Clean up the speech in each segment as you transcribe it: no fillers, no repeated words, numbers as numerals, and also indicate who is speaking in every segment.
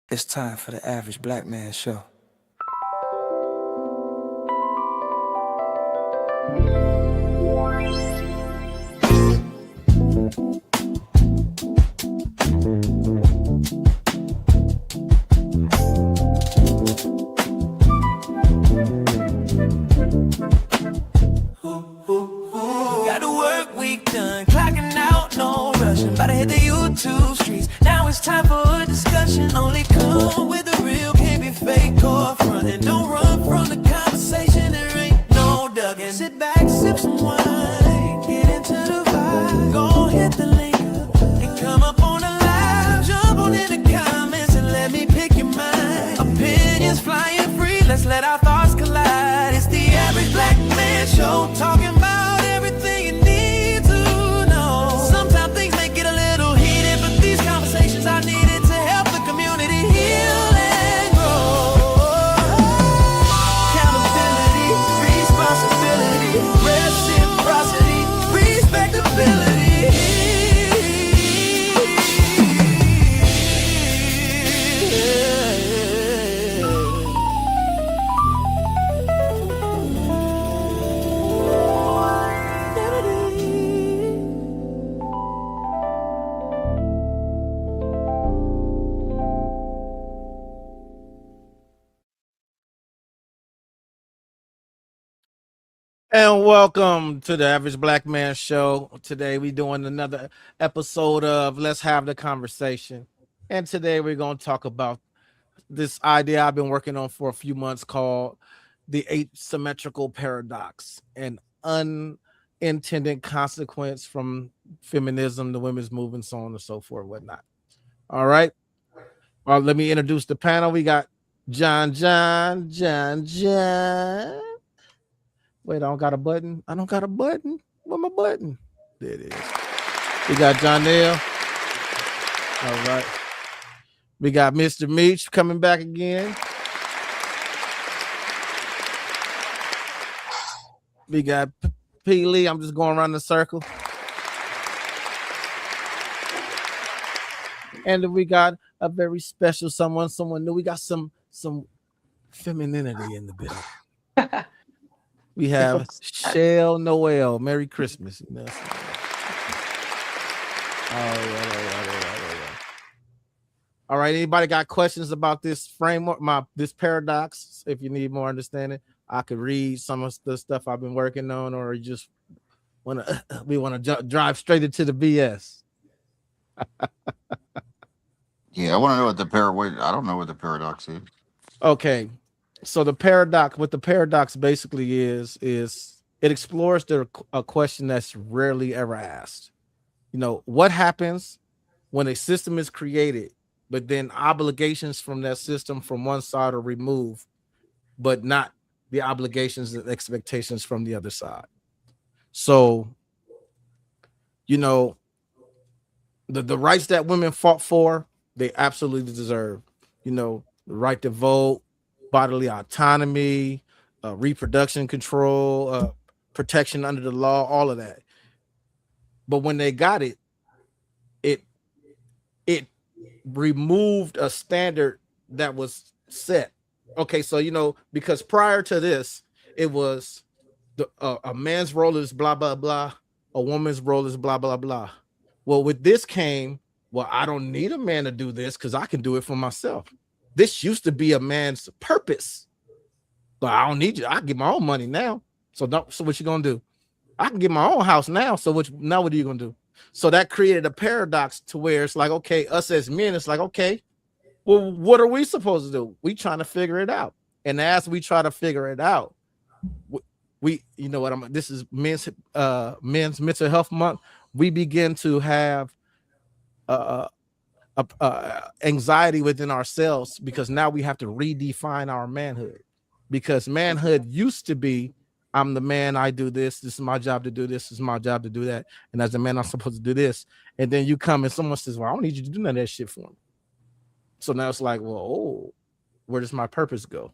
Speaker 1: It's time for the Average Black Man Show. Got the work week done, clocking out, no rushing. About to hit the YouTube streets. Now it's time for a discussion. Only come with the real, can't be fake or frontin'. Don't run from the conversation, there ain't no ducking. Sit back, sip some wine, get into the vibe. Go hit the link and come up on the live. Jump on in the comments and let me pick your mind. Opinions flying free, let's let our thoughts collide. It's the Average Black Man Show, talking about everything you need to know. Sometimes things may get a little heated, but these conversations are needed to help the community heal and grow. Accountability, responsibility, reciprocity, respectability.
Speaker 2: And welcome to the Average Black Man Show. Today we're doing another episode of Let's Have the Conversation. And today we're going to talk about this idea I've been working on for a few months called the asymmetrical paradox, an unintended consequence from feminism, the women's movement, so on and so forth, whatnot. All right. Well, let me introduce the panel. We got John. Wait, I don't got a button. Where my button? There it is. We got Jonelle. All right. We got Mr. Meach coming back again. We got P. Lee. I'm just going around the circle. And then we got a very special someone new. We got some femininity in the building. We have Shell Noel. Merry Christmas. All right. All right. Anybody got questions about this framework, this paradox? If you need more understanding, I could read some of the stuff I've been working on, or you just want to drive straight into the BS.
Speaker 3: Yeah, I want to know what I don't know what the paradox is.
Speaker 2: Okay. So what the paradox basically is it explores a question that's rarely ever asked. You know, what happens when a system is created, but then obligations from that system from one side are removed, but not the obligations and expectations from the other side. So, you know, the rights that women fought for, they absolutely deserve. You know, the right to vote, bodily autonomy, reproduction control, protection under the law, all of that. But when they got it removed a standard that was set. Okay, so because prior to this, it was a man's role is blah blah blah, a woman's role is blah blah blah. Well, with this came, well, I don't need a man to do this because I can do it for myself. This used to be a man's purpose. But I don't need you. I can get my own money now. So what you gonna do? I can get my own house now. So what are you gonna do? So that created a paradox to where it's like, okay, us as men, it's like, okay, well, what are we supposed to do? We trying to figure it out. And as we try to figure it out, this is men's mental health month. We begin to have anxiety within ourselves because now we have to redefine our manhood. Because manhood used to be, I'm the man, I do this is my job to do this is my job to do that, and as a man I'm supposed to do this. And then you come and someone says, well, I don't need you to do none of that shit for me. So now it's like, well, where does my purpose go?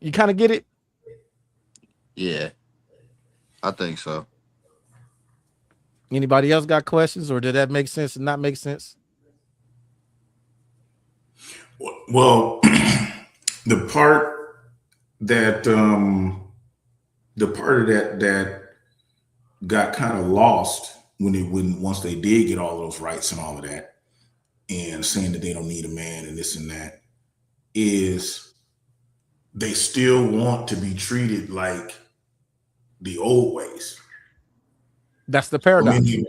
Speaker 2: You kind of get it?
Speaker 3: Yeah, I think so.
Speaker 2: Anybody else got questions, or did that make sense and not make sense?
Speaker 4: Well, the part that the part of that got kind of lost when once they did get all those rights and all of that, and saying that they don't need a man and this and that, is they still want to be treated like the old ways.
Speaker 2: That's the
Speaker 4: So
Speaker 2: paradox.
Speaker 4: many,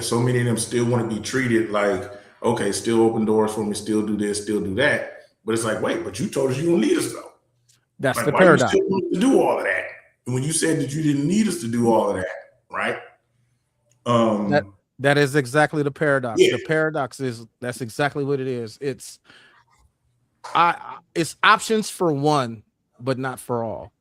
Speaker 4: so many of them still want to be treated like, okay, still open doors for me, still do this, still do that. But it's like, wait, but you told us you don't need us though.
Speaker 2: That's the
Speaker 4: Like, why you
Speaker 2: paradox.
Speaker 4: still want to do all of that? And when you said that you didn't need us to do all of that, right?
Speaker 2: That
Speaker 4: Um,
Speaker 2: that is exactly the paradox.
Speaker 4: yeah,
Speaker 2: The paradox is that's exactly what it is. It's options for one, but not for all.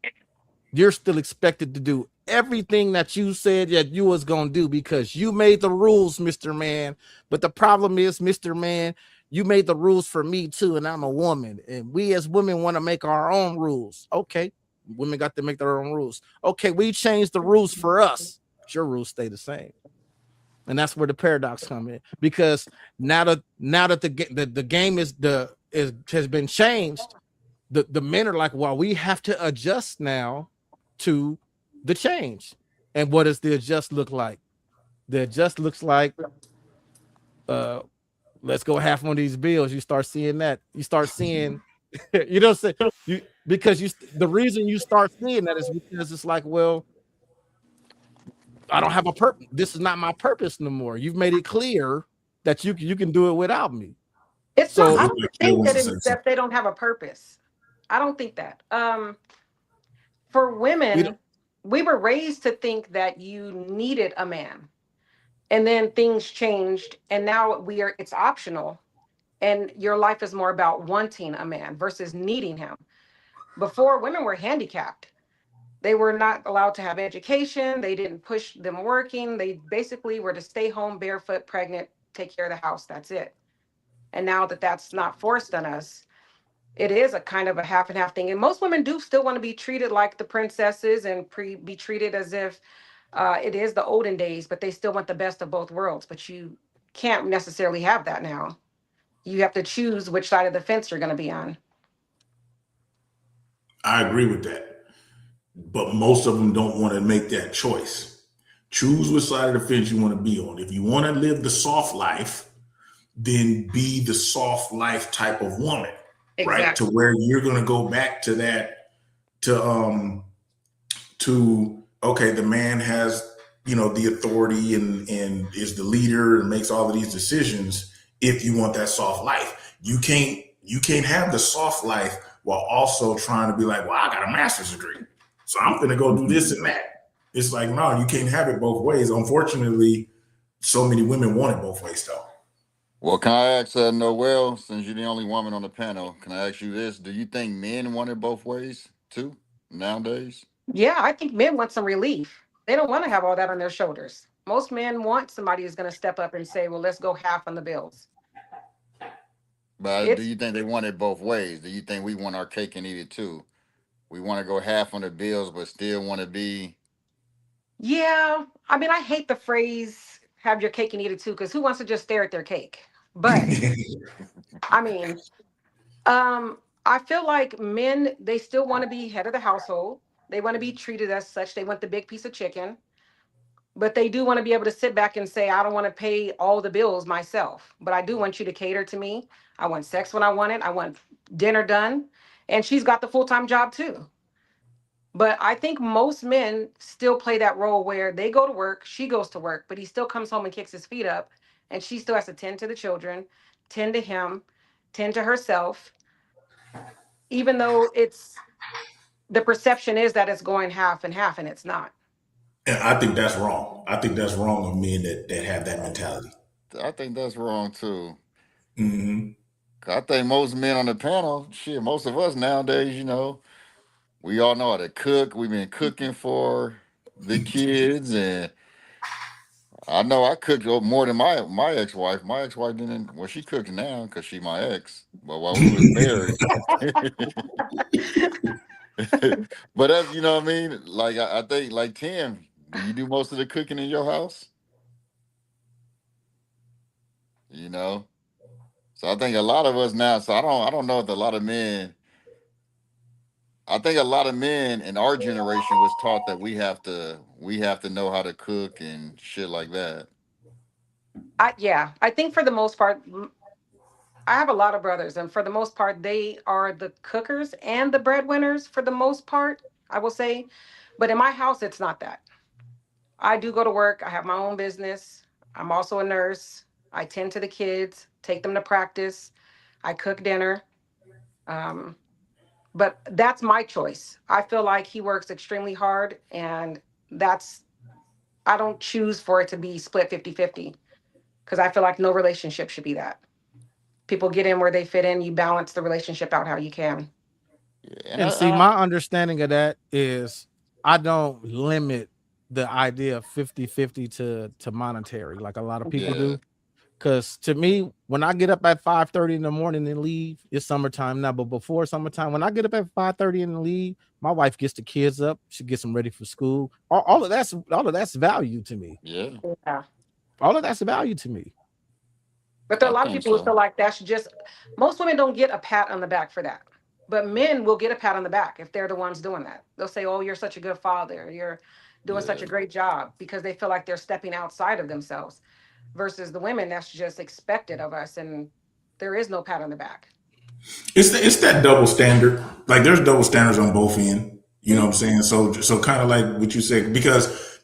Speaker 2: You're still expected to do everything that you said that you was gonna do because you made the rules, Mr. Man. But the problem is, Mr. Man, you made the rules for me too, and I'm a woman, and we as women want to make our own rules. Okay, women got to make their own rules. Okay, we changed the rules for us. But your rules stay the same, and that's where the paradox come in. Because now that the game has been changed, the men are like, well, we have to adjust now to the change. And what does the adjust look like? The adjust looks like, uh, let's go half on these bills. You start seeing that. You start seeing, you know, say you because the reason you start seeing that is because it's like, well, I don't have a purpose. This is not my purpose no more. You've made it clear that you can do it without me.
Speaker 5: It's not.
Speaker 4: it
Speaker 5: I
Speaker 2: So
Speaker 4: looked
Speaker 5: don't
Speaker 4: like Kid
Speaker 5: think
Speaker 4: wants
Speaker 5: that
Speaker 4: to say something.
Speaker 5: that they don't have a purpose. I don't think that. For
Speaker 2: we don't,
Speaker 5: women, we were raised to think that you needed a man, and then things changed, and now we are. It's optional, and your life is more about wanting a man versus needing him. Before, women were handicapped. They were not allowed to have education. They didn't push them working. They basically were to stay home barefoot, pregnant, take care of the house. That's it. And now that that's not forced on us, it is a kind of a half and half thing. And most women do still want to be treated like the princesses and be treated as if it is the olden days, but they still want the best of both worlds. But you can't necessarily have that now. You have to choose which side of the fence you're going to be on.
Speaker 4: I agree with that, but most of them don't want to make that choice. Choose which side of the fence you want to be on. If you want to live the soft life, then be the soft life type of woman, right? To
Speaker 5: Exactly.
Speaker 4: where you're going to go back to that, to okay, the man has, the authority and is the leader and makes all of these decisions. If you want that soft life, you can't have the soft life while also trying to be like, well, I got a master's degree, so I'm gonna go do this and that. It's like, no, you can't have it both ways. Unfortunately, so many women want it both ways though.
Speaker 3: Well, can I ask Noel, since you're the only woman on the panel, can I ask you this? Do you think men want it both ways too nowadays?
Speaker 5: Yeah, I think men want some relief. They don't want to have all that on their shoulders. Most men want somebody who's going to step up and say, well, let's go half on the bills.
Speaker 3: But do
Speaker 5: It's,
Speaker 3: you think they want it both ways? Do you think we want our cake and eat it too? We want to go half on the bills, but still want to be.
Speaker 5: yeah, I mean, I hate the phrase have your cake and eat it too, because who wants to just stare at their cake? But I mean, I feel like men, they still want to be head of the household. They want to be treated as such. They want the big piece of chicken, but they do want to be able to sit back and say, I don't want to pay all the bills myself, but I do want you to cater to me. I want sex when I want it. I want dinner done. And she's got the full-time job too. But I think most men still play that role where they go to work, she goes to work, but he still comes home and kicks his feet up, and she still has to tend to the children, tend to him, tend to herself, even though it's the perception is that it's going half and half, and it's not.
Speaker 4: And I think that's wrong. I think that's wrong of men that have that mentality.
Speaker 3: I think that's wrong too.
Speaker 4: Hmm.
Speaker 3: 'Cause I think most men on the panel, shit, most of us nowadays, we all know how to cook. We've been cooking for the kids, and I know I cooked more than my ex wife. My ex wife didn't. Well, she cooks now because she my ex. But while we was married, but that's what I mean. Like I think like Tim, do you do most of the cooking in your house? You know, So I think a lot of us now. So I don't know if a lot of men. I think a lot of men in our generation was taught that we have to know how to cook and shit like that.
Speaker 5: I think for the most part, I have a lot of brothers, and for the most part, they are the cookers and the breadwinners for the most part, I will say. But in my house, it's not that. I do go to work, I have my own business. I'm also a nurse. I tend to the kids, take them to practice, I cook dinner. Um, but that's my choice. I feel like he works extremely hard, and that's, I don't choose for it to be split 50-50 because I feel like no relationship should be that. People get in where they fit in, you balance the relationship out how you can.
Speaker 3: Yeah,
Speaker 2: And see, my understanding of that is I don't limit the idea of 50-50 to monetary like a lot of people
Speaker 3: yeah,
Speaker 2: do. Because to me, when I get up at 5:30 in the morning and leave, it's summertime now. But before summertime, when I get up at 5:30 and leave, my wife gets the kids up. She gets them ready for school. All of that's value to me.
Speaker 3: yeah.
Speaker 5: Yeah.
Speaker 2: All of that's value to me.
Speaker 5: But there are
Speaker 3: I
Speaker 5: a lot of
Speaker 3: think
Speaker 5: people who
Speaker 3: so.
Speaker 5: feel like that's just, most women don't get a pat on the back for that. But men will get a pat on the back if they're the ones doing that. They'll say, "Oh, you're such a good father. You're doing such
Speaker 3: Yeah,
Speaker 5: a great job," because they feel like they're stepping outside of themselves. Versus the women, that's just expected of us. And there is no pat on the back.
Speaker 4: It's that double standard. Like there's double standards on both ends. You know what
Speaker 5: Mhm.
Speaker 4: I'm saying? So kind of like what you said, because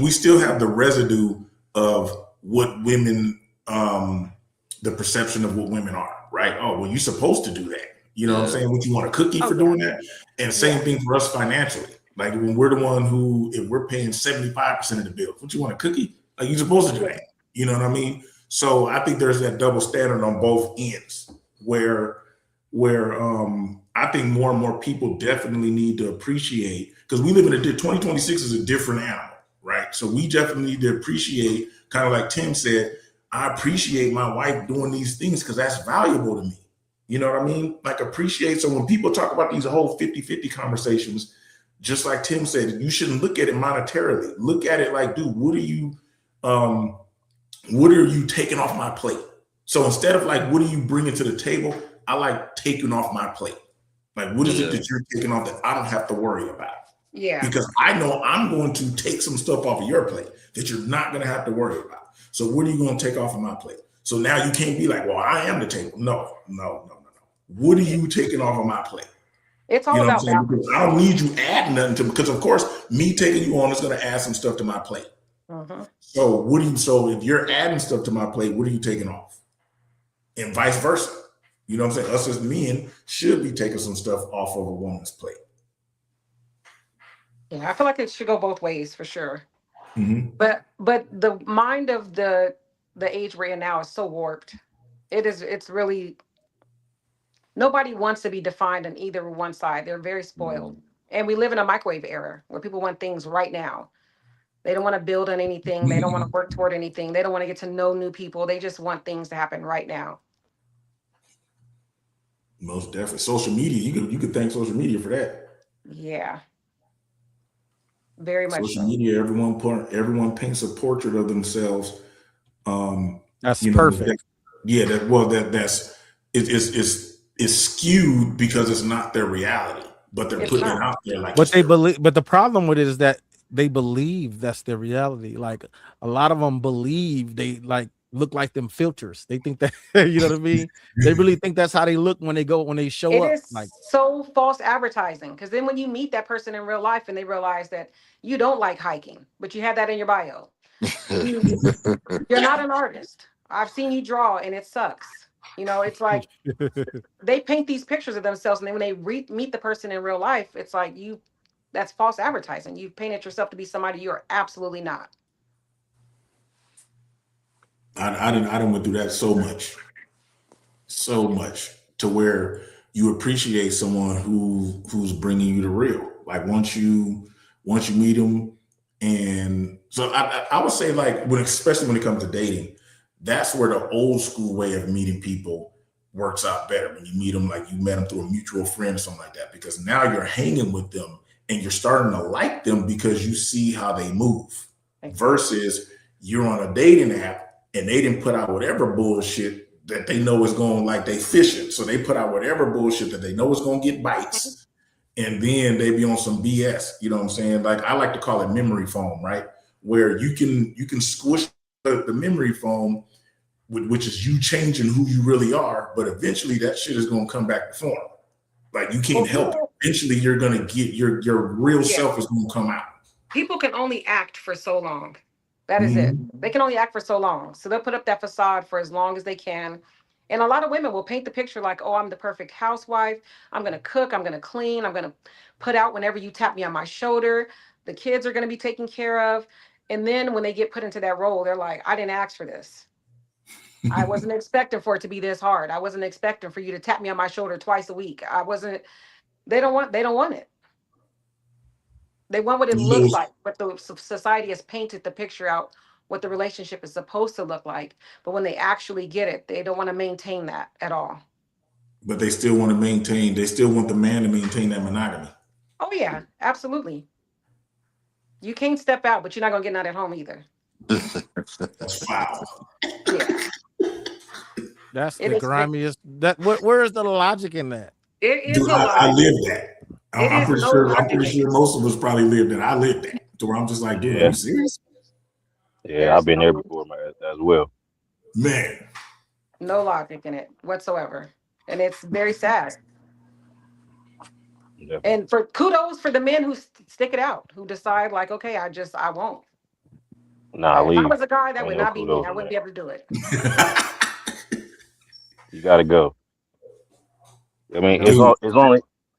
Speaker 4: we still have the residue of what women, the perception of what women are, right? Oh, well, you're supposed to do that. You know what I'm
Speaker 3: yeah,
Speaker 4: saying? What you want a cookie
Speaker 5: Oh
Speaker 4: for
Speaker 5: yeah.
Speaker 4: doing that? And same
Speaker 5: Yeah.
Speaker 4: thing for us financially. Like when we're the one who, if we're paying 75% of the bill, what you want a cookie? Like you're supposed to do
Speaker 5: Yeah.
Speaker 4: that. You know what I mean? So I think there's that double standard on both ends where I think more and more people definitely need to appreciate because we live in 2026 is a different animal, right? So we definitely need to appreciate, kind of like Tim said, I appreciate my wife doing these things because that's valuable to me. You know what I mean? Like appreciate. So when people talk about these whole 50-50 conversations, just like Tim said, you shouldn't look at it monetarily. Look at it like, dude, um, what are you taking off my plate? So instead of like, what are you bringing to the table? I like taking off my plate. Like, what is it
Speaker 3: yeah,
Speaker 4: that you're taking off that I don't have to worry about?
Speaker 5: Yeah.
Speaker 4: Because I know I'm going to take some stuff off of your plate that you're not going to have to worry about. So what are you going to take off of my plate? So now you can't be like, well, I am the table. No, no, no, no, no. What are you taking off of my plate?
Speaker 5: It's
Speaker 4: You
Speaker 5: all
Speaker 4: know what I'm
Speaker 5: about
Speaker 4: saying? Because I
Speaker 5: balance.
Speaker 4: don't need you adding nothing to because of course me taking you on is going to add some stuff to my plate.
Speaker 5: Hmm.
Speaker 4: So if you're adding stuff to my plate, what are you taking off? And vice versa. You know what I'm saying? Us as men should be taking some stuff off of a woman's plate.
Speaker 5: Yeah. I feel like it should go both ways for sure.
Speaker 4: Mm-hmm.
Speaker 5: But the mind of the age we're in now is so warped. It's really, nobody wants to be defined on either one side. They're very spoiled.
Speaker 3: mm,
Speaker 5: And we live in a microwave era where people want things right now. They don't want to build on anything. They don't want to work toward anything. They don't want to get to know new people. They just want things to happen right now.
Speaker 4: Most definitely. Social media, you could thank social media for that.
Speaker 5: Yeah, very much
Speaker 4: Social
Speaker 5: so.
Speaker 4: media, everyone paints a portrait of themselves. Um,
Speaker 2: That's
Speaker 4: you know, that,
Speaker 2: perfect.
Speaker 4: yeah, it's skewed because it's not their reality, but they're
Speaker 5: It's
Speaker 4: putting it
Speaker 5: not.
Speaker 4: out there like
Speaker 2: But
Speaker 4: it's
Speaker 2: they
Speaker 4: their.
Speaker 2: believe, but the problem with it is that they believe that's their reality. Like a lot of them believe they like look like them filters. They think that you know what I mean. They really think that's how they look when they show
Speaker 5: It
Speaker 2: up.
Speaker 5: is
Speaker 2: Like
Speaker 5: so false advertising because then when you meet that person in real life and they realize that you don't like hiking, but you have that in your bio, you you're not an artist. I've seen you draw and it sucks. It's like they paint these pictures of themselves, and then when they meet the person in real life, it's like that's false advertising. You've painted yourself to be somebody you're absolutely not.
Speaker 4: I didn't went through that so much to where you appreciate someone who's bringing you the real. Like once you meet them, and so I would say like especially when it comes to dating, that's where the old school way of meeting people works out better. When you meet them, like you met them through a mutual friend or something like that, because now you're hanging with them and you're starting to like them because you see how they move
Speaker 5: Exactly.
Speaker 4: versus you're on a dating app and they didn't put out whatever bullshit that they know is going, like they fishing. So they put out whatever bullshit that they know is going to get bites. And then they be on some BS. You know what I'm saying? Like I like to call it memory foam, right? Where you can squish the memory foam, which is you changing who you really are, but eventually that shit is going to come back to form. Like you
Speaker 5: Well,
Speaker 4: can't help it.
Speaker 5: people,
Speaker 4: Eventually you're going to get your real
Speaker 5: yeah,
Speaker 4: self is going to come out.
Speaker 5: people can only act for so long. That is it.
Speaker 4: Mhm.
Speaker 5: They can only act for so long. So they'll put up that facade for as long as they can. And a lot of women will paint the picture like, oh, I'm the perfect housewife. I'm going to cook. I'm going to clean. I'm going to put out whenever you tap me on my shoulder. The kids are going to be taken care of. And then when they get put into that role, they're like, I didn't ask for this. I wasn't expecting for it to be this hard. I wasn't expecting for you to tap me on my shoulder twice a week. I wasn't, they don't want it. They want what it looks
Speaker 4: Those,
Speaker 5: like, but the society has painted the picture out what the relationship is supposed to look like. But when they actually get it, they don't want to maintain that at all.
Speaker 4: but they still want to maintain. They still want the man to maintain that monogamy.
Speaker 5: Oh yeah, absolutely. You can't step out, but you're not gonna get none at home either.
Speaker 4: That's foul.
Speaker 5: Yeah,
Speaker 2: That's
Speaker 5: it
Speaker 2: the
Speaker 5: is.
Speaker 2: grimiest. That where is the logic in that?
Speaker 5: There is
Speaker 4: Dude,
Speaker 5: no
Speaker 4: I
Speaker 5: logic.
Speaker 4: live that.
Speaker 5: It
Speaker 4: I'm
Speaker 5: is
Speaker 4: pretty
Speaker 5: no
Speaker 4: sure. I'm
Speaker 5: logic
Speaker 4: pretty
Speaker 5: in it.
Speaker 4: sure most of us probably lived that. I lived that. To where I'm just like, dude, are
Speaker 6: Yeah,
Speaker 4: you serious,
Speaker 6: yeah, I've
Speaker 5: There's
Speaker 6: been there
Speaker 5: no
Speaker 6: before, man, as well.
Speaker 4: man?
Speaker 5: no logic in it whatsoever, and it's very sad.
Speaker 6: Definitely.
Speaker 5: And for kudos for the men who stick it out, who decide like, okay, I won't.
Speaker 6: Nah,
Speaker 5: If I
Speaker 6: leave.
Speaker 5: was a guy, that
Speaker 6: Ain't
Speaker 5: would
Speaker 6: no
Speaker 5: not be me.
Speaker 6: kudos
Speaker 5: I
Speaker 6: on
Speaker 5: wouldn't
Speaker 6: that.
Speaker 5: be able to do it.
Speaker 6: You gotta go. I mean,
Speaker 2: Yep.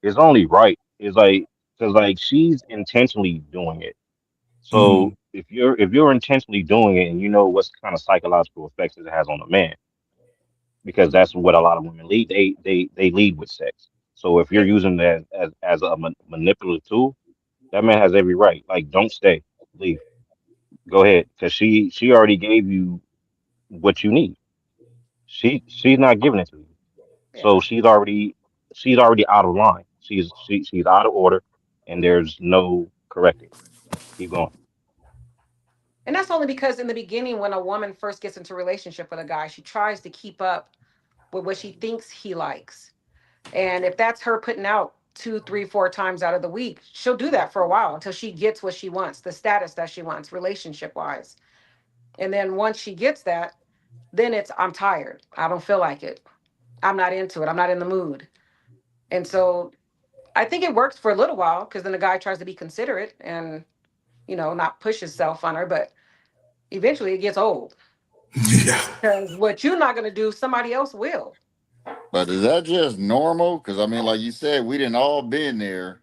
Speaker 6: it's only right. It's like because like she's intentionally doing it. So
Speaker 4: Mhm.
Speaker 6: if you're intentionally doing it and you know what kind of psychological effects it has on a man, because that's what a lot of women lead. They lead with sex. So if you're
Speaker 5: Yeah.
Speaker 6: using that as a manipulative tool, that man has every right. Like, don't stay, leave, go ahead, because she already gave you what you need. She's not giving it to you. So
Speaker 5: Yeah.
Speaker 6: she's already out of line. She's out of order, and there's no correcting. Keep going.
Speaker 5: And that's only because in the beginning, when a woman first gets into a relationship with a guy, she tries to keep up with what she thinks he likes. And if that's her putting out two, three, four times out of the week, she'll do that for a while until she gets what she wants, the status that she wants, relationship wise. And then once she gets that, then it's, I'm tired. I don't feel like it. I'm not into it. I'm not in the mood. And so I think it works for a little while because then the guy tries to be considerate and, not push himself on her. But eventually it gets old
Speaker 4: Yeah.
Speaker 5: because what you're not going to do, somebody else will.
Speaker 3: But is that just normal? Because I mean, like you said, we didn't all been there.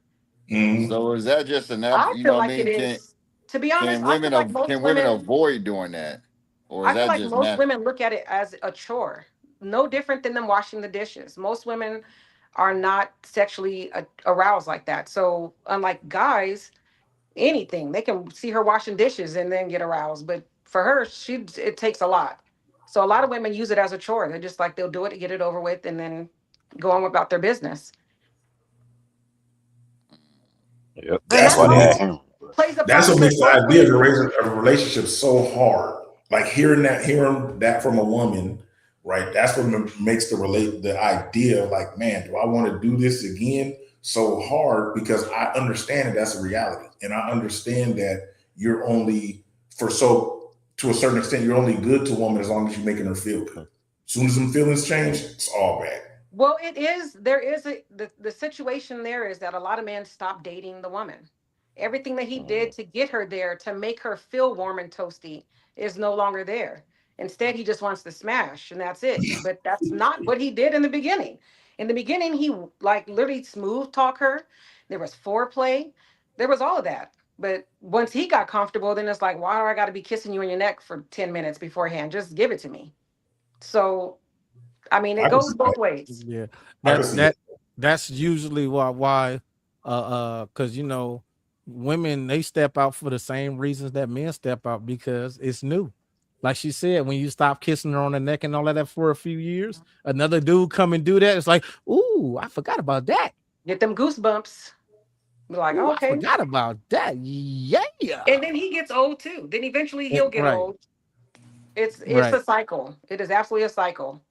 Speaker 4: Mhm.
Speaker 3: So is that just an
Speaker 5: I
Speaker 3: you know
Speaker 5: feel
Speaker 3: what I
Speaker 5: like it
Speaker 3: mean?
Speaker 5: is. To be honest,
Speaker 3: Can
Speaker 5: I feel
Speaker 3: women
Speaker 5: like most
Speaker 3: can women
Speaker 5: women,
Speaker 3: avoid doing that, or is
Speaker 5: I feel
Speaker 3: that
Speaker 5: like
Speaker 3: just
Speaker 5: most
Speaker 3: natural?
Speaker 5: women look at it as a chore, no different than them washing the dishes. Most women are not sexually aroused like that. So unlike guys, anything they can see her washing dishes and then get aroused. But for her, it takes a lot. So a lot of women use it as a chore. They're just like they'll do it, get it over with, and then go on about their business.
Speaker 6: Yep,
Speaker 5: And
Speaker 6: that's
Speaker 4: That's
Speaker 5: that
Speaker 6: why
Speaker 4: what
Speaker 6: they
Speaker 4: makes
Speaker 6: had
Speaker 5: also
Speaker 6: cameras. But
Speaker 5: plays a
Speaker 4: that's
Speaker 5: part
Speaker 4: what
Speaker 5: because
Speaker 4: makes the
Speaker 5: most
Speaker 4: idea of
Speaker 5: women,
Speaker 4: a relationship so hard. Like hearing that from a woman, right? That's what makes the idea of like, man, do I want to do this again so hard? Because I understand that that's a reality, and I understand that you're only for so to a certain extent you're only good to a woman as long as you're making her feel good. As soon as them feelings change, it's all bad.
Speaker 5: well, it is, there is the situation there is that a lot of men stop dating the woman. Everything that he did
Speaker 6: mhm.
Speaker 5: to get her there, to make her feel warm and toasty, is no longer there. Instead, he just wants to smash and that's it. But that's not what he did in the beginning. In the beginning, he like literally smooth talk her. There was foreplay. There was all of that. But once he got comfortable, then it's like, why do I got to be kissing you in your neck for 10 minutes beforehand? Just give it to me. So, I mean, it
Speaker 4: I can
Speaker 5: goes
Speaker 4: see that.
Speaker 5: both ways.
Speaker 2: Yeah.
Speaker 4: I can
Speaker 2: That
Speaker 4: see that.
Speaker 2: that that's usually why because women they step out for the same reasons that men step out because it's new. Like she said, when you stop kissing her on the neck and all of that for a few years, another dude come and do that. It's like, ooh, I forgot about that.
Speaker 5: Get them goosebumps. Be like,
Speaker 2: Ooh,
Speaker 5: oh,
Speaker 2: I
Speaker 5: okay.
Speaker 2: forgot about that. Yeah.
Speaker 5: And then he gets old too. Then eventually he'll get
Speaker 2: Right,
Speaker 5: old. It's
Speaker 2: right.
Speaker 5: a cycle. It is absolutely a cycle.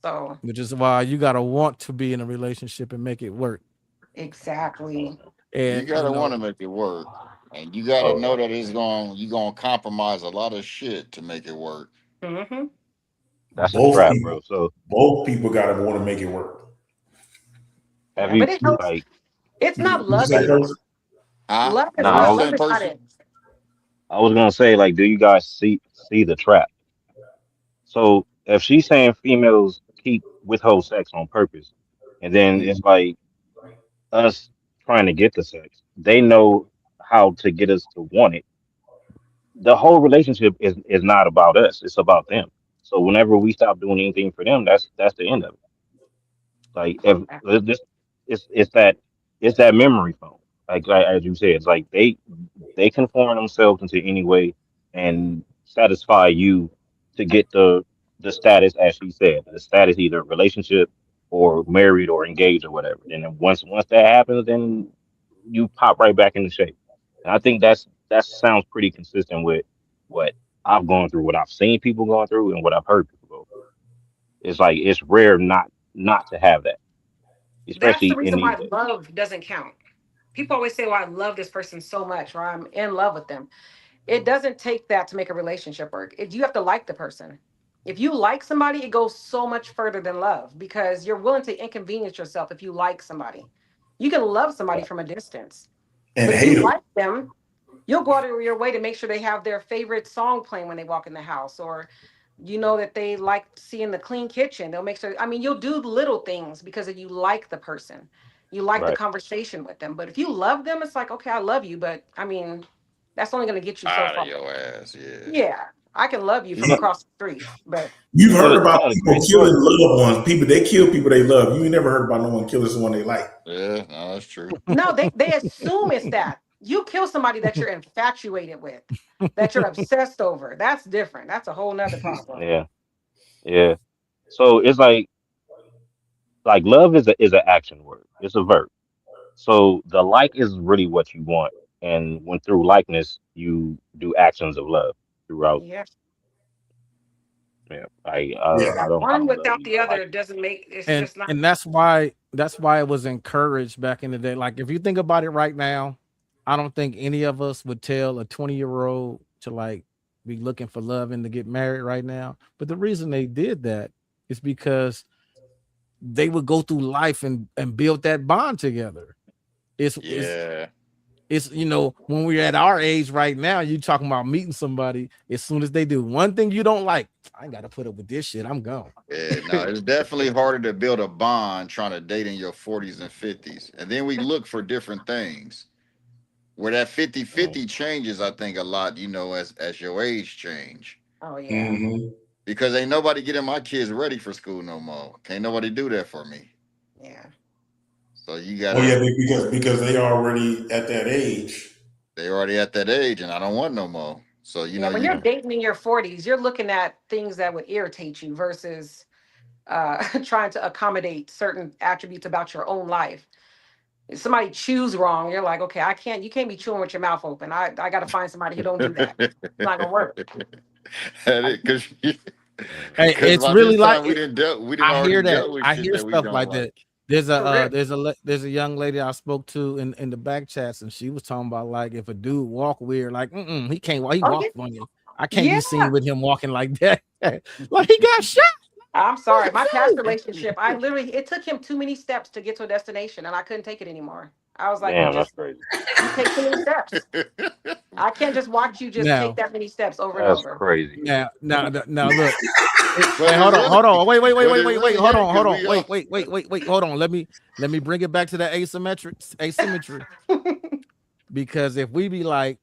Speaker 5: So
Speaker 2: which is why you gotta want to be in a relationship and make it work.
Speaker 5: exactly.
Speaker 3: You
Speaker 2: And
Speaker 3: gotta want to make it work, and you gotta
Speaker 6: Oh,
Speaker 3: know that you gonna compromise a lot of shit to make it work.
Speaker 5: Hmm.
Speaker 6: that's a
Speaker 4: Both
Speaker 6: trap,
Speaker 4: people,
Speaker 6: bro. So
Speaker 4: both people got to want to make it work.
Speaker 6: have
Speaker 5: Yeah, but
Speaker 6: you
Speaker 5: it helps.
Speaker 6: like
Speaker 5: It's not
Speaker 4: You say
Speaker 5: loving
Speaker 6: like
Speaker 5: though.
Speaker 4: first?
Speaker 3: Huh?
Speaker 5: Love is
Speaker 3: What
Speaker 6: nah,
Speaker 3: you
Speaker 5: not
Speaker 3: saying,
Speaker 5: love is not
Speaker 3: Percy?
Speaker 5: it.
Speaker 6: I was gonna say like, do you guys see the trap? So if she's saying females keep withhold sex on purpose, and then it's like us trying to get the sex, they know how to get us to want it. The whole relationship is not about us; it's about them. So whenever we stop doing anything for them, that's the end of it. Like if this, it's that it's that memory foam. Like as you said, it's like they conform themselves into any way and satisfy you to get the status, as she said, the status either relationship or married or engaged or whatever. And then once that happens, then you pop right back into shape. And I think that sounds pretty consistent with what I've gone through, what I've seen people going through, and what I've heard people go through. It's like it's rare not to have that,
Speaker 5: That's
Speaker 6: especially
Speaker 5: the
Speaker 6: in
Speaker 5: reason
Speaker 6: these
Speaker 5: why
Speaker 6: days.
Speaker 5: love doesn't count. People always say, "Well, I love this person so much," or "I'm in love with them." It doesn't take that to make a relationship work. You have to like the person. If you like somebody, it goes so much further than love because you're willing to inconvenience yourself if you like somebody. You can love somebody from a distance,
Speaker 4: And
Speaker 5: but if you
Speaker 4: hate them.
Speaker 5: like them, you'll go out of your way to make sure they have their favorite song playing when they walk in the house, or you know that they like seeing the clean kitchen. They'll make sure, I mean, you'll do little things because you like the person. You like the
Speaker 6: Right.
Speaker 5: conversation with them. But if you love them, it's like, okay, I love you, but I mean, that's only going to get you so
Speaker 3: Out of
Speaker 5: far.
Speaker 3: your ass, yeah.
Speaker 5: Yeah, I can love you from
Speaker 3: You,
Speaker 5: across the street, but
Speaker 4: You've heard
Speaker 6: You
Speaker 4: about
Speaker 6: know the
Speaker 4: people
Speaker 6: crazy
Speaker 4: killing
Speaker 6: part?
Speaker 4: loved ones. People they kill people they love. You ain't never heard about no one killing someone they like.
Speaker 3: yeah, no, that's true.
Speaker 5: no, they assume it's that. You kill somebody that you're infatuated with, that you're obsessed over. That's different. That's a whole nother problem.
Speaker 6: Yeah, yeah. So it's like love is an action word. It's a verb. So the like is really what you want, and when through likeness you do actions of love throughout.
Speaker 5: Yeah.
Speaker 6: Yeah,
Speaker 4: Yeah.
Speaker 6: I
Speaker 5: One
Speaker 6: don't love
Speaker 5: without
Speaker 6: you.
Speaker 5: the
Speaker 6: I like
Speaker 5: other doesn't make it's
Speaker 2: and
Speaker 5: just not.
Speaker 2: and that's why it was encouraged back in the day. Like if you think about it right now, I don't think any of us would tell a 20-year-old to like be looking for love and to get married right now. But the reason they did that is because they would go through life and build that bond together. It's it's
Speaker 3: Yeah,
Speaker 2: it's when we're at our age right now, you talking about meeting somebody. As soon as they do one thing you don't like, I ain't gotta put up with this shit. I'm gone.
Speaker 3: yeah. No, it's definitely harder to build a bond trying to date in your 40s and 50s. And then we look for different things. Where that 50-50
Speaker 6: mm,
Speaker 3: changes, I think, a lot, as your age change.
Speaker 5: Oh yeah,
Speaker 4: Hmm.
Speaker 3: Because ain't nobody getting my kids ready for school no more. Can't nobody do that for me.
Speaker 5: yeah,
Speaker 3: So you
Speaker 4: Oh yeah,
Speaker 3: gotta
Speaker 4: because they already at that age.
Speaker 3: they already at that age and I don't want no more. So
Speaker 5: yeah. When you're
Speaker 3: you
Speaker 6: mm.
Speaker 5: dating in your 40s, you're looking at things that would irritate you versus trying to accommodate certain attributes about your own life. If somebody chews wrong, you're like, okay, I can't. You can't be chewing with your mouth open. I got to find somebody who don't do that. It's not gonna work. Like,
Speaker 3: because
Speaker 2: Hey,
Speaker 3: because
Speaker 2: it's
Speaker 3: by
Speaker 2: really
Speaker 3: this
Speaker 2: like
Speaker 3: time we didn't
Speaker 2: I
Speaker 3: already
Speaker 2: hear that.
Speaker 3: dealt with
Speaker 2: I
Speaker 3: shit
Speaker 2: hear
Speaker 3: that we
Speaker 2: stuff
Speaker 3: don't
Speaker 2: like
Speaker 3: like.
Speaker 2: that. There's a
Speaker 5: for real.
Speaker 2: there's a young lady I spoke to in the back chats, and she was talking about like if a dude walk weird, like he can't walk, he
Speaker 5: Oh
Speaker 2: walk
Speaker 5: yeah,
Speaker 2: funny. I can't be
Speaker 5: yeah.
Speaker 2: seen with him walking like that, like he got shot.
Speaker 5: I'm sorry. My past
Speaker 2: Hey,
Speaker 5: relationship, I literally it took him too many steps to get to a destination, and I couldn't take it anymore. I was like,
Speaker 6: Damn, that's
Speaker 5: just
Speaker 6: crazy.
Speaker 5: you take too many steps. I can't just watch you just take
Speaker 2: now,
Speaker 5: that many steps over and
Speaker 6: That's
Speaker 5: over.
Speaker 6: crazy.
Speaker 2: now, look.
Speaker 3: but
Speaker 2: Wait,
Speaker 3: it really
Speaker 2: hold on.
Speaker 3: but it
Speaker 2: Wait,
Speaker 3: really
Speaker 2: hold
Speaker 3: ain't
Speaker 2: on,
Speaker 3: because
Speaker 2: hold on.
Speaker 3: we all
Speaker 2: Wait. Hold on. Let me bring it back to that asymmetry. Because if we be like,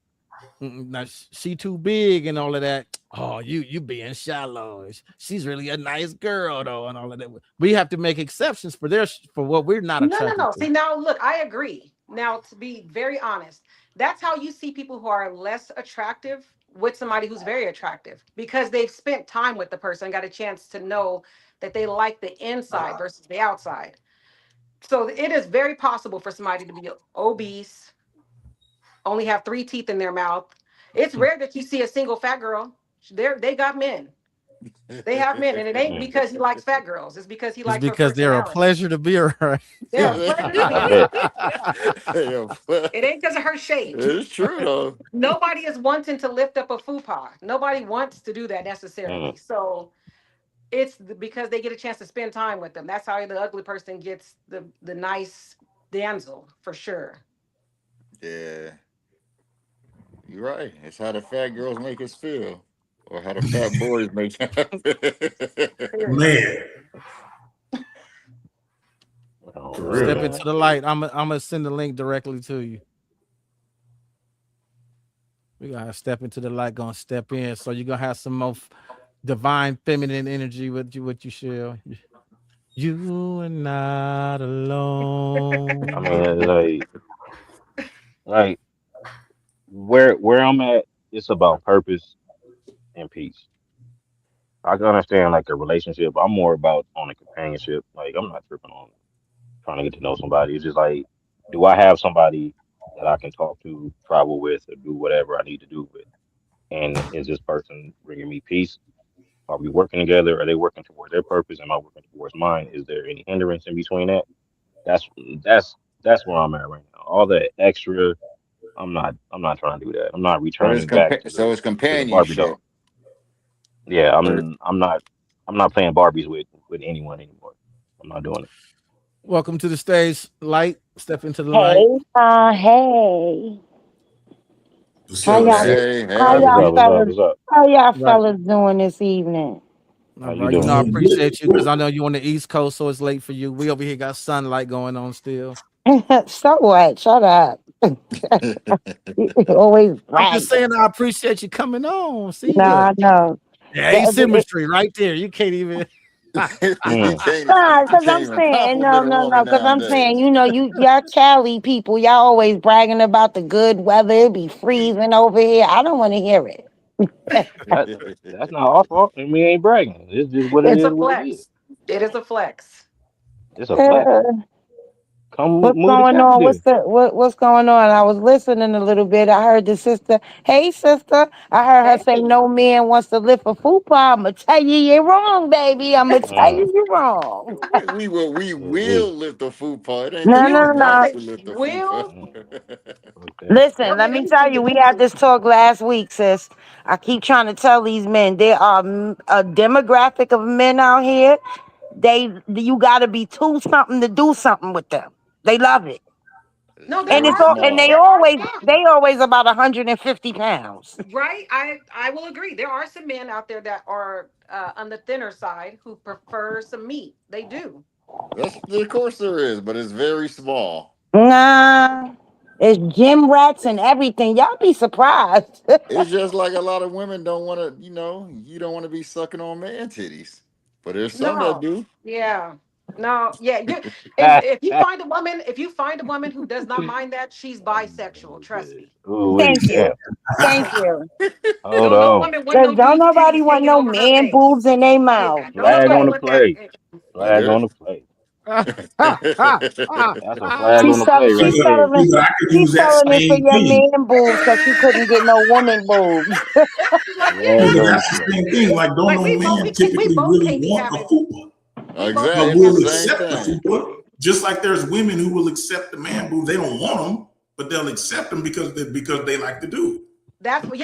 Speaker 2: now she too big and all of that. Oh, you being shallow. She's really a nice girl though, and all of that. We have to make exceptions for for what we're not
Speaker 5: No, no,
Speaker 2: attracted
Speaker 5: no.
Speaker 2: to.
Speaker 5: See, now look, I agree. Now, to be very honest, that's how you see people who are less attractive with somebody who's very attractive because they've spent time with the person, got a chance to know that they like the inside versus the outside. So it is very possible for somebody to be obese, only have three teeth in their mouth. It's rare that you see a single fat girl. They got men. They have men, and it ain't
Speaker 6: Mm.
Speaker 5: because he likes fat girls. It's because he
Speaker 2: It's
Speaker 5: likes her
Speaker 2: because they're a
Speaker 5: personality.
Speaker 2: pleasure to be around.
Speaker 5: They're a pleasure to be
Speaker 6: I
Speaker 5: around.
Speaker 6: bet.
Speaker 3: Yeah,
Speaker 5: It ain't because of her shape.
Speaker 3: it's true though.
Speaker 5: Nobody is wanting to lift up a fupa. Nobody wants to do that necessarily.
Speaker 6: Mm.
Speaker 5: So because they get a chance to spend time with them. That's how the ugly person gets the nice damsel for sure.
Speaker 3: Yeah, you're right. It's how the fat girls make us feel, or how the fat boys make us feel.
Speaker 5: Period.
Speaker 4: Man,
Speaker 6: Oh
Speaker 4: for
Speaker 2: Step
Speaker 4: real.
Speaker 2: into
Speaker 6: man.
Speaker 2: the light. I'm gonna send the link directly to you. We gotta step into the light. Gonna step in. So you're gonna have some more divine feminine energy with you. What you share. You are not
Speaker 6: I
Speaker 2: alone.
Speaker 6: mean, like where I'm at, it's about purpose and peace. I can understand like a relationship. I'm more about on a companionship. Like I'm not tripping on trying to get to know somebody. It's just like, do I have somebody that I can talk to, travel with, or do whatever I need to do with? And is this person bringing me peace? Are we working together? Are they working towards their purpose? Am I working towards mine? Is there any hindrance in between that? That's that's that's where I'm at right now. All that extra, I'm not trying to do that. I'm not
Speaker 3: But it's
Speaker 6: returning back
Speaker 3: so it's
Speaker 6: to the Barbie doll.
Speaker 3: companionship.
Speaker 6: Yeah,
Speaker 3: But
Speaker 6: I'm not playing Barbies with anyone anymore. I'm not doing it.
Speaker 2: Welcome to the stage, light. Step into the light.
Speaker 7: Hey, hey.
Speaker 4: What's
Speaker 7: How
Speaker 4: up?
Speaker 7: y'all
Speaker 4: What's up?
Speaker 3: hey,
Speaker 7: how
Speaker 6: What's
Speaker 7: y'all
Speaker 3: hey,
Speaker 6: up? What's up?
Speaker 7: fellas
Speaker 6: What's up?
Speaker 7: how y'all
Speaker 2: Right.
Speaker 7: fellas doing this evening?
Speaker 2: All
Speaker 6: How you
Speaker 2: right. You know,
Speaker 6: doing?
Speaker 2: I
Speaker 4: Doing good.
Speaker 2: appreciate you because I know you on the East Coast, so it's late for you. We over here got sunlight going on still.
Speaker 7: So what? Shut up. You always
Speaker 2: I'm just
Speaker 7: bragging.
Speaker 2: saying I appreciate you coming on. See,
Speaker 7: Nah,
Speaker 2: look.
Speaker 7: no.
Speaker 2: The
Speaker 7: The-
Speaker 2: asymmetry right there. You can't even.
Speaker 3: you
Speaker 6: Mm.
Speaker 3: can't
Speaker 7: Nah,
Speaker 3: you
Speaker 7: because
Speaker 3: can't
Speaker 7: I'm
Speaker 3: even
Speaker 7: saying no,
Speaker 3: compliment a
Speaker 7: no, no.
Speaker 3: woman
Speaker 7: Because I'm saying,
Speaker 3: nowadays.
Speaker 7: y'all Cali people, y'all always bragging about the good weather. It be freezing over here. I don't want to hear it.
Speaker 6: That that's not our fault, and we ain't bragging. It's just what it
Speaker 5: It's
Speaker 6: is.
Speaker 5: a
Speaker 6: What it is.
Speaker 5: flex. It is a flex.
Speaker 6: It's a flex.
Speaker 7: Uh,
Speaker 6: Come
Speaker 7: What's
Speaker 6: move to
Speaker 7: going
Speaker 6: Cali
Speaker 7: on?
Speaker 6: then.
Speaker 7: What's going on? I was listening a little bit. I heard the sister. Hey, sister. I heard her say
Speaker 5: Hey.
Speaker 7: no man wants to lift a fupa. I'ma tell you you're wrong, baby. I'ma tell
Speaker 6: Mm.
Speaker 7: you you're wrong.
Speaker 6: We.
Speaker 3: We will lift the fupa. It ain't
Speaker 7: No,
Speaker 3: that
Speaker 7: no,
Speaker 3: we
Speaker 7: no,
Speaker 5: You
Speaker 3: want
Speaker 7: no.
Speaker 5: say
Speaker 3: to lift the fupa.
Speaker 5: will.
Speaker 6: Mm. Fuck that.
Speaker 7: Listen,
Speaker 5: They'll
Speaker 7: let
Speaker 5: get
Speaker 7: me tell
Speaker 5: anything to
Speaker 7: you, we
Speaker 5: do
Speaker 7: had
Speaker 5: to.
Speaker 7: this talk last week, sis. I keep trying to tell these men there are a demographic of men out here. You got to be two something to do something with them. They love it.
Speaker 3: It's
Speaker 5: No, there
Speaker 7: And
Speaker 3: very
Speaker 7: it's
Speaker 5: are
Speaker 7: all and
Speaker 3: small.
Speaker 5: there are some.
Speaker 7: they always about 150 pounds.
Speaker 5: Right. I will agree. There are some men out there that are on the thinner side who prefer some meat. They do.
Speaker 3: That's of course there is, but it's very small.
Speaker 7: Nah, it's gym rats and everything. Y'all be surprised.
Speaker 3: It's just like a lot of women don't want to, you don't want to be sucking on man titties, but there's some that
Speaker 5: No.
Speaker 3: do.
Speaker 5: Yeah. No. Yeah. If you find a woman who does not mind that, she's bisexual. Trust me.
Speaker 6: Ooh
Speaker 7: Thank
Speaker 6: wee, damn.
Speaker 7: you. Thank you.
Speaker 6: Hold
Speaker 5: Don't no
Speaker 6: on.
Speaker 5: woman want
Speaker 7: Cause
Speaker 5: no
Speaker 7: don't
Speaker 5: dude's
Speaker 7: nobody
Speaker 5: titties
Speaker 7: want
Speaker 5: hanging
Speaker 7: no
Speaker 5: over her
Speaker 7: man
Speaker 5: face.
Speaker 7: boobs in their mouth.
Speaker 5: Yeah. Don't
Speaker 6: Flag
Speaker 5: nobody
Speaker 6: on
Speaker 7: Okay.
Speaker 6: the
Speaker 5: want that.
Speaker 6: play.
Speaker 3: Now
Speaker 6: Flag on
Speaker 3: there's
Speaker 6: the play. That's a flag on
Speaker 7: She's
Speaker 6: the
Speaker 7: tell,
Speaker 6: play right
Speaker 7: she's
Speaker 6: there.
Speaker 7: telling it.
Speaker 4: I could
Speaker 7: She's
Speaker 4: use that
Speaker 7: telling it for
Speaker 4: same
Speaker 7: your
Speaker 4: thing.
Speaker 7: man boobs because she couldn't get no woman boobs.
Speaker 5: Like
Speaker 6: Flag
Speaker 4: Because
Speaker 5: yeah.
Speaker 6: on the
Speaker 4: that's the
Speaker 6: play.
Speaker 4: same thing. Like, don't
Speaker 5: Like
Speaker 4: no man
Speaker 5: we
Speaker 4: typically
Speaker 5: both
Speaker 4: really
Speaker 5: can't be
Speaker 4: want a
Speaker 5: having
Speaker 4: fupa,
Speaker 5: we both
Speaker 3: exactly
Speaker 5: can't
Speaker 4: but
Speaker 5: be
Speaker 3: it's the
Speaker 4: will
Speaker 5: having
Speaker 3: same
Speaker 4: accept the
Speaker 3: thing.
Speaker 4: fupa. Just like there's women who will accept the man boob. They don't want them, but they'll accept them because they like to do.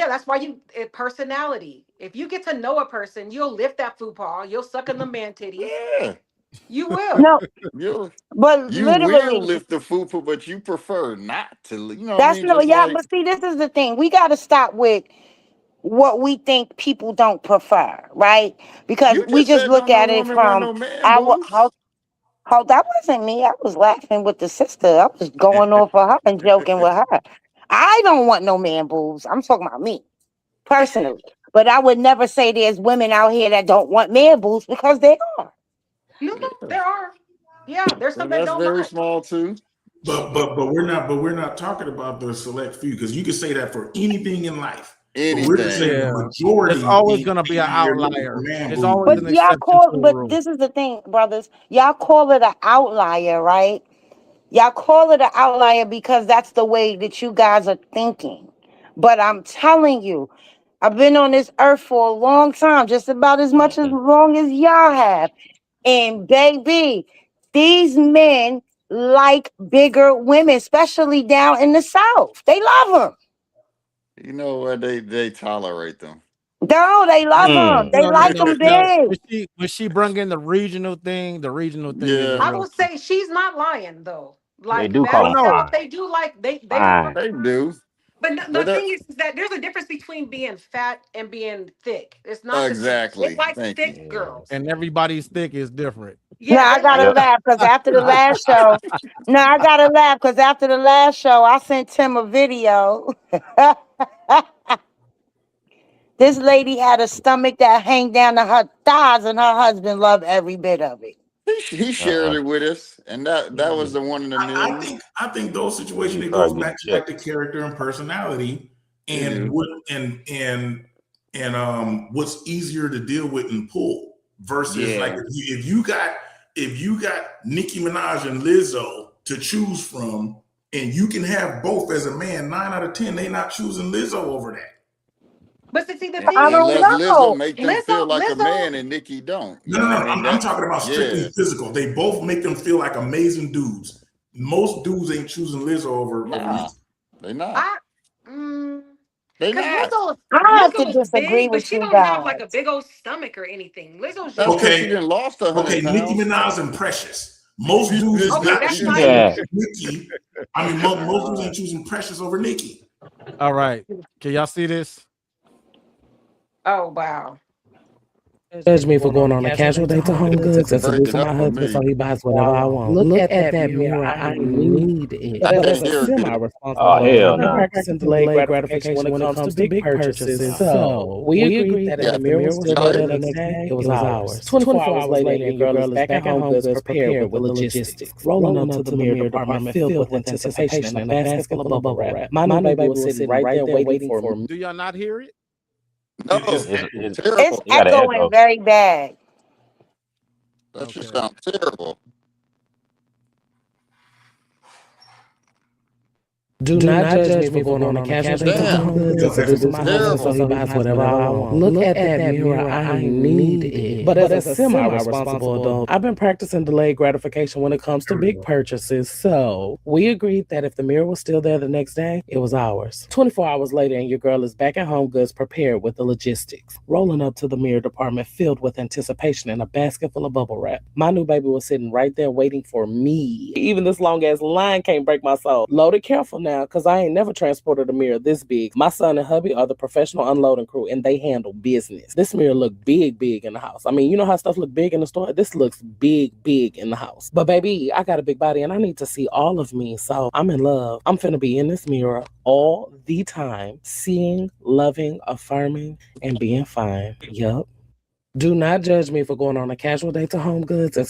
Speaker 5: that's why personality. If you get to know a person, you'll lift that food paw, you'll suck in the man titties.
Speaker 3: Yeah,
Speaker 5: You will.
Speaker 7: No,
Speaker 3: you
Speaker 7: but
Speaker 3: you will
Speaker 7: literally,
Speaker 3: lift the fupa, but you prefer not to. You know what I
Speaker 7: that's
Speaker 3: mean?
Speaker 7: no,
Speaker 3: Just
Speaker 7: yeah.
Speaker 3: like
Speaker 7: But see, this is the thing. We got to stop with what we think people don't prefer, right? Because
Speaker 3: you
Speaker 7: we
Speaker 3: just
Speaker 7: just
Speaker 3: said,
Speaker 7: look
Speaker 3: don't no
Speaker 7: at it
Speaker 3: woman want
Speaker 7: from
Speaker 3: no man
Speaker 7: our
Speaker 3: boobs.
Speaker 7: how that wasn't me. I was laughing with the sister. I was going off of her and joking with her. I don't want no man boobs. I'm talking about me personally. But I would never say there's women out here that don't want man boobs because they are.
Speaker 5: No, there are. Yeah, there's some
Speaker 3: And
Speaker 5: that
Speaker 3: that's
Speaker 5: don't
Speaker 3: very
Speaker 5: mind.
Speaker 3: small too.
Speaker 4: But we're not talking about the select few because you can say that for anything in life. But we're just saying
Speaker 3: Anything.
Speaker 4: the
Speaker 2: Yeah. There's
Speaker 4: majority
Speaker 2: always
Speaker 4: ain't
Speaker 2: gonna be an
Speaker 4: here looking for
Speaker 2: outlier.
Speaker 4: man
Speaker 2: There's
Speaker 4: boobs
Speaker 2: always
Speaker 7: But
Speaker 2: an
Speaker 4: either.
Speaker 7: y'all
Speaker 2: exception to
Speaker 7: call
Speaker 2: the
Speaker 7: but
Speaker 2: rule.
Speaker 7: this is the thing, brothers. Y'all call it an outlier, right? Y'all call it an outlier because that's the way that you guys are thinking. But I'm telling you, I've been on this earth for a long time, just about as much as long as y'all have. And baby, these men like bigger women, especially down in the South. They love them.
Speaker 3: You know what? They tolerate them.
Speaker 7: No, they love them. They like them big.
Speaker 2: When she brung in the regional thing is
Speaker 3: Yeah,
Speaker 5: I
Speaker 2: real
Speaker 5: will
Speaker 2: key.
Speaker 5: say she's not lying though.
Speaker 6: They
Speaker 5: Like
Speaker 6: do call
Speaker 5: down
Speaker 6: them
Speaker 2: No,
Speaker 5: south,
Speaker 6: fine.
Speaker 5: they do like they do like.
Speaker 6: Fine.
Speaker 3: they do.
Speaker 5: But
Speaker 3: But
Speaker 5: the thing is that there's a difference between being fat and being thick. It's not the same. It
Speaker 3: exactly.
Speaker 5: likes
Speaker 3: Thank you.
Speaker 5: thick
Speaker 6: Yeah.
Speaker 5: girls.
Speaker 2: and everybody's thick is different.
Speaker 7: No,
Speaker 5: Yeah,
Speaker 7: I
Speaker 5: they like
Speaker 7: gotta
Speaker 6: Yep.
Speaker 5: thick.
Speaker 7: laugh because after the last show, no, I gotta laugh because after the last show, I sent Tim a video. This lady had a stomach that hang down to her thighs, and her husband loved every bit of it.
Speaker 3: He shared
Speaker 6: Uh-uh.
Speaker 3: it with us, and that was the one in a million.
Speaker 4: I think those
Speaker 6: They
Speaker 4: situations
Speaker 6: need to
Speaker 4: it
Speaker 6: start
Speaker 4: goes
Speaker 6: getting
Speaker 4: back to like
Speaker 6: checked.
Speaker 4: the character and personality
Speaker 3: They
Speaker 4: and
Speaker 3: do.
Speaker 4: what and what's easier to deal with and pull versus like
Speaker 3: Yeah,
Speaker 4: if you got Nicki Minaj and Lizzo to choose from and you can have both as a man, 9 out of 10 they not choosing Lizzo over that.
Speaker 5: But see, the
Speaker 3: and,
Speaker 5: thing
Speaker 7: I
Speaker 3: and
Speaker 5: is,
Speaker 7: don't
Speaker 3: let Lizzo
Speaker 7: know.
Speaker 3: make them feel
Speaker 5: Lizzo,
Speaker 3: like a
Speaker 5: Lizzo,
Speaker 3: man, and Nikki don't. You
Speaker 4: No,
Speaker 3: know
Speaker 4: no,
Speaker 3: what I
Speaker 4: no.
Speaker 3: mean?
Speaker 4: I'm
Speaker 3: That
Speaker 4: talking about strictly
Speaker 3: yeah.
Speaker 4: physical. They both make them feel like amazing dudes. Most dudes ain't choosing Lizzo over
Speaker 3: Nah,
Speaker 4: Nicki.
Speaker 3: they not.
Speaker 5: I, mm,
Speaker 3: They
Speaker 5: because
Speaker 3: not.
Speaker 7: I have to
Speaker 5: Lizzo is
Speaker 7: disagree
Speaker 5: big, but
Speaker 7: with
Speaker 5: she
Speaker 7: you
Speaker 5: don't have like a
Speaker 7: guys.
Speaker 5: big old stomach or anything. Lizzo's
Speaker 3: That's
Speaker 5: just
Speaker 3: because she
Speaker 4: Okay,
Speaker 3: didn't lost
Speaker 4: okay.
Speaker 3: 100
Speaker 4: Nicki
Speaker 3: pounds.
Speaker 4: Minaj and Precious. Most dudes is
Speaker 5: okay.
Speaker 4: not
Speaker 5: That's my
Speaker 4: choosing
Speaker 6: Yeah.
Speaker 5: issue.
Speaker 4: Nicki. I mean, most dudes ain't choosing Precious over Nicki.
Speaker 2: All right, can y'all see this?
Speaker 5: Oh wow.
Speaker 8: Judge me for going on a casual date to Home Goods and
Speaker 3: Break it
Speaker 8: seducing
Speaker 3: up
Speaker 8: my
Speaker 3: for
Speaker 8: husband so
Speaker 3: me.
Speaker 8: he buys whatever I want. Look at that mirror. I need it.
Speaker 3: I
Speaker 8: But
Speaker 3: can't
Speaker 8: as a
Speaker 3: hear good.
Speaker 8: semi-responsible
Speaker 6: Oh
Speaker 8: adult,
Speaker 6: hell
Speaker 8: I've been
Speaker 6: no.
Speaker 8: practicing delayed gratification when it comes to big purchases. So we agreed that if
Speaker 3: Yeah,
Speaker 8: the mirror was still there the next day, it was ours. 24 hours later, and your girl is back at Home Goods prepared with the logistics, rolling up to the mirror department filled with anticipation and a basket full of bubble wrap. My new baby was sitting right there waiting for me.
Speaker 2: Do y'all not hear it?
Speaker 3: no,
Speaker 6: It's
Speaker 7: It's
Speaker 3: terrible.
Speaker 6: it got an
Speaker 7: echoing
Speaker 6: echo.
Speaker 7: very bad.
Speaker 3: That should
Speaker 2: Okay.
Speaker 3: sound terrible.
Speaker 8: Do not judge me for going on a casual date to
Speaker 3: Damn,
Speaker 8: Home Goods and seducing my husband so he buys whatever I want. Look at that mirror. I need it. But as a semi-responsible adult, I've been practicing delayed gratification when it comes to big purchases. So we agreed that if the mirror was still there the next day, it was ours. 24 hours later, and your girl is back at Home Goods prepared with the logistics, rolling up to the mirror department filled with anticipation and a basket full of bubble wrap. My new baby was sitting right there waiting for me. Even this long ass line can't break my soul. Load it careful now, because I ain't never transported a mirror this big. My son and hubby are the professional unloading crew, and they handle business. This mirror look big in the house. I mean, you know how stuff look big in the store? This looks big in the house. But baby, I got a big body, and I need to see all of me, so I'm in love. I'm finna be in this mirror all the time, seeing, loving, affirming, and being fine. Yup. Do not judge me for going on a casual date to Home Goods and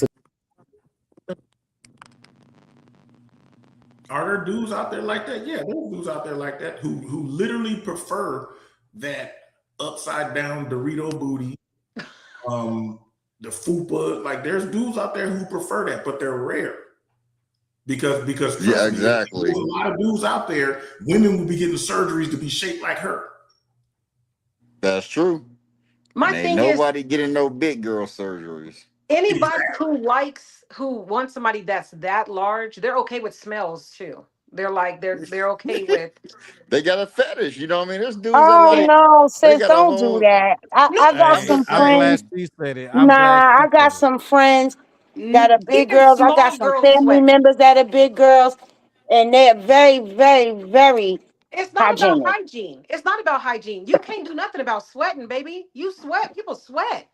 Speaker 4: Are there dudes out there like that? Yeah, there's dudes out there like that who literally prefer that upside down Dorito booty, the fupa. Like there's dudes out there who prefer that, but they're rare. Because
Speaker 3: Yeah,
Speaker 4: trust me, if there
Speaker 3: exactly.
Speaker 4: was a lot of dudes out there, women would be getting surgeries to be shaped like her.
Speaker 3: That's true.
Speaker 5: My
Speaker 3: And ain't
Speaker 5: thing is,
Speaker 3: nobody getting no big girl surgeries.
Speaker 5: anybody who wants somebody that's that large, they're okay with smells too. They're like they're okay with.
Speaker 3: They got a fetish, you know what I mean? There's dudes that
Speaker 7: Oh
Speaker 3: like
Speaker 5: Yeah.
Speaker 7: no,
Speaker 3: they
Speaker 7: sis,
Speaker 3: got a
Speaker 7: don't do
Speaker 3: whole.
Speaker 7: that.
Speaker 5: No,
Speaker 7: I got
Speaker 3: I'm
Speaker 2: Hey,
Speaker 7: some
Speaker 3: just
Speaker 2: I'm glad
Speaker 7: friends.
Speaker 3: saying.
Speaker 2: she said it. I'm glad
Speaker 7: Nah,
Speaker 2: she
Speaker 7: I got
Speaker 2: said it.
Speaker 7: some friends that are big
Speaker 5: even
Speaker 7: girls. I got
Speaker 5: small
Speaker 7: some
Speaker 5: girls
Speaker 7: family
Speaker 5: sweat.
Speaker 7: members that are big girls, and they're very, very, very
Speaker 5: It's not about
Speaker 7: hygienic.
Speaker 5: hygiene. It's not about hygiene. You can't do nothing about sweating, baby. You sweat. People sweat.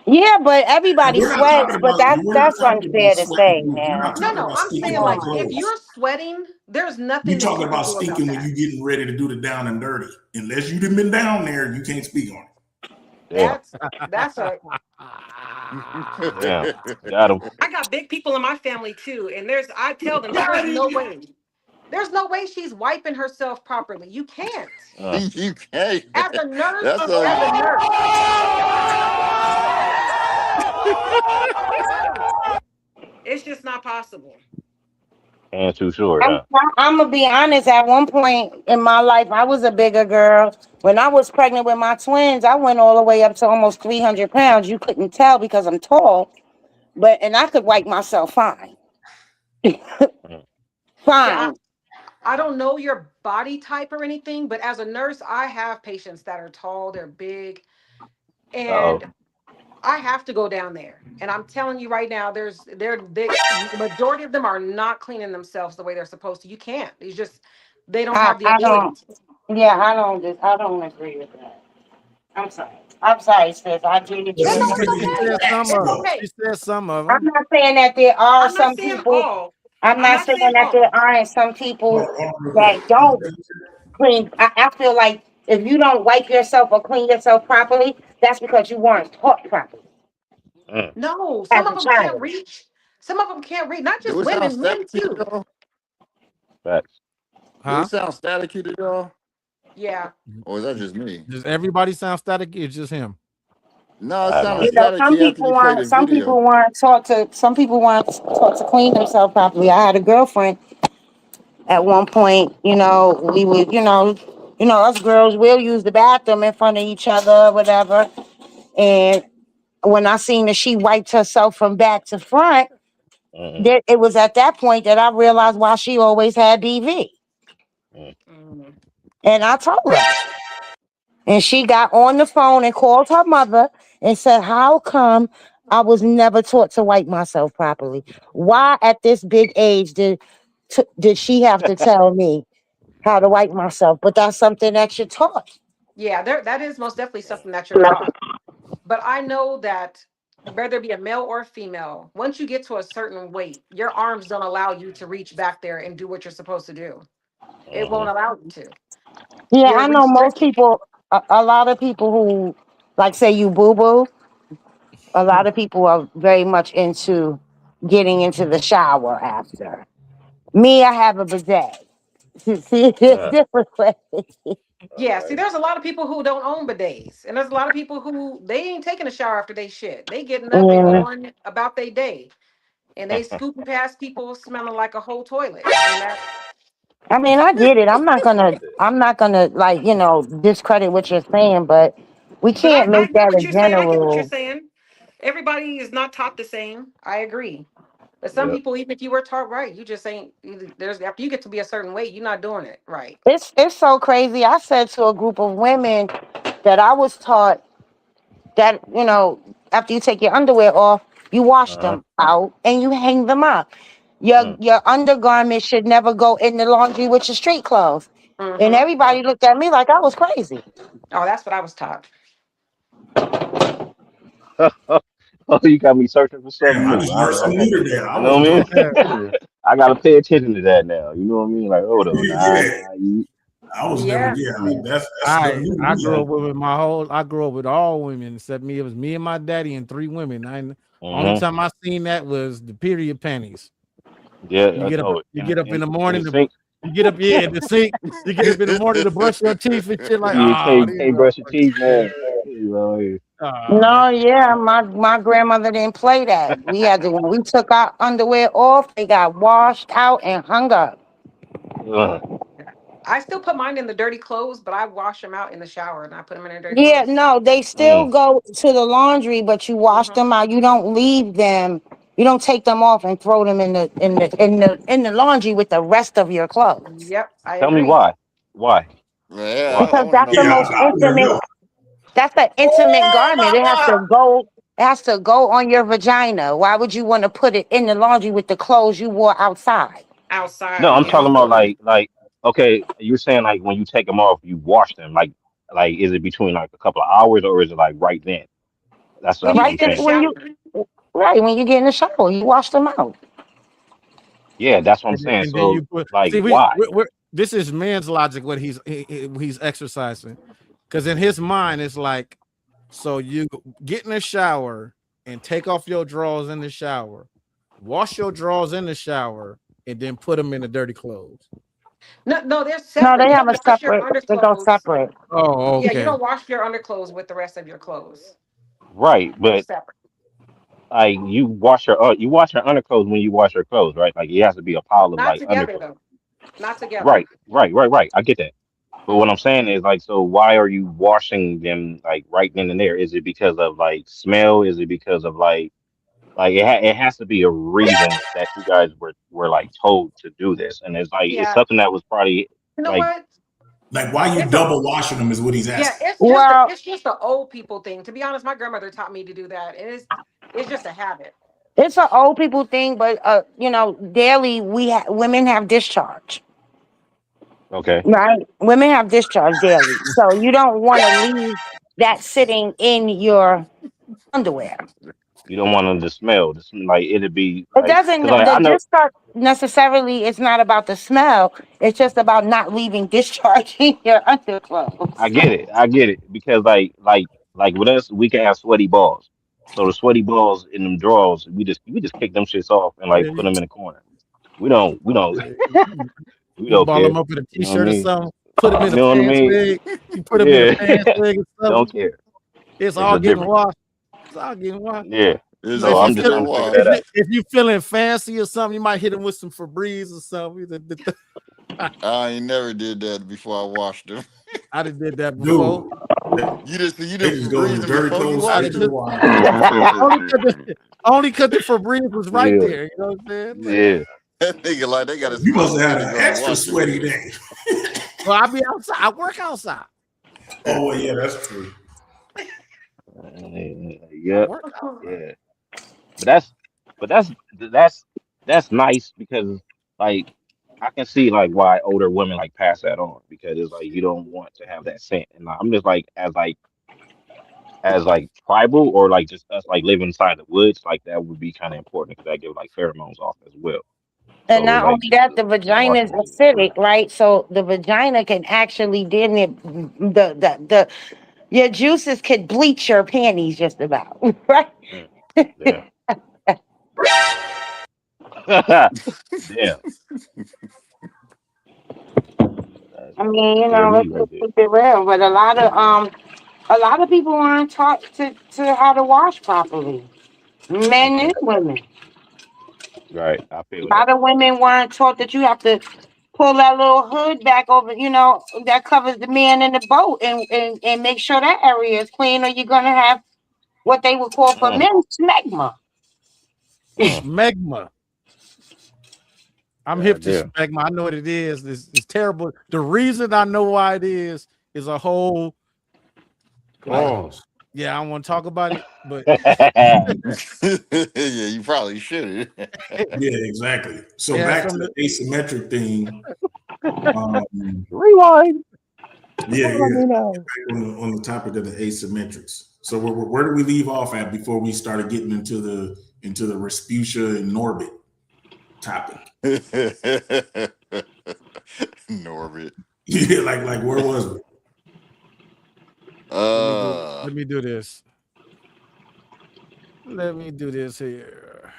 Speaker 7: Yeah, but everybody
Speaker 4: We're not
Speaker 7: sweats,
Speaker 4: talking
Speaker 7: but
Speaker 4: about
Speaker 7: that's
Speaker 4: sweating
Speaker 7: unfair to say,
Speaker 4: dudes. We're
Speaker 7: man.
Speaker 4: not
Speaker 5: No,
Speaker 4: talking
Speaker 5: no.
Speaker 4: about
Speaker 5: I'm
Speaker 4: stinking
Speaker 5: saying
Speaker 7: Come
Speaker 4: like
Speaker 5: like
Speaker 7: on.
Speaker 5: if
Speaker 4: clothes.
Speaker 5: you're sweating, there's
Speaker 4: We
Speaker 5: nothing that
Speaker 4: talking
Speaker 5: you can
Speaker 4: about
Speaker 5: do about
Speaker 4: stinking when
Speaker 5: that.
Speaker 4: you getting ready to do the down and dirty. Unless you done been down there, you can't speak on it.
Speaker 6: Damn.
Speaker 5: That's a.
Speaker 6: Damn. Got him.
Speaker 5: I got big people in my family too, and I tell them there's no way. There's no way she's wiping herself properly. You can't.
Speaker 3: You can't.
Speaker 5: As a nurse,
Speaker 3: That's a
Speaker 5: as a nurse, as a nurse, it's just not possible.
Speaker 6: Hands too short,
Speaker 7: I'm
Speaker 6: huh?
Speaker 7: I'm gonna be honest. At one point in my life, I was a bigger girl. When I was pregnant with my twins, I went all the way up to almost 300 pounds. You couldn't tell because I'm tall, but and I could wipe myself fine,
Speaker 6: Mm.
Speaker 5: Yeah,
Speaker 7: fine.
Speaker 5: I don't know your body type or anything, but as a nurse, I have patients that are tall, they're big,
Speaker 6: Uh-oh.
Speaker 5: and I have to go down there. And I'm telling you right now, the majority of them are not cleaning themselves the way they're supposed to. You can't. It's just they don't have the
Speaker 7: I
Speaker 5: ability
Speaker 7: don't.
Speaker 5: to.
Speaker 7: Yeah, I don't agree with that. I'm sorry. I'm sorry, sis. I do get
Speaker 2: Well,
Speaker 7: you.
Speaker 5: No,
Speaker 2: she
Speaker 5: no,
Speaker 2: said
Speaker 5: it's
Speaker 2: she
Speaker 5: okay.
Speaker 2: said some
Speaker 5: It's
Speaker 2: of them.
Speaker 5: okay.
Speaker 2: She said some of
Speaker 7: I'm
Speaker 2: them.
Speaker 7: not saying that there are
Speaker 5: I'm not
Speaker 7: some
Speaker 5: saying
Speaker 7: people.
Speaker 5: all.
Speaker 7: I'm
Speaker 5: I'm
Speaker 7: not
Speaker 5: not
Speaker 7: saying
Speaker 5: saying
Speaker 7: that there
Speaker 5: all.
Speaker 7: aren't some people that don't clean. I feel like if you don't wipe yourself or clean yourself properly, that's because you weren't taught properly
Speaker 6: Mm.
Speaker 5: No,
Speaker 7: as
Speaker 5: some of
Speaker 7: a
Speaker 5: them can't
Speaker 7: child.
Speaker 5: reach. Some of them can't reach. Not just
Speaker 3: Do it sound
Speaker 5: women, men
Speaker 3: staticky to
Speaker 5: too.
Speaker 3: y'all?
Speaker 6: Facts.
Speaker 3: Do it
Speaker 2: Huh?
Speaker 3: sound staticky to y'all?
Speaker 5: Yeah.
Speaker 3: Or is that just me?
Speaker 2: Does everybody sound static? It's just him.
Speaker 3: No, it
Speaker 6: I have no
Speaker 3: sounded
Speaker 7: You
Speaker 6: idea.
Speaker 7: know,
Speaker 3: staticky after you played the video.
Speaker 7: some people weren't taught to clean themselves properly. I had a girlfriend at one point. We would, us girls will use the bathroom in front of each other, or whatever. And when I seen that she wiped herself from back to front,
Speaker 6: Mm-mm.
Speaker 7: it was at that point that I realized why she always had BV.
Speaker 6: Mm.
Speaker 5: Mm.
Speaker 7: And I told her. And she got on the phone and called her mother and said, "How come I was never taught to wipe myself properly? Why at this big age did she have to tell me how to wipe myself?" But that's something that you're taught.
Speaker 5: Yeah, that is most definitely something that you're taught. But I know that whether it be a male or a female, once you get to a certain weight, your arms don't allow you to reach back there and do what you're supposed to do. It
Speaker 6: Mm-hmm.
Speaker 5: won't allow you to.
Speaker 7: Yeah,
Speaker 5: You're
Speaker 7: I know most
Speaker 5: restricted.
Speaker 7: people, a lot of people who, like, say you boo boo, a lot of people are very much into getting into the shower after. Me, I have a bidet. See, it's
Speaker 6: Uh,
Speaker 7: different way.
Speaker 5: Yeah, see,
Speaker 6: right.
Speaker 5: there's a lot of people who don't own bidets, and there's a lot of people who they ain't taking a shower after they shit. They getting up and
Speaker 7: Yeah.
Speaker 5: going about their day, and they scooting past people smelling like a whole toilet, and that.
Speaker 7: I mean, I get it. I'm not
Speaker 6: He
Speaker 7: gonna,
Speaker 6: said,
Speaker 7: I'm not gonna like, discredit what you're saying, but we
Speaker 5: But
Speaker 7: can't
Speaker 5: I
Speaker 7: make
Speaker 5: hear
Speaker 7: that
Speaker 5: what
Speaker 7: a
Speaker 5: you're saying. I get what you're
Speaker 7: general.
Speaker 5: saying. Everybody is not taught the same. I agree. But some
Speaker 6: yep.
Speaker 5: people, even if you were taught right, you just ain't. There's after you get to be a certain weight, you're not doing it right.
Speaker 7: It's so crazy. I said to a group of women that I was taught that, after you take your underwear off, you wash
Speaker 6: Uh-huh.
Speaker 7: them out and you hang them up. Your
Speaker 6: Mm.
Speaker 7: your undergarments should never go in the laundry with your street clothes. And
Speaker 5: Mm-hmm.
Speaker 7: everybody looked at me like I was crazy.
Speaker 5: Oh, that's what I was taught.
Speaker 6: Oh, you got me searching for something
Speaker 4: Damn, I
Speaker 6: new.
Speaker 4: just learned something new today. I
Speaker 6: You know
Speaker 4: wasn't
Speaker 6: what
Speaker 4: doing
Speaker 2: Yeah.
Speaker 6: I mean? I gotta pay attention to that now. You know what I mean? Like, hold on, nah,
Speaker 4: that.
Speaker 6: nah, you.
Speaker 4: I was never,
Speaker 5: Yeah.
Speaker 4: yeah,
Speaker 2: See,
Speaker 4: that's stuff
Speaker 2: I
Speaker 4: new to
Speaker 2: I
Speaker 4: me.
Speaker 2: grew up with my whole. I grew up with all women except me. It was me and my daddy and three women. Only
Speaker 6: Mm-hmm.
Speaker 2: time I seen that was the period panties.
Speaker 6: Yeah,
Speaker 2: You
Speaker 6: I
Speaker 2: get up.
Speaker 6: know it.
Speaker 2: You get up in the
Speaker 6: In the
Speaker 2: morning to.
Speaker 6: sink,
Speaker 2: You get up, yeah, in the sink. You get up in the morning to brush your teeth and shit. Like,
Speaker 6: you
Speaker 2: oh, these
Speaker 6: can't brush your
Speaker 2: motherfuckers.
Speaker 6: teeth, man. You know, yeah.
Speaker 2: Oh,
Speaker 7: No, yeah, my grandmother didn't play that. We had to when we took our underwear off, they got washed out and hung up.
Speaker 6: Uh,
Speaker 5: I still put mine in the dirty clothes, but I wash them out in the shower and I put them in the dirty
Speaker 7: Yeah,
Speaker 5: clothes.
Speaker 7: no, they still
Speaker 6: mm,
Speaker 7: go to the laundry, but you wash
Speaker 5: Hmm.
Speaker 7: them out. You don't leave them. You don't take them off and throw them in the laundry with the rest of your clothes.
Speaker 5: Yep, I
Speaker 6: tell me
Speaker 5: agree.
Speaker 6: why? Why?
Speaker 3: Yeah,
Speaker 6: Why?
Speaker 3: I
Speaker 7: Because
Speaker 3: want to
Speaker 7: that's
Speaker 3: know
Speaker 7: the
Speaker 4: Yeah,
Speaker 3: why.
Speaker 7: most
Speaker 4: I want to
Speaker 7: intimate.
Speaker 4: know.
Speaker 7: That's an intimate garment. It has to go on your vagina. Why would you want to put it in the laundry with the clothes you wore outside?
Speaker 6: No,
Speaker 5: Outside,
Speaker 6: I'm
Speaker 5: yeah.
Speaker 6: talking about okay, you're saying like when you take them off, you wash them. Like is it between like a couple of hours or is it like right then?
Speaker 5: When
Speaker 6: That's
Speaker 5: you
Speaker 6: what
Speaker 7: Right
Speaker 6: I'm
Speaker 5: get in
Speaker 7: there
Speaker 5: the
Speaker 6: saying.
Speaker 7: when
Speaker 5: shower.
Speaker 7: you right when you get in the shower, you wash them out.
Speaker 6: Yeah, that's what I'm
Speaker 2: and,
Speaker 6: saying.
Speaker 2: and then
Speaker 6: So
Speaker 2: you put.
Speaker 6: like
Speaker 2: See,
Speaker 6: why?
Speaker 2: this is man's logic. What he's exercising, because in his mind it's like, so you get in the shower and take off your drawers in the shower, wash your drawers in the shower, and then put them in the dirty clothes.
Speaker 5: No, no, they're
Speaker 7: No,
Speaker 5: separate.
Speaker 7: they
Speaker 5: You
Speaker 7: have
Speaker 5: don't
Speaker 7: a
Speaker 5: wash your
Speaker 7: separate. They go
Speaker 5: underclothes.
Speaker 7: separate.
Speaker 2: Oh,
Speaker 5: Yeah, you
Speaker 2: okay.
Speaker 5: don't wash your underclothes with the rest of your clothes.
Speaker 6: Right,
Speaker 5: They're
Speaker 6: but
Speaker 5: separate.
Speaker 6: Like you wash your underclothes when you wash your clothes, right? Like it has to be a pile of
Speaker 5: Not
Speaker 6: like
Speaker 5: together
Speaker 6: underclothes.
Speaker 5: though. Not together.
Speaker 6: Right. I get that. But what
Speaker 5: Hmm.
Speaker 6: I'm saying is like, so why are you washing them like right then and there? Is it because of like smell? Is it because of like it has to be a reason that you guys were like told to do this, and it's like it's
Speaker 5: Yeah.
Speaker 6: something that was probably
Speaker 5: You know
Speaker 6: like
Speaker 5: what?
Speaker 4: Like, why you
Speaker 5: It's a
Speaker 4: double washing them is what he's
Speaker 5: Yeah,
Speaker 4: asking.
Speaker 7: Well,
Speaker 5: it's just the old people thing. To be honest, my grandmother taught me to do that. And it's just a habit.
Speaker 7: it's an old people thing, but daily women have discharge,
Speaker 6: okay,
Speaker 7: right? Women have discharge daily, so you don't want to leave that sitting in your underwear.
Speaker 6: you don't want them to smell. Like it'd be
Speaker 7: It
Speaker 6: like
Speaker 7: doesn't.
Speaker 6: because like
Speaker 7: The
Speaker 6: I know
Speaker 7: discharge necessarily. It's not about the smell. It's just about not leaving discharge in your underclothes.
Speaker 6: I get it because like with us we can have sweaty balls. So the sweaty balls in them drawers, we just kick them shits off and like put
Speaker 2: You,
Speaker 6: them in the corner. We don't we
Speaker 2: you
Speaker 6: don't
Speaker 2: ball
Speaker 6: care.
Speaker 2: them up in a
Speaker 6: You know what I
Speaker 2: t-shirt or
Speaker 6: mean?
Speaker 2: something, put them in
Speaker 6: You
Speaker 2: a
Speaker 6: know what I
Speaker 2: pants
Speaker 6: mean?
Speaker 2: leg. You put them in a
Speaker 6: Yeah,
Speaker 2: pants leg or
Speaker 6: don't
Speaker 2: something.
Speaker 6: care.
Speaker 2: It's
Speaker 6: It's
Speaker 2: all
Speaker 6: a
Speaker 2: getting
Speaker 6: difference.
Speaker 2: washed. It's all getting washed.
Speaker 6: Yeah.
Speaker 3: It's
Speaker 2: You know,
Speaker 6: So
Speaker 2: if
Speaker 3: all
Speaker 2: you
Speaker 6: I'm just
Speaker 2: feel
Speaker 3: getting
Speaker 6: trying to figure that
Speaker 3: washed.
Speaker 6: out.
Speaker 2: if you feeling fancy or something, you might hit them with some Febreze or something.
Speaker 3: I ain't never did that before I washed them.
Speaker 2: I done did that before.
Speaker 4: Dude, they
Speaker 3: You done
Speaker 4: just go in
Speaker 3: Febreze
Speaker 4: the
Speaker 3: them
Speaker 4: dirty
Speaker 3: before you
Speaker 4: clothes
Speaker 2: I
Speaker 4: straight
Speaker 2: done
Speaker 3: washed
Speaker 4: to the
Speaker 2: took
Speaker 3: them.
Speaker 4: wash.
Speaker 2: only cause the Febreze was right
Speaker 6: Yeah.
Speaker 2: there. You know what I'm saying? Like,
Speaker 6: Yeah.
Speaker 3: That nigga like they got to
Speaker 4: You
Speaker 3: smell
Speaker 4: must have
Speaker 3: good
Speaker 4: had
Speaker 3: to
Speaker 4: an
Speaker 3: go to the
Speaker 4: extra
Speaker 3: washing
Speaker 4: sweaty
Speaker 3: with.
Speaker 4: day.
Speaker 2: well, I be outside. I work outside.
Speaker 4: Oh well, yeah, that's true.
Speaker 2: I
Speaker 6: Yep.
Speaker 2: work outside.
Speaker 6: Yeah. But but that's nice because like I can see like why older women like pass that on because it's like you don't want to have that scent. And I'm just like as like tribal or like just us like living inside the woods, like that would be kind of important because that gives like pheromones off as well.
Speaker 7: And
Speaker 6: So
Speaker 7: not
Speaker 6: like
Speaker 7: only
Speaker 6: just
Speaker 7: that, the
Speaker 6: the
Speaker 7: vagina is
Speaker 6: washing is important.
Speaker 7: acidic, right? So the vagina can actually then the your juices could bleach your panties just about, right?
Speaker 6: Mm, yeah. Damn. That's
Speaker 7: I mean,
Speaker 6: scary
Speaker 7: let's
Speaker 6: right
Speaker 7: just
Speaker 6: there.
Speaker 7: keep it real. But a lot of people aren't taught to how to wash properly. Men and
Speaker 6: Okay.
Speaker 7: women.
Speaker 6: Right. I feel
Speaker 7: A
Speaker 6: that.
Speaker 7: lot of women weren't taught that you have to pull that little hood back over, that covers the man in the boat and make sure that area is clean, or you're gonna have what they would call for
Speaker 6: Mm,
Speaker 7: men smegma.
Speaker 6: mm,
Speaker 2: Smegma. I'm hip
Speaker 6: God
Speaker 2: to
Speaker 6: damn.
Speaker 2: smegma. I know what it is. It's terrible. The reason I know why it is a whole like
Speaker 4: Pause.
Speaker 2: yeah, I don't want to talk about it, but
Speaker 3: Yeah, you probably should.
Speaker 4: Yeah, exactly. So
Speaker 2: it has
Speaker 4: back to
Speaker 2: something.
Speaker 4: the asymmetric thing. Um,
Speaker 6: Rewind.
Speaker 4: yeah,
Speaker 6: Follow
Speaker 4: yeah.
Speaker 6: me now.
Speaker 4: On the topic of the asymmetrics. So where do we leave off at before we started getting into the Respucia and Norbit topic?
Speaker 3: Norbit.
Speaker 4: Yeah, like where was we?
Speaker 2: Let me do
Speaker 3: Uh,
Speaker 2: let me do this. Let me do this here.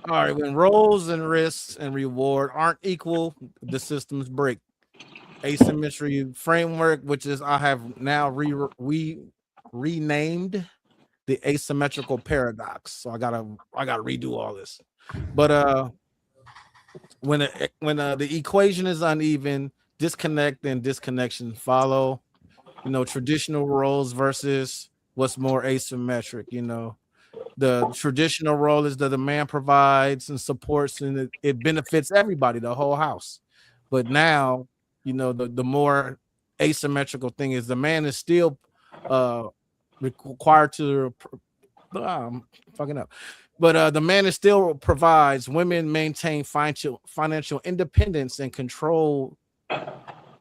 Speaker 2: All right, when roles and risks and reward aren't equal, the systems break. Asymmetry framework, which is I have now renamed the asymmetrical paradox. So I gotta redo all this. But when the equation is uneven, disconnect and disconnection follow. Traditional roles versus what's more asymmetric. The traditional role is that the man provides and supports and it benefits everybody, the whole house. But now, the more asymmetrical thing is the man is still uh required to fucking up. But the man is still provides, women maintain financial independence and control,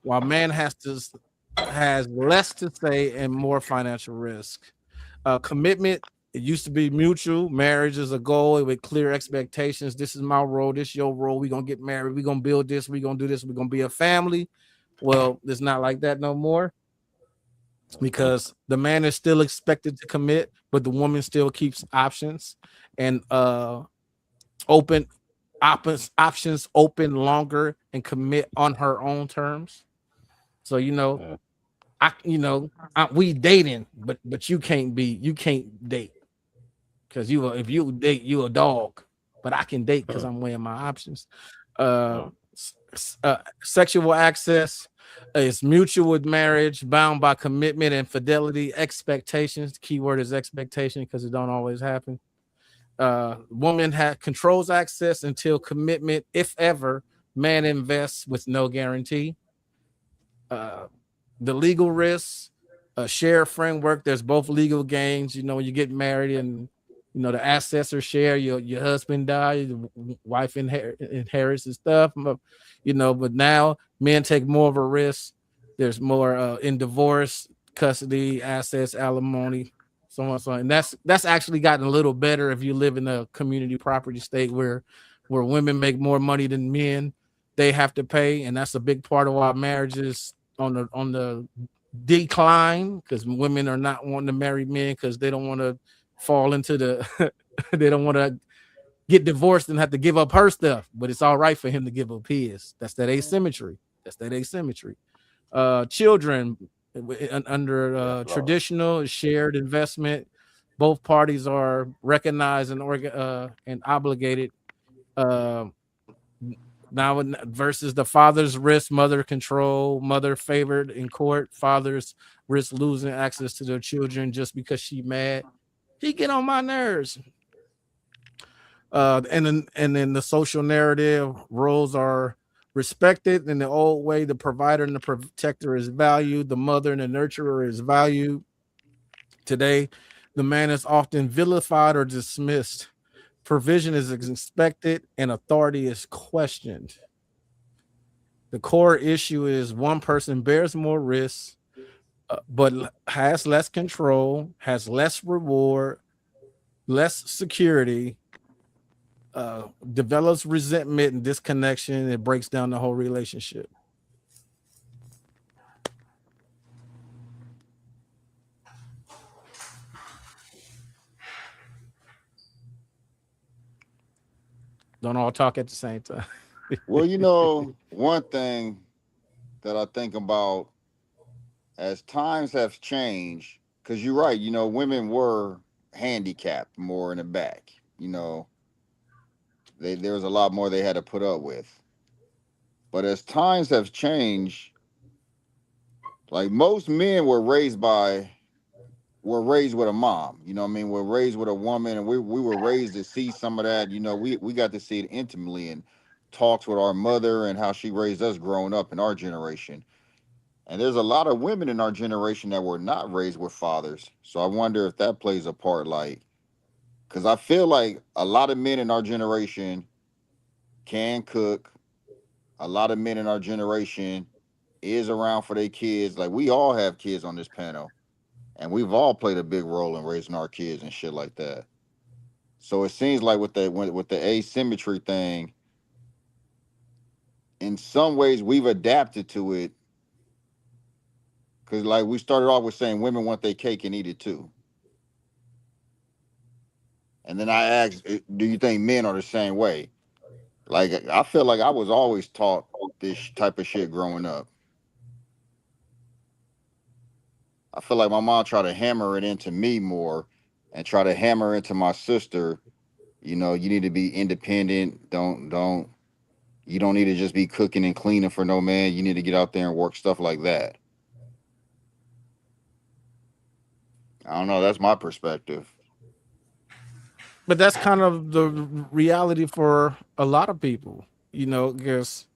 Speaker 2: while man has less to say and more financial risk. Commitment, it used to be mutual. Marriage is a goal with clear expectations. This is my role. This is your role. We're gonna get married. We're gonna build this. We're gonna do this. We're gonna be a family. Well, it's not like that no more
Speaker 6: Mhm.
Speaker 2: because the man is still expected to commit, but the woman still keeps options and open options open longer and commit on her own terms. So
Speaker 6: Yeah.
Speaker 2: we dating, but you can't date because if you date, you a dog. But I can date because I'm weighing my options. Uh,
Speaker 6: Mm.
Speaker 2: Sexual access is mutual with marriage, bound by commitment and fidelity. Expectations. The key word is expectation because it don't always happen. Woman controls access until commitment, if ever. Man invests with no guarantee. Uh, the legal risks, a share framework. There's both legal gains. When you get married and the assets are shared. Your husband dies, the wife inherits the stuff. But now men take more of a risk. There's more in divorce, custody, assets, alimony, so on, so on. And that's actually gotten a little better if you live in a community property state where women make more money than men. They have to pay, and that's a big part of why marriages on the decline because women are not wanting to marry men because they don't want to fall into the they don't want to get divorced and have to give up her stuff, but it's all right for him to give up his. That's that asymmetry. Children under
Speaker 6: Yes, Lord.
Speaker 2: traditional shared investment, both parties are recognized and obligated. uh, Now versus the father's risk, mother control, mother favored in court, father's risk losing access to their children just because she mad. He get on my nerves. And then the social narrative roles are respected in the old way. The provider and the protector is valued. The mother and the nurturer is valued. Today, the man is often vilified or dismissed. Provision is expected and authority is questioned. The core issue is one person bears more risks, but has less control, has less reward, less security, develops resentment and disconnection. It breaks down the whole relationship. Don't all talk at the same time.
Speaker 3: Well, one thing that I think about as times have changed, because you're right, women were handicapped more in the back. There was a lot more they had to put up with. But as times have changed, like most men were raised with a mom. You know what I mean? We're raised with a woman, and we were raised to see some of that. We got to see it intimately and talks with our mother and how she raised us growing up in our generation. And there's a lot of women in our generation that were not raised with fathers. So I wonder if that plays a part, like, because I feel like a lot of men in our generation can cook. A lot of men in our generation is around for their kids. Like, we all have kids on this panel, and we've all played a big role in raising our kids and shit like that. So it seems like with the asymmetry thing, in some ways we've adapted to it. Because like we started off with saying women want their cake and eat it too. And then I asked, do you think men are the same way? Like, I feel like I was always taught this type of shit growing up. I feel like my mom tried to hammer it into me more and try to hammer into my sister. You need to be independent. You don't need to just be cooking and cleaning for no man. You need to get out there and work, stuff like that. I don't know. That's my perspective.
Speaker 2: But that's kind of the reality for a lot of people, because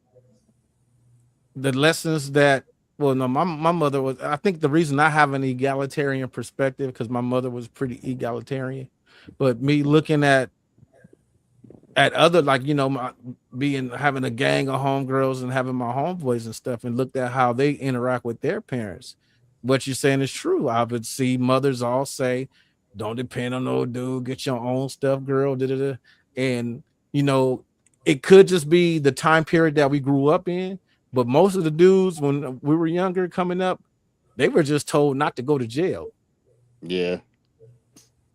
Speaker 2: the lessons that well no my mother was, I think the reason I have an egalitarian perspective because my mother was pretty egalitarian, but me looking at other, like, my being having a gang of homegirls and having my homeboys and stuff, and looked at how they interact with their parents. What you're saying is true. I would see mothers all say, don't depend on no dude, get your own stuff, girl. Da, da, da. And you know it could just be the time period that we grew up in, but most of the dudes when we were younger coming up, they were just told not to go to jail.
Speaker 3: Yeah.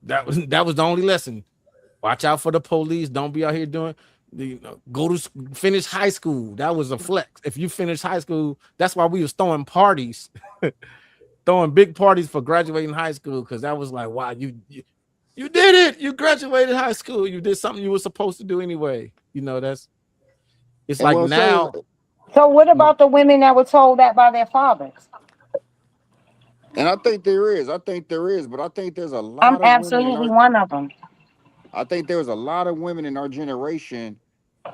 Speaker 2: That was the only lesson. Watch out for the police. Don't be out here doing. Go to finish high school. That was a flex. If you finish high school, that's why we was throwing parties, throwing big parties for graduating high school, because that was like, wow, you did it. You graduated high school. You did something you were supposed to do anyway. It's
Speaker 3: And
Speaker 2: like
Speaker 3: well, say,
Speaker 2: now.
Speaker 7: So what about the women that were told that by their fathers?
Speaker 3: and I think there is. But I think there's a
Speaker 7: I'm
Speaker 3: lot of women in
Speaker 7: absolutely
Speaker 3: our.
Speaker 7: one of them.
Speaker 3: I think there was a lot of women in our generation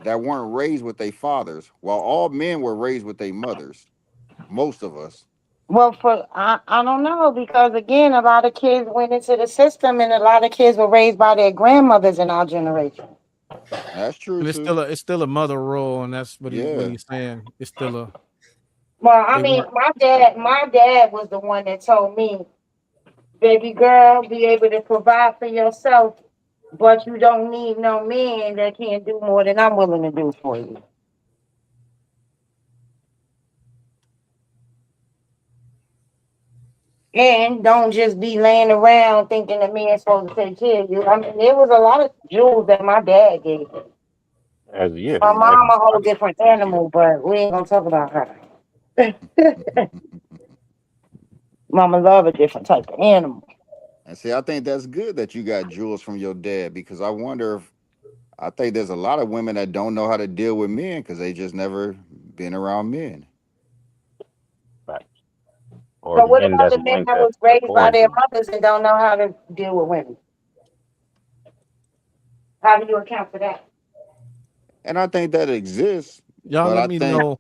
Speaker 3: that weren't raised with their fathers, while all men were raised with their mothers. Most of us.
Speaker 7: Well, I don't know, because again, a lot of kids went into the system, and a lot of kids were raised by their grandmothers in our generation.
Speaker 3: That's true
Speaker 2: And
Speaker 3: too.
Speaker 2: it's still a mother role, and that's what
Speaker 3: Yeah.
Speaker 2: he's saying. It's still a
Speaker 7: Well, I
Speaker 2: they
Speaker 7: mean,
Speaker 2: weren't.
Speaker 7: my dad was the one that told me, baby girl, be able to provide for yourself, but you don't need no man that can't do more than I'm willing to do for you. And don't just be laying around thinking the man's supposed to take care of you. I mean, there was a lot of jewels that my dad gave me.
Speaker 6: As yeah,
Speaker 7: My
Speaker 3: See,
Speaker 7: mom
Speaker 6: definitely.
Speaker 7: a whole different animal, but we ain't gonna talk about her. Mama love a different type of animal.
Speaker 3: and see, I think that's good that you got jewels from your dad because I wonder if I think there's a lot of women that don't know how to deal with men because they just never been around men.
Speaker 6: Facts. Or
Speaker 7: So what
Speaker 6: men
Speaker 7: about
Speaker 6: that's
Speaker 7: the men
Speaker 6: willing
Speaker 7: that
Speaker 6: to
Speaker 7: was raised by
Speaker 6: pour
Speaker 7: their
Speaker 6: into them.
Speaker 7: mothers and don't know how to deal with women? How do you account for that?
Speaker 3: And I think that exists,
Speaker 2: Y'all
Speaker 3: but
Speaker 2: let
Speaker 3: I
Speaker 2: me
Speaker 3: think
Speaker 2: know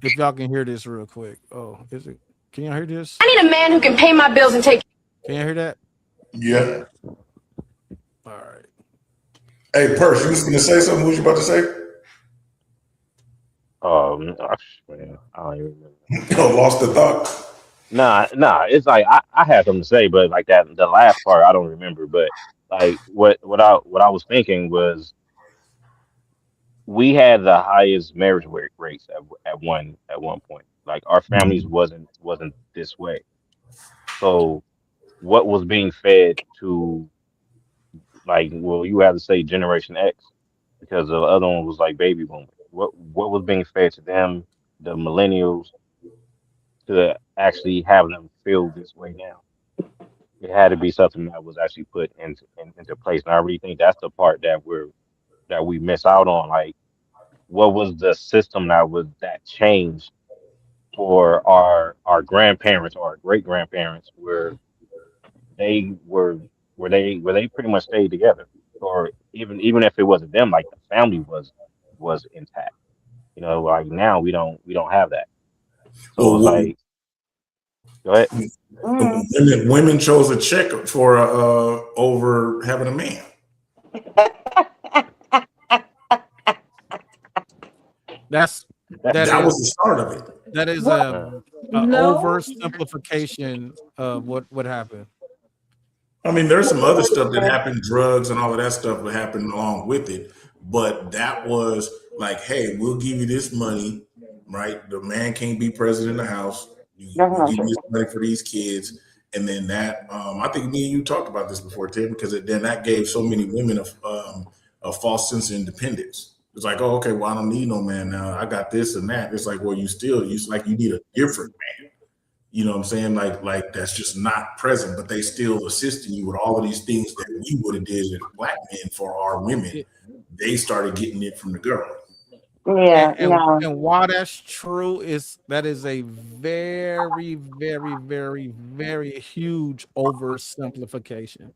Speaker 2: if y'all can hear this real quick. Oh, is it? Can y'all hear this?
Speaker 1: I need a man who can pay my bills and take.
Speaker 2: Can you hear that?
Speaker 4: Yeah.
Speaker 2: All right.
Speaker 4: Hey, Purse, you was gonna say something? What was you about to say?
Speaker 6: Man, I don't even remember.
Speaker 4: Oh, lost the thought.
Speaker 6: Nah. It's like I had something to say, but like that the last part I don't remember. But like what I was thinking was we had the highest marriage rates at one point. Like our families wasn't this way. So what was being fed to, like, well, you have to say Generation X because the other one was like baby boomers. What was being fed to them, the millennials, to actually have them feel this way now? It had to be something that was actually put into place. And I really think that's the part that we miss out on. Like, what was the system that changed for our grandparents or our great grandparents, where they where they pretty much stayed together, or even if it wasn't them, like the family was intact. Like now we don't have that. So it's
Speaker 4: Well,
Speaker 6: like, go ahead.
Speaker 7: Mm.
Speaker 4: women chose a check for over having a man.
Speaker 2: That's
Speaker 6: That,
Speaker 2: that
Speaker 4: That was
Speaker 2: is
Speaker 4: the start of it.
Speaker 2: that is
Speaker 7: Well,
Speaker 6: uh,
Speaker 2: a
Speaker 5: No.
Speaker 2: oversimplification of what happened.
Speaker 4: I mean, there's some other stuff that happened, drugs and all of that stuff that happened along with it. But that was like, hey, we'll give you this money, right? The man can't be president of the house.
Speaker 7: that's
Speaker 4: We'll
Speaker 7: not
Speaker 4: give you
Speaker 7: true.
Speaker 4: this money for these kids. And then that, I think me and you talked about this before, Tim, because then that gave so many women a false sense of independence. It's like, oh, okay, well, I don't need no man now. I got this and that. It's like, well, it's like you need a different man. You know what I'm saying? Like that's just not present, but they still assisting you with all of these things that we would have did as black men for our women. They started getting it from the girl.
Speaker 7: Yeah, no.
Speaker 2: And while that's true, that is a very, very, very, very huge oversimplification,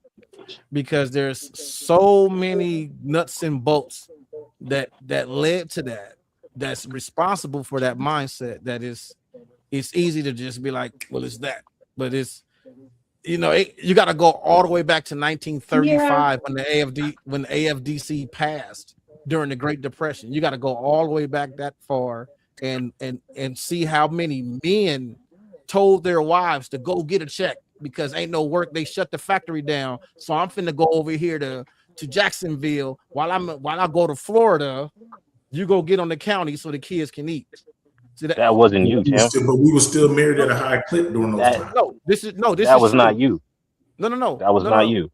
Speaker 2: because there's so many nuts and bolts that led to that, that's responsible for that mindset, that it's easy to just be like, well, it's that. But you got to go all the way back to
Speaker 5: Yeah.
Speaker 2: 1935 when the AFDC passed during the Great Depression. You got to go all the way back that far and see how many men told their wives to go get a check because ain't no work. They shut the factory down, so I'm finna go over here to Jacksonville while I go to Florida. You go get on the county so the kids can eat. See that?
Speaker 6: that wasn't you, Tim.
Speaker 4: But we were still married at a high clip during those
Speaker 6: That
Speaker 4: times.
Speaker 2: This
Speaker 6: that
Speaker 2: is
Speaker 6: was not
Speaker 2: true.
Speaker 6: you.
Speaker 2: No,
Speaker 6: That was not you.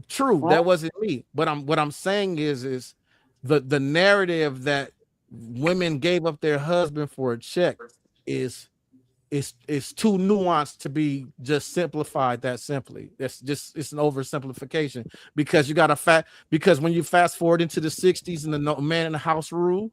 Speaker 2: true. That wasn't me. But what I'm saying is the narrative that women gave up their husband for a check is is too nuanced to be just simplified that simply. That's just it's an oversimplification because you got a fact because when you fast forward into the 60s and the man in the house rule,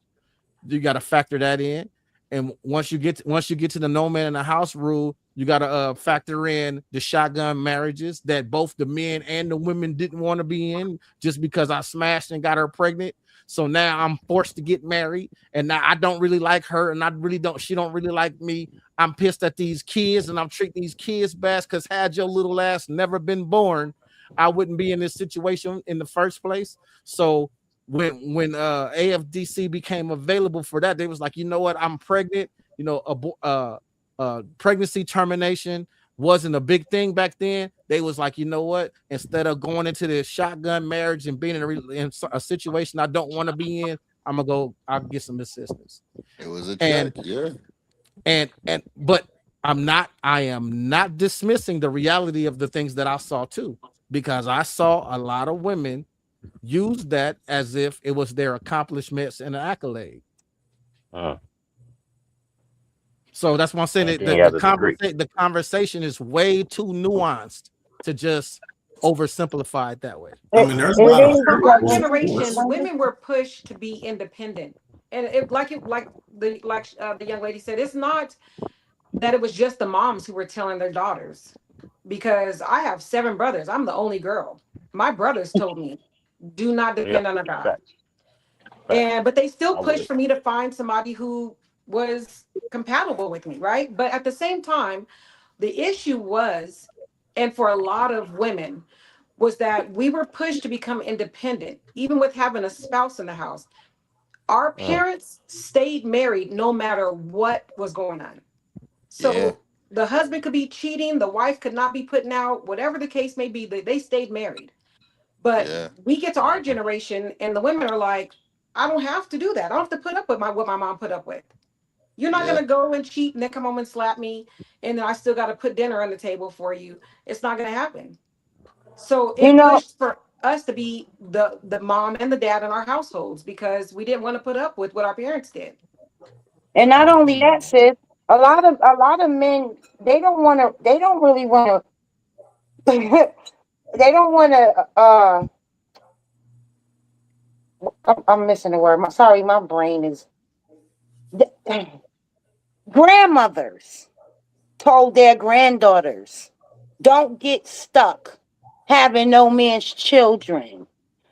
Speaker 2: you got to factor that in. And once you get to the no man in the house rule, you got to factor in the shotgun marriages that both the men and the women didn't want to be in just because I smashed and got her pregnant. So now I'm forced to get married, and now I don't really like her, and I really don't. She don't really like me. I'm pissed at these kids, and I'm treating these kids bad because had your little ass never been born, I wouldn't be in this situation in the first place. So when AFDC became available for that, they was like, you know what, I'm pregnant. You know, pregnancy termination wasn't a big thing back then. They was like, you know what, instead of going into this shotgun marriage and being in a situation I don't want to be in, I'm gonna go. I'll get some assistance.
Speaker 3: It was a
Speaker 2: And
Speaker 3: check. Yeah.
Speaker 2: but I am not dismissing the reality of the things that I saw too, because I saw a lot of women use that as if it was their accomplishments and an accolade.
Speaker 6: Uh,
Speaker 2: So that's why I'm saying
Speaker 6: same
Speaker 2: that
Speaker 6: thing as a degree.
Speaker 2: the conversation is way too nuanced to just oversimplify it that way.
Speaker 4: I
Speaker 7: It,
Speaker 4: mean, there's a
Speaker 7: it
Speaker 4: lot of
Speaker 7: is
Speaker 5: For our
Speaker 7: because
Speaker 4: principles, of
Speaker 5: generation,
Speaker 4: course.
Speaker 5: women were pushed to be independent, and the young lady said, it's not that it was just the moms who were telling their daughters. Because I have 7 brothers, I'm the only girl. My brothers told me, do not
Speaker 6: Yeah,
Speaker 5: depend on a guy.
Speaker 6: facts, facts.
Speaker 5: And but they still
Speaker 6: I would
Speaker 5: pushed
Speaker 6: have.
Speaker 5: for me to find somebody who was compatible with me, right? But at the same time, the issue was, and for a lot of women, was that we were pushed to become independent, even with having a spouse in the house. Our
Speaker 6: Mm,
Speaker 5: parents stayed married no matter what was going on.
Speaker 3: Yeah.
Speaker 5: So the husband could be cheating, the wife could not be putting out, whatever the case may be, they stayed married. But
Speaker 3: Yeah.
Speaker 5: we get to our
Speaker 6: mhm.
Speaker 5: generation and the women are like, I don't have to do that. I don't have to put up with what my mom put up with. You're not
Speaker 3: Yeah.
Speaker 5: gonna go and cheat and then come home and slap me, and then I still gotta put dinner on the table for you. It's not gonna happen. So
Speaker 7: you
Speaker 5: it
Speaker 7: know,
Speaker 5: pushed for us to be the mom and the dad in our households because we didn't want to put up with what our parents did.
Speaker 7: and not only that, sis. A lot of men, they don't want to. They don't really want to. They don't want to. I'm missing the word. Sorry, my brain is. Grandmothers told their granddaughters, "Don't get stuck having no man's children.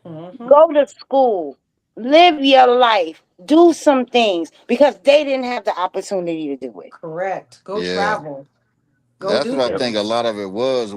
Speaker 5: Hmm.
Speaker 7: Go to school, live your life, do some things," because they didn't have the opportunity to do it.
Speaker 5: Correct. Go
Speaker 3: Yeah.
Speaker 5: travel. Go
Speaker 3: That's
Speaker 5: do
Speaker 3: what I
Speaker 6: Yep.
Speaker 3: think a
Speaker 5: things.
Speaker 3: lot of it was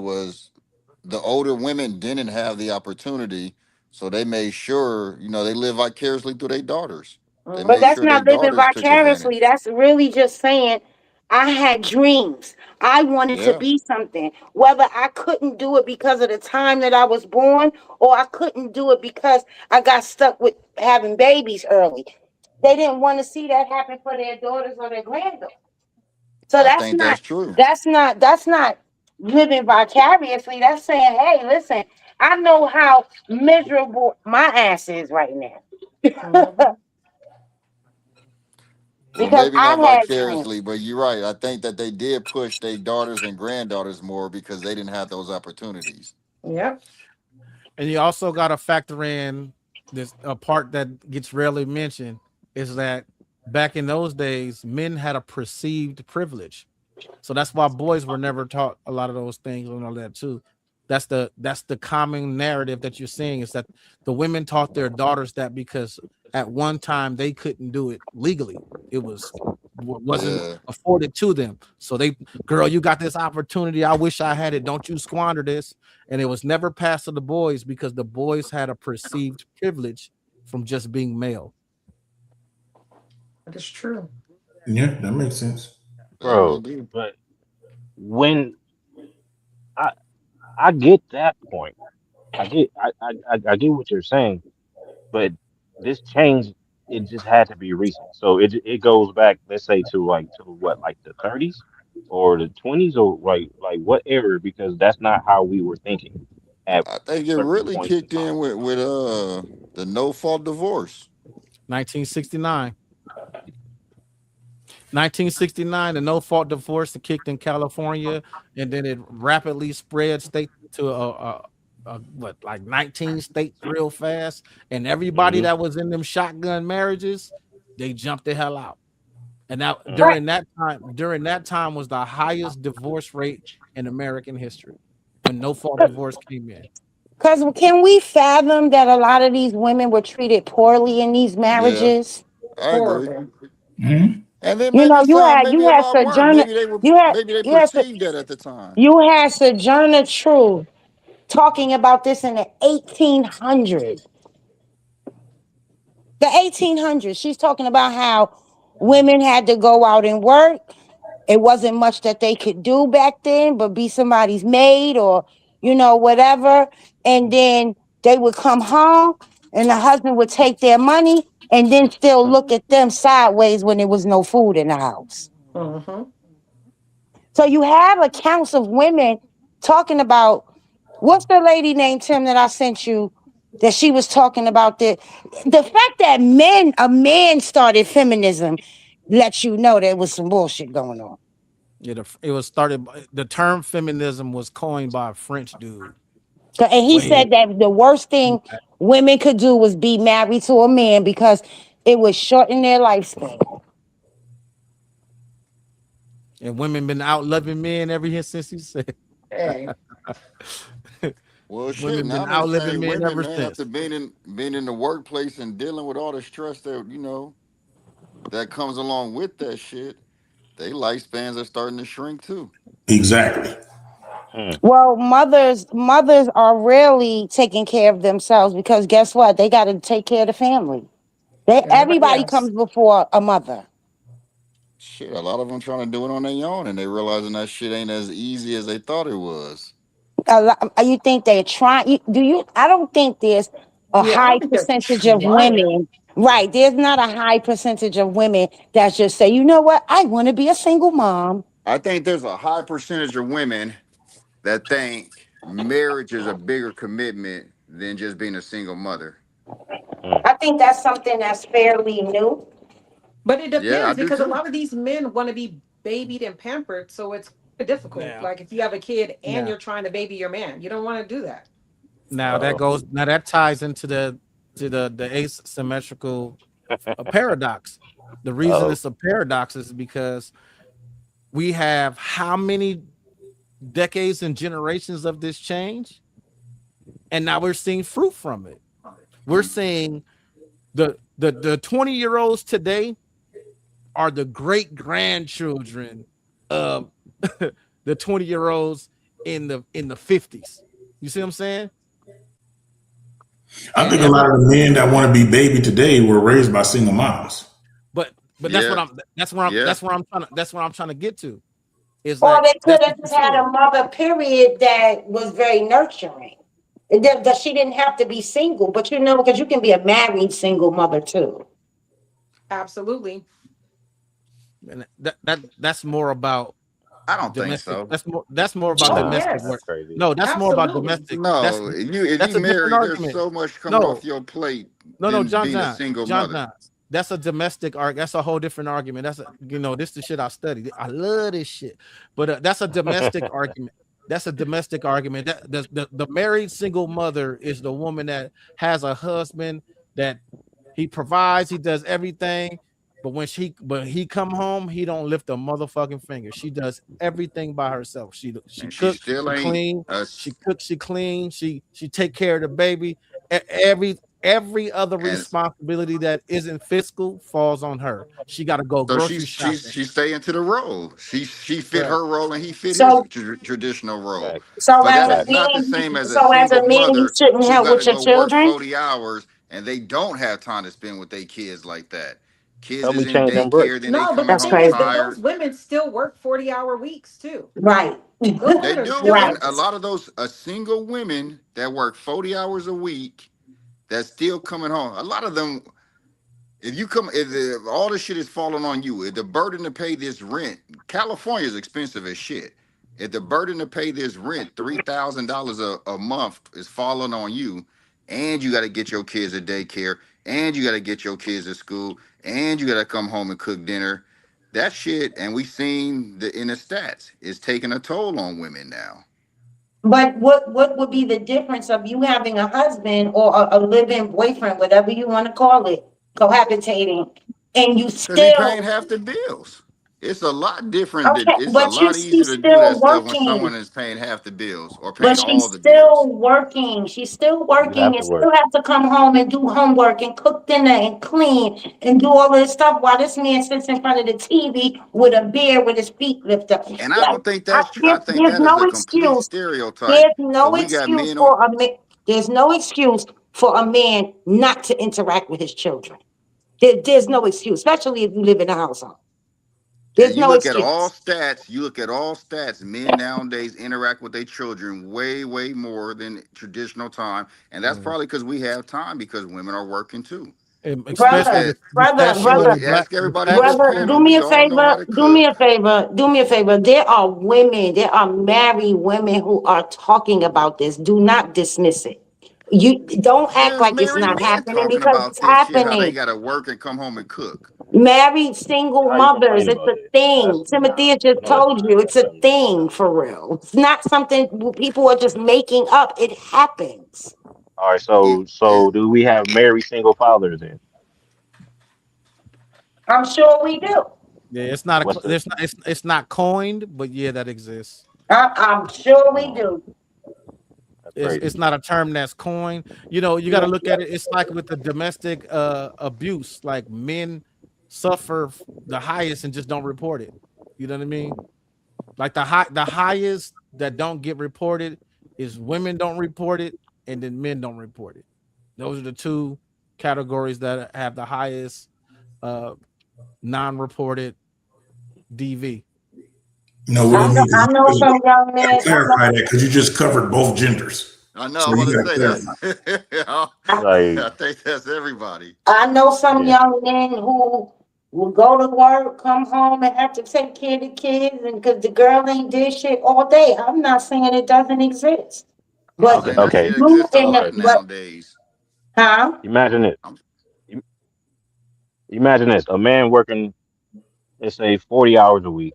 Speaker 3: the older women didn't have the opportunity, so they made sure, they live vicariously through their daughters. They
Speaker 7: But
Speaker 3: made
Speaker 5: Hmm.
Speaker 7: that's
Speaker 3: sure their
Speaker 7: not living
Speaker 3: daughters took
Speaker 7: vicariously.
Speaker 3: advantage.
Speaker 7: That's really just saying, I had dreams. I wanted to
Speaker 3: Yeah.
Speaker 7: be something. Whether I couldn't do it because of the time that I was born, or I couldn't do it because I got stuck with having babies early. They didn't want to see that happen for their daughters or their granddaughters. So
Speaker 3: I
Speaker 7: that's
Speaker 3: think
Speaker 7: not
Speaker 3: that's true.
Speaker 7: that's not living vicariously. That's saying, hey, listen, I know how miserable my ass is right now.
Speaker 5: Hmm.
Speaker 3: Well,
Speaker 7: Because
Speaker 3: maybe
Speaker 7: I
Speaker 3: not
Speaker 7: had dreams.
Speaker 3: vicariously, but you're right. I think that they did push their daughters and granddaughters more because they didn't have those opportunities.
Speaker 5: Yep.
Speaker 2: And you also got to factor in this a part that gets rarely mentioned is that back in those days, men had a perceived privilege. So that's why boys were never taught a lot of those things and all that too. That's the common narrative that you're seeing is that the women taught their daughters that because at one time they couldn't do it legally. It wasn't
Speaker 3: Yeah.
Speaker 2: afforded to them. So girl, you got this opportunity. I wish I had it. Don't you squander this. And it was never passed to the boys because the boys had a perceived privilege from just being male.
Speaker 5: That is true.
Speaker 4: Yeah, that makes sense.
Speaker 3: Definitely
Speaker 6: Bro,
Speaker 3: do.
Speaker 6: but when I I get that point. I get what you're saying, but this change, it just had to be recent. So it goes back, let's say, to what, like the 30s or the 20s, or like what era, because that's not how we were thinking. at
Speaker 3: I think it
Speaker 6: certain
Speaker 3: really
Speaker 6: points in
Speaker 3: kicked
Speaker 6: time.
Speaker 3: in with the no fault divorce.
Speaker 2: 1969. 1969, the no fault divorce that kicked in California, and then it rapidly spread state to what, like 19 states real fast. And everybody
Speaker 6: Hmm.
Speaker 2: that was in them shotgun marriages, they jumped the hell out. And now
Speaker 6: Mm.
Speaker 7: Right.
Speaker 2: during that time was the highest divorce rate in American history when no fault divorce came in.
Speaker 7: Because can we fathom that a lot of these women were treated poorly in these
Speaker 3: Yeah,
Speaker 7: marriages?
Speaker 3: I agree.
Speaker 5: Horrible.
Speaker 4: Mhm.
Speaker 3: And then
Speaker 7: You know,
Speaker 3: maybe some, maybe
Speaker 7: you
Speaker 3: a
Speaker 7: had
Speaker 3: lot worse.
Speaker 7: Sojourner,
Speaker 3: Maybe they
Speaker 7: you had So-
Speaker 3: perceived that at the time.
Speaker 7: you had Sojourner Truth talking about this in the 1800s. The 1800s. She's talking about how women had to go out and work. It wasn't much that they could do back then, but be somebody's maid or, whatever. And then they would come home and the husband would take their money and then still look at them sideways when there was no food in the house.
Speaker 5: Mm-hmm.
Speaker 7: So you have accounts of women talking about, what's the lady named Tim that I sent you, that she was talking about the fact that a man started feminism lets you know there was some bullshit going on.
Speaker 2: It was started. The term feminism was coined by a French dude.
Speaker 7: And he
Speaker 2: Way
Speaker 7: said that the worst thing
Speaker 2: back.
Speaker 7: women could do was be married to a man because it would shorten their lifespan.
Speaker 2: And women been out loving men ever since he said.
Speaker 5: Hey.
Speaker 3: Well, shit.
Speaker 2: Women
Speaker 3: Now
Speaker 2: been
Speaker 3: they're
Speaker 2: out living
Speaker 3: saying
Speaker 2: men
Speaker 3: women,
Speaker 2: ever
Speaker 3: man, after
Speaker 2: since.
Speaker 3: being in the workplace and dealing with all the stress that that comes along with that shit, they lifespans are starting to shrink too.
Speaker 4: Exactly.
Speaker 6: Hmm.
Speaker 7: Well, mothers are rarely taking care of themselves because guess what? They got to take care of the family.
Speaker 5: Everybody
Speaker 7: Everybody
Speaker 5: else.
Speaker 7: comes before a mother.
Speaker 3: Shit, a lot of them trying to do it on their own, and they realizing that shit ain't as easy as they thought it was.
Speaker 7: You think they're trying? Do you? I don't think there's a
Speaker 5: Yeah, I
Speaker 7: high
Speaker 5: don't think they're
Speaker 7: percentage of
Speaker 5: trying.
Speaker 7: women. Right, there's not a high percentage of women that just say, you know what, I want to be a single mom.
Speaker 3: I think there's a high percentage of women that think marriage is a bigger commitment than just being a single mother.
Speaker 6: Hmm.
Speaker 7: I think that's something that's fairly new.
Speaker 5: But it
Speaker 3: Yeah, I
Speaker 5: depends
Speaker 3: do
Speaker 5: because a
Speaker 3: too.
Speaker 5: lot of these men want to be babied and pampered, so it's difficult.
Speaker 2: Now,
Speaker 5: Like if you have a kid and
Speaker 2: now,
Speaker 5: you're trying to baby your man, you don't want to do that.
Speaker 6: Oh.
Speaker 2: now that ties into the asymmetrical paradox. The reason
Speaker 6: Oh.
Speaker 2: it's a paradox is because we have how many decades and generations of this change, and now we're seeing fruit from it. We're seeing the 20-year-olds today are the great grandchildren of the 20-year-olds in the 50s. You see what I'm saying?
Speaker 4: I
Speaker 2: And
Speaker 4: think a
Speaker 2: every
Speaker 4: lot of the men that want to be baby today were raised by single moms.
Speaker 2: but that's what
Speaker 3: Yeah,
Speaker 2: I'm that's where I'm
Speaker 3: yeah.
Speaker 2: that's where I'm trying to that's where I'm trying to get to. Is
Speaker 7: Or
Speaker 2: like
Speaker 7: they could
Speaker 2: that's
Speaker 7: have
Speaker 2: what you're
Speaker 7: just had
Speaker 2: saying.
Speaker 7: a mother, period, that was very nurturing. That she didn't have to be single, but because you can be a married single mother too.
Speaker 5: Absolutely.
Speaker 2: And that's more about
Speaker 3: I don't think
Speaker 2: domestic.
Speaker 3: so.
Speaker 2: That's more about
Speaker 5: Oh
Speaker 6: Nah,
Speaker 2: domestic
Speaker 6: that's
Speaker 2: work.
Speaker 5: yes,
Speaker 6: crazy.
Speaker 2: No, that's more about
Speaker 5: absolutely.
Speaker 2: domestic. That's
Speaker 3: No, if you
Speaker 2: that's a different
Speaker 3: married, there's
Speaker 2: argument.
Speaker 3: so much coming off
Speaker 2: No,
Speaker 3: your plate
Speaker 2: no,
Speaker 3: than
Speaker 2: John
Speaker 3: being a
Speaker 2: John,
Speaker 3: single
Speaker 2: John
Speaker 3: mother.
Speaker 2: John. That's a domestic argument. That's a whole different argument. This the shit I studied. I love this shit. But that's a domestic argument. That's a domestic argument. That the married single mother is the woman that has a husband that he provides, he does everything. But he come home, he don't lift a motherfucking finger. She does everything by herself. She
Speaker 3: And she
Speaker 2: cook,
Speaker 3: still
Speaker 2: she
Speaker 3: ain't
Speaker 2: clean,
Speaker 3: us.
Speaker 2: she cook, she clean, she take care of the baby. Every other
Speaker 3: And
Speaker 2: responsibility that isn't fiscal falls on her. She got to go
Speaker 3: so
Speaker 2: grocery shopping.
Speaker 3: she's staying to the role. She fit
Speaker 2: Right.
Speaker 3: her role, and he fit his
Speaker 7: So,
Speaker 3: traditional role.
Speaker 6: Facts.
Speaker 3: But that's
Speaker 6: Facts.
Speaker 3: not the same as a
Speaker 7: so as a
Speaker 3: single
Speaker 7: man, you
Speaker 3: mother
Speaker 7: shouldn't
Speaker 3: who
Speaker 7: help
Speaker 3: got
Speaker 7: with
Speaker 3: to
Speaker 7: your
Speaker 3: go work
Speaker 7: children.
Speaker 3: 40 hours and they don't have time to spend with their kids like that. Kids
Speaker 6: Help
Speaker 3: is
Speaker 6: me
Speaker 3: in
Speaker 6: change them
Speaker 3: daycare,
Speaker 6: bricks.
Speaker 3: then they
Speaker 5: No, but
Speaker 3: coming
Speaker 5: the
Speaker 7: That's
Speaker 5: thing
Speaker 3: home
Speaker 5: is
Speaker 7: crazy.
Speaker 5: that those
Speaker 3: tired.
Speaker 5: women still work 40-hour weeks too.
Speaker 7: Right.
Speaker 5: Those
Speaker 3: They
Speaker 5: women are
Speaker 3: do,
Speaker 5: still
Speaker 7: Right.
Speaker 3: and a
Speaker 5: working.
Speaker 3: lot of those single women that work 40 hours a week that's still coming home. A lot of them, all the shit is falling on you, if the burden to pay this rent, California is expensive as shit. If the burden to pay this rent, $3,000 a month, is falling on you, and you got to get your kids to daycare, and you got to get your kids to school, and you got to come home and cook dinner, that shit, and we seen in the stats, is taking a toll on women now.
Speaker 7: But what would be the difference of you having a husband or a living boyfriend, whatever you want to call it, cohabitating, and you
Speaker 3: Because he paying
Speaker 7: still
Speaker 3: half the bills. It's a lot different.
Speaker 7: okay,
Speaker 3: It's a
Speaker 7: but
Speaker 3: lot easier
Speaker 7: she's
Speaker 3: to do
Speaker 7: still
Speaker 3: that stuff when
Speaker 7: working.
Speaker 3: someone is paying half the bills or
Speaker 7: But
Speaker 3: paying all
Speaker 7: she's
Speaker 3: the
Speaker 7: still
Speaker 3: bills.
Speaker 7: working. She's still
Speaker 6: You have
Speaker 7: working
Speaker 6: to
Speaker 7: and
Speaker 6: work.
Speaker 7: still has to come home and do homework and cook dinner and clean and do all this stuff while this man sits in front of the TV with a beer with his feet lifted up.
Speaker 3: And I don't think that's true. I think
Speaker 7: There's
Speaker 3: that is
Speaker 7: no
Speaker 3: a complete
Speaker 7: excuse.
Speaker 3: stereotype.
Speaker 7: There's
Speaker 3: So
Speaker 7: no
Speaker 3: we got
Speaker 7: excuse
Speaker 3: men on.
Speaker 7: for a man. There's no excuse for a man not to interact with his children. There's no excuse, especially if you live in a household.
Speaker 3: And
Speaker 7: There's
Speaker 3: you
Speaker 7: no
Speaker 3: look at all
Speaker 7: excuse.
Speaker 3: stats, men nowadays interact with their children way, way more than traditional time. And that's
Speaker 2: Mm.
Speaker 3: probably because we have time because women are working too.
Speaker 2: And
Speaker 3: Look
Speaker 2: especially
Speaker 7: Brother,
Speaker 3: at
Speaker 2: the
Speaker 7: brother,
Speaker 2: stats
Speaker 3: you
Speaker 2: show
Speaker 3: look
Speaker 7: brother.
Speaker 2: that
Speaker 3: ask everybody on this
Speaker 7: Brother,
Speaker 3: panel.
Speaker 7: do me
Speaker 3: We
Speaker 7: a
Speaker 3: all know how
Speaker 7: favor.
Speaker 3: to
Speaker 7: Do me a
Speaker 3: cook.
Speaker 7: favor. Do me a favor. There are women, there are married women who are talking about this. Do not dismiss it. You don't act
Speaker 3: There's
Speaker 7: like it's
Speaker 3: married
Speaker 7: not
Speaker 3: men
Speaker 7: happening
Speaker 3: talking
Speaker 7: because
Speaker 3: about
Speaker 7: it's
Speaker 3: this shit, how they
Speaker 7: happening.
Speaker 3: gotta work and come home and cook.
Speaker 7: Married single
Speaker 6: How you
Speaker 7: mothers,
Speaker 6: complain
Speaker 7: it's
Speaker 6: about
Speaker 7: a
Speaker 6: that?
Speaker 7: thing.
Speaker 6: That's not.
Speaker 7: Timothy just
Speaker 6: No, it's
Speaker 7: told
Speaker 6: not.
Speaker 7: you, it's
Speaker 6: That's
Speaker 7: a
Speaker 6: absolutely
Speaker 7: thing
Speaker 6: not.
Speaker 7: for real. It's not something people are just making up. It happens.
Speaker 6: All right.
Speaker 3: Yeah,
Speaker 6: So do we have married single fathers then?
Speaker 7: I'm sure we do.
Speaker 2: yeah, it's not
Speaker 6: What's the?
Speaker 2: it's not coined, but yeah, that exists.
Speaker 7: I'm sure we
Speaker 6: Oh,
Speaker 7: do.
Speaker 6: that's
Speaker 2: It's
Speaker 6: crazy.
Speaker 2: not a term that's coined. You know, you got to look at it. It's like with the domestic abuse. Like men suffer the highest and just don't report it. You know what I mean? Like the highest that don't get reported is women don't report it, and then men don't report it. Those are the two categories that have the highest uh non-reported DV.
Speaker 4: No, what do you mean?
Speaker 7: I know
Speaker 4: Because
Speaker 7: some young
Speaker 4: you gotta
Speaker 7: men.
Speaker 4: clarify that because you just covered both genders.
Speaker 3: I know.
Speaker 4: So
Speaker 3: I'm
Speaker 4: you
Speaker 3: about to
Speaker 4: got to
Speaker 3: say
Speaker 4: clarify.
Speaker 3: that.
Speaker 6: Like,
Speaker 3: I think that's everybody.
Speaker 7: I know some
Speaker 6: yeah.
Speaker 7: young men who will go to work, come home, and have to take care of the kids, and because the girl ain't did shit all day. I'm not saying it doesn't exist,
Speaker 3: I'm
Speaker 7: but
Speaker 6: Okay.
Speaker 3: saying that
Speaker 6: Okay.
Speaker 3: shit
Speaker 7: you
Speaker 3: exists a
Speaker 7: in
Speaker 3: lot
Speaker 7: the
Speaker 6: Okay.
Speaker 7: but
Speaker 3: nowadays.
Speaker 7: huh?
Speaker 6: Imagine it.
Speaker 3: I'm,
Speaker 6: Im- Imagine this: a man working, let's say, 40 hours a week.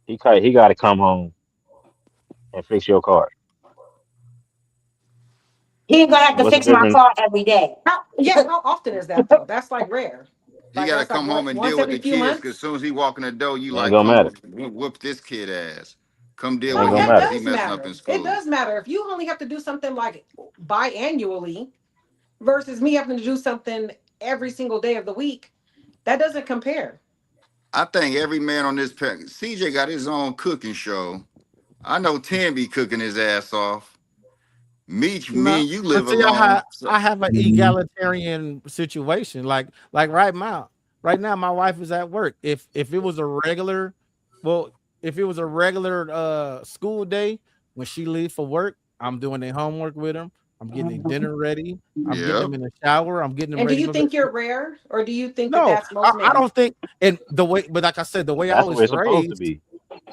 Speaker 6: He got to come home and fix your car.
Speaker 7: He ain't gonna have to
Speaker 6: What's the
Speaker 7: fix my
Speaker 6: difference?
Speaker 7: car every day.
Speaker 5: How often is that though? That's like rare.
Speaker 3: he
Speaker 5: Like
Speaker 3: got to
Speaker 5: that's like
Speaker 3: come
Speaker 5: what,
Speaker 3: home and
Speaker 5: once
Speaker 3: deal with
Speaker 5: every
Speaker 3: the
Speaker 5: few
Speaker 3: kids because as
Speaker 5: months?
Speaker 3: soon as he walk in the door, you
Speaker 6: It ain't
Speaker 3: like,
Speaker 6: gonna
Speaker 3: come
Speaker 6: matter.
Speaker 3: whoop this kid ass. Come deal
Speaker 6: It ain't
Speaker 3: with
Speaker 5: Oh
Speaker 6: gonna
Speaker 5: yeah,
Speaker 3: him
Speaker 5: it
Speaker 3: because
Speaker 6: matter.
Speaker 3: he
Speaker 5: does
Speaker 3: messing up in
Speaker 5: matter. It
Speaker 3: school.
Speaker 5: does matter. If you only have to do something like biannually versus me having to do something every single day of the week, that doesn't compare.
Speaker 3: I think every man on this CJ got his own cooking show. I know Tim be cooking his ass off. Meech, me
Speaker 2: No,
Speaker 3: and you
Speaker 2: but
Speaker 3: live
Speaker 2: see,
Speaker 3: alone. So
Speaker 2: I have an
Speaker 4: Mhm.
Speaker 2: egalitarian situation. Like right now, my wife is at work. If it was a regular, well, if it was a regular school day when she leave for work, I'm doing their homework with them. I'm getting their dinner ready. I'm getting
Speaker 3: yeah,
Speaker 2: them in the shower. I'm getting them
Speaker 5: And do
Speaker 2: ready
Speaker 5: you
Speaker 2: for bed.
Speaker 5: think you're rare, or do you think that
Speaker 2: No,
Speaker 5: that's most
Speaker 2: I
Speaker 5: men?
Speaker 2: don't think. And the way, but like I said, the way I
Speaker 6: That's what
Speaker 2: was
Speaker 6: it's supposed to
Speaker 2: raised,
Speaker 6: be.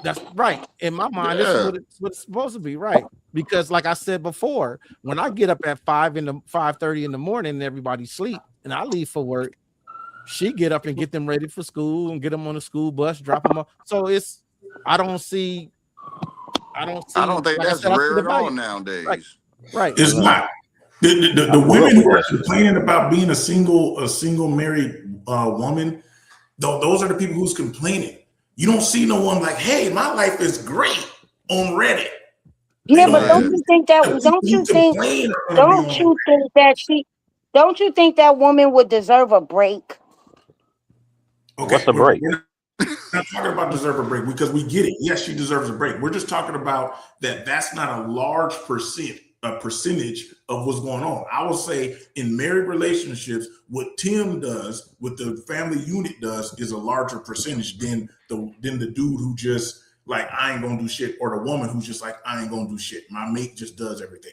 Speaker 2: that's right. In my mind, this is
Speaker 3: yeah.
Speaker 2: what it's supposed to be, right? Because like I said before, when I get up at 5:30 in the morning and everybody sleep and I leave for work, she get up and get them ready for school and get them on the school bus, drop them off. So I don't see,
Speaker 3: I don't think
Speaker 2: like I
Speaker 3: that's
Speaker 2: said, I see
Speaker 3: rare
Speaker 2: the
Speaker 3: at all
Speaker 2: value. Right,
Speaker 3: nowadays.
Speaker 2: right.
Speaker 6: I don't
Speaker 4: It's
Speaker 6: know.
Speaker 4: not. The
Speaker 6: I grew up
Speaker 4: women
Speaker 6: with
Speaker 4: who are
Speaker 6: that shit.
Speaker 4: complaining about being a single married woman, though, those are the people who's complaining. You don't see no one like, hey, my life is great on Reddit. They
Speaker 7: Yeah, but
Speaker 4: don't
Speaker 3: Yeah.
Speaker 7: don't
Speaker 4: do
Speaker 7: you think that?
Speaker 4: the people
Speaker 7: Don't
Speaker 4: who
Speaker 7: you think?
Speaker 4: complain are going to be
Speaker 7: Don't
Speaker 4: on.
Speaker 7: you think that she? Don't you think that woman would deserve a break?
Speaker 6: What's
Speaker 4: Okay,
Speaker 6: a break?
Speaker 4: we're not talking about deserve a break because we get it. Yes, she deserves a break. We're just talking about that's not a large percentage of what's going on. I will say in married relationships, what Tim does, what the family unit does, is a larger percentage than the dude who just like I ain't gonna do shit, or the woman who's just like I ain't gonna do shit. My mate just does everything.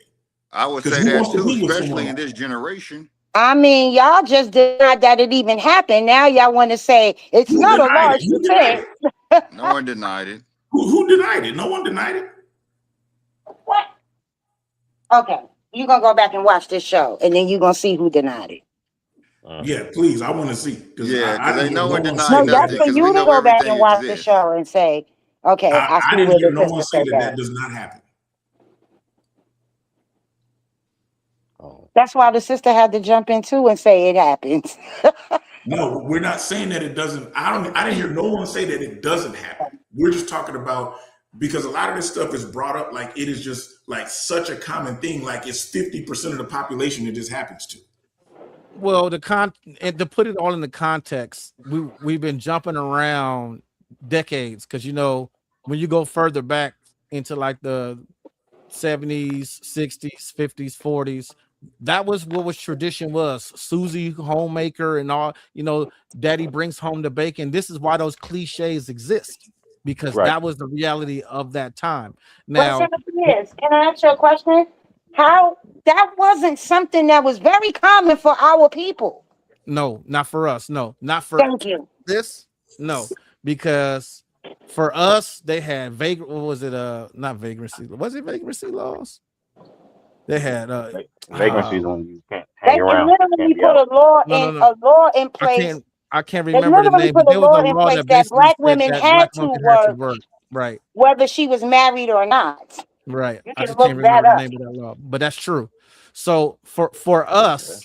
Speaker 3: I would
Speaker 4: Because
Speaker 3: say
Speaker 4: who
Speaker 3: that
Speaker 4: wants to
Speaker 3: too,
Speaker 4: be with someone
Speaker 3: especially in
Speaker 4: like
Speaker 3: this generation.
Speaker 7: I mean, y'all just denied that it even happened. Now y'all want to say it's
Speaker 4: who
Speaker 7: not a
Speaker 4: denied it?
Speaker 7: large
Speaker 4: You denied
Speaker 7: percent.
Speaker 4: it.
Speaker 3: No one denied it.
Speaker 4: Who denied it? No one denied it.
Speaker 7: What? Okay, you're gonna go back and watch this show, and then you're gonna see who denied it.
Speaker 4: Yeah, please. I want to see because
Speaker 3: Yeah,
Speaker 4: I
Speaker 3: because
Speaker 4: didn't
Speaker 3: ain't
Speaker 4: hear
Speaker 3: no
Speaker 4: no
Speaker 3: one
Speaker 4: one
Speaker 3: denying
Speaker 4: say
Speaker 7: No,
Speaker 4: that.
Speaker 7: that's
Speaker 3: nothing
Speaker 7: for
Speaker 3: because we
Speaker 7: you to
Speaker 3: know
Speaker 7: go back and
Speaker 3: everything
Speaker 7: watch the
Speaker 3: exists.
Speaker 7: show and say, okay, I
Speaker 4: I
Speaker 7: see
Speaker 4: didn't
Speaker 7: where
Speaker 4: hear
Speaker 7: the
Speaker 4: no
Speaker 7: sister
Speaker 4: one say
Speaker 7: said
Speaker 4: that
Speaker 7: that.
Speaker 4: that does not happen.
Speaker 6: Oh,
Speaker 7: That's why the sister had to jump in too and say it happens.
Speaker 4: No, we're not saying that it doesn't. I didn't hear no one say that it doesn't happen. We're just talking about because a lot of this stuff is brought up like it is just like such a common thing. Like it's 50% of the population it just happens to.
Speaker 2: Well, and to put it all in the context, we've been jumping around decades because when you go further back into like the 70s, 60s, 50s, 40s, that was what was tradition was. Susie homemaker and all, daddy brings home the bacon. This is why those cliches exist because
Speaker 6: right.
Speaker 2: that was the reality of that time.
Speaker 7: But
Speaker 2: Now,
Speaker 7: Senator, can I ask you a question? How that wasn't something that was very common for our people.
Speaker 2: no, not for us. No, not for
Speaker 7: Thank you.
Speaker 2: this. No, because for us, they had what was it? Not vagrancy. Was it vagrancy laws? They had
Speaker 6: Vagrancy is when you can't hang
Speaker 7: They
Speaker 6: around, you can't
Speaker 7: literally
Speaker 6: be
Speaker 7: put
Speaker 6: out.
Speaker 2: no.
Speaker 7: a law in
Speaker 2: I
Speaker 7: place.
Speaker 2: can't I can't
Speaker 7: They
Speaker 2: remember the
Speaker 7: literally
Speaker 2: name,
Speaker 7: put
Speaker 2: but
Speaker 7: a
Speaker 2: there was
Speaker 7: law
Speaker 2: a
Speaker 7: in
Speaker 2: law
Speaker 7: place
Speaker 2: that
Speaker 7: that
Speaker 2: basically
Speaker 7: black
Speaker 2: said
Speaker 7: women
Speaker 2: that
Speaker 7: had
Speaker 2: black
Speaker 7: to
Speaker 2: women had to
Speaker 7: work
Speaker 2: work. Right,
Speaker 7: whether she was married or not.
Speaker 2: right.
Speaker 7: You
Speaker 2: I
Speaker 7: can
Speaker 2: just
Speaker 7: look
Speaker 2: can't
Speaker 7: that
Speaker 2: remember the
Speaker 7: up.
Speaker 2: name of that law, but that's true. So
Speaker 6: Okay.
Speaker 2: for us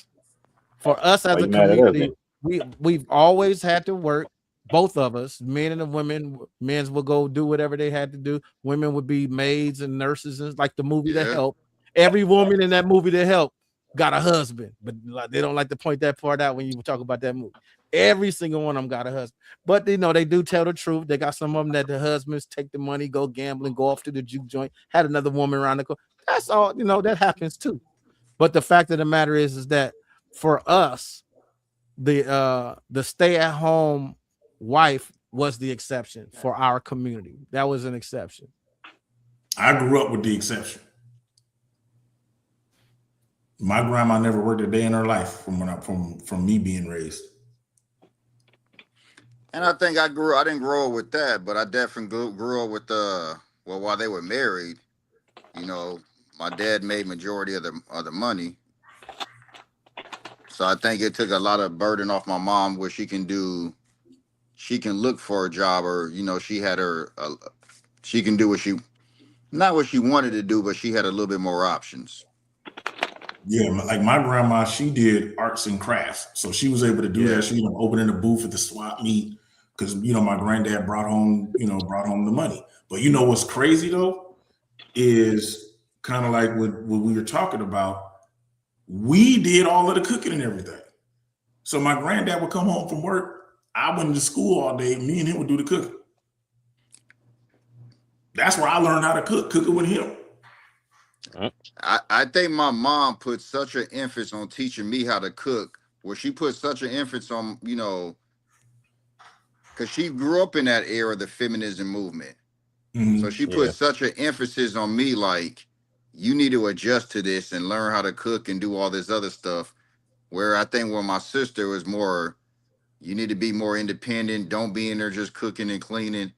Speaker 6: Why
Speaker 2: as a
Speaker 6: you mad at us
Speaker 2: community,
Speaker 6: then?
Speaker 2: we've always had to work. Both of us, men and the women, men's would go do whatever they had to do. Women would be maids and nurses, and like the movie The
Speaker 3: Yeah.
Speaker 2: Help. Every woman in that movie The Help got a husband, but like, they don't like to point that part out when you talk about that movie. Every single one of them got a husband, but they do tell the truth. They got some of them that the husbands take the money, go gambling, go off to the juke joint, had another woman around the corner. That's all. That happens too. But the fact of the matter is that for us, the stay-at-home wife was the exception for our community. That was an exception.
Speaker 4: I grew up with the exception. My grandma never worked a day in her life from me being raised.
Speaker 3: And I think I didn't grow up with that, but I definitely grew up with well, while they were married, you know, my dad made majority of the money. So I think it took a lot of burden off my mom where she can look for a job, or she had she can do not what she wanted to do, but she had a little bit more options.
Speaker 4: Yeah, like my grandma, she did arts and crafts, so she was able to do
Speaker 3: Yeah.
Speaker 4: that. She opening a booth at the swap meet because my granddad brought home the money. But what's crazy though is kind of like what we were talking about. We did all of the cooking and everything. So my granddad would come home from work. I went to school all day. Me and him would do the cooking. That's where I learned how to cook, cooking with him.
Speaker 3: I think my mom put such an emphasis on teaching me how to cook, where she put such an emphasis on, because she grew up in that era, the feminism movement.
Speaker 4: Mm-hmm.
Speaker 3: So she put
Speaker 6: Yeah.
Speaker 3: such an emphasis on me, like, you need to adjust to this and learn how to cook and do all this other stuff. Where I think where my sister was more, you need to be more independent. Don't be in there just cooking and cleaning.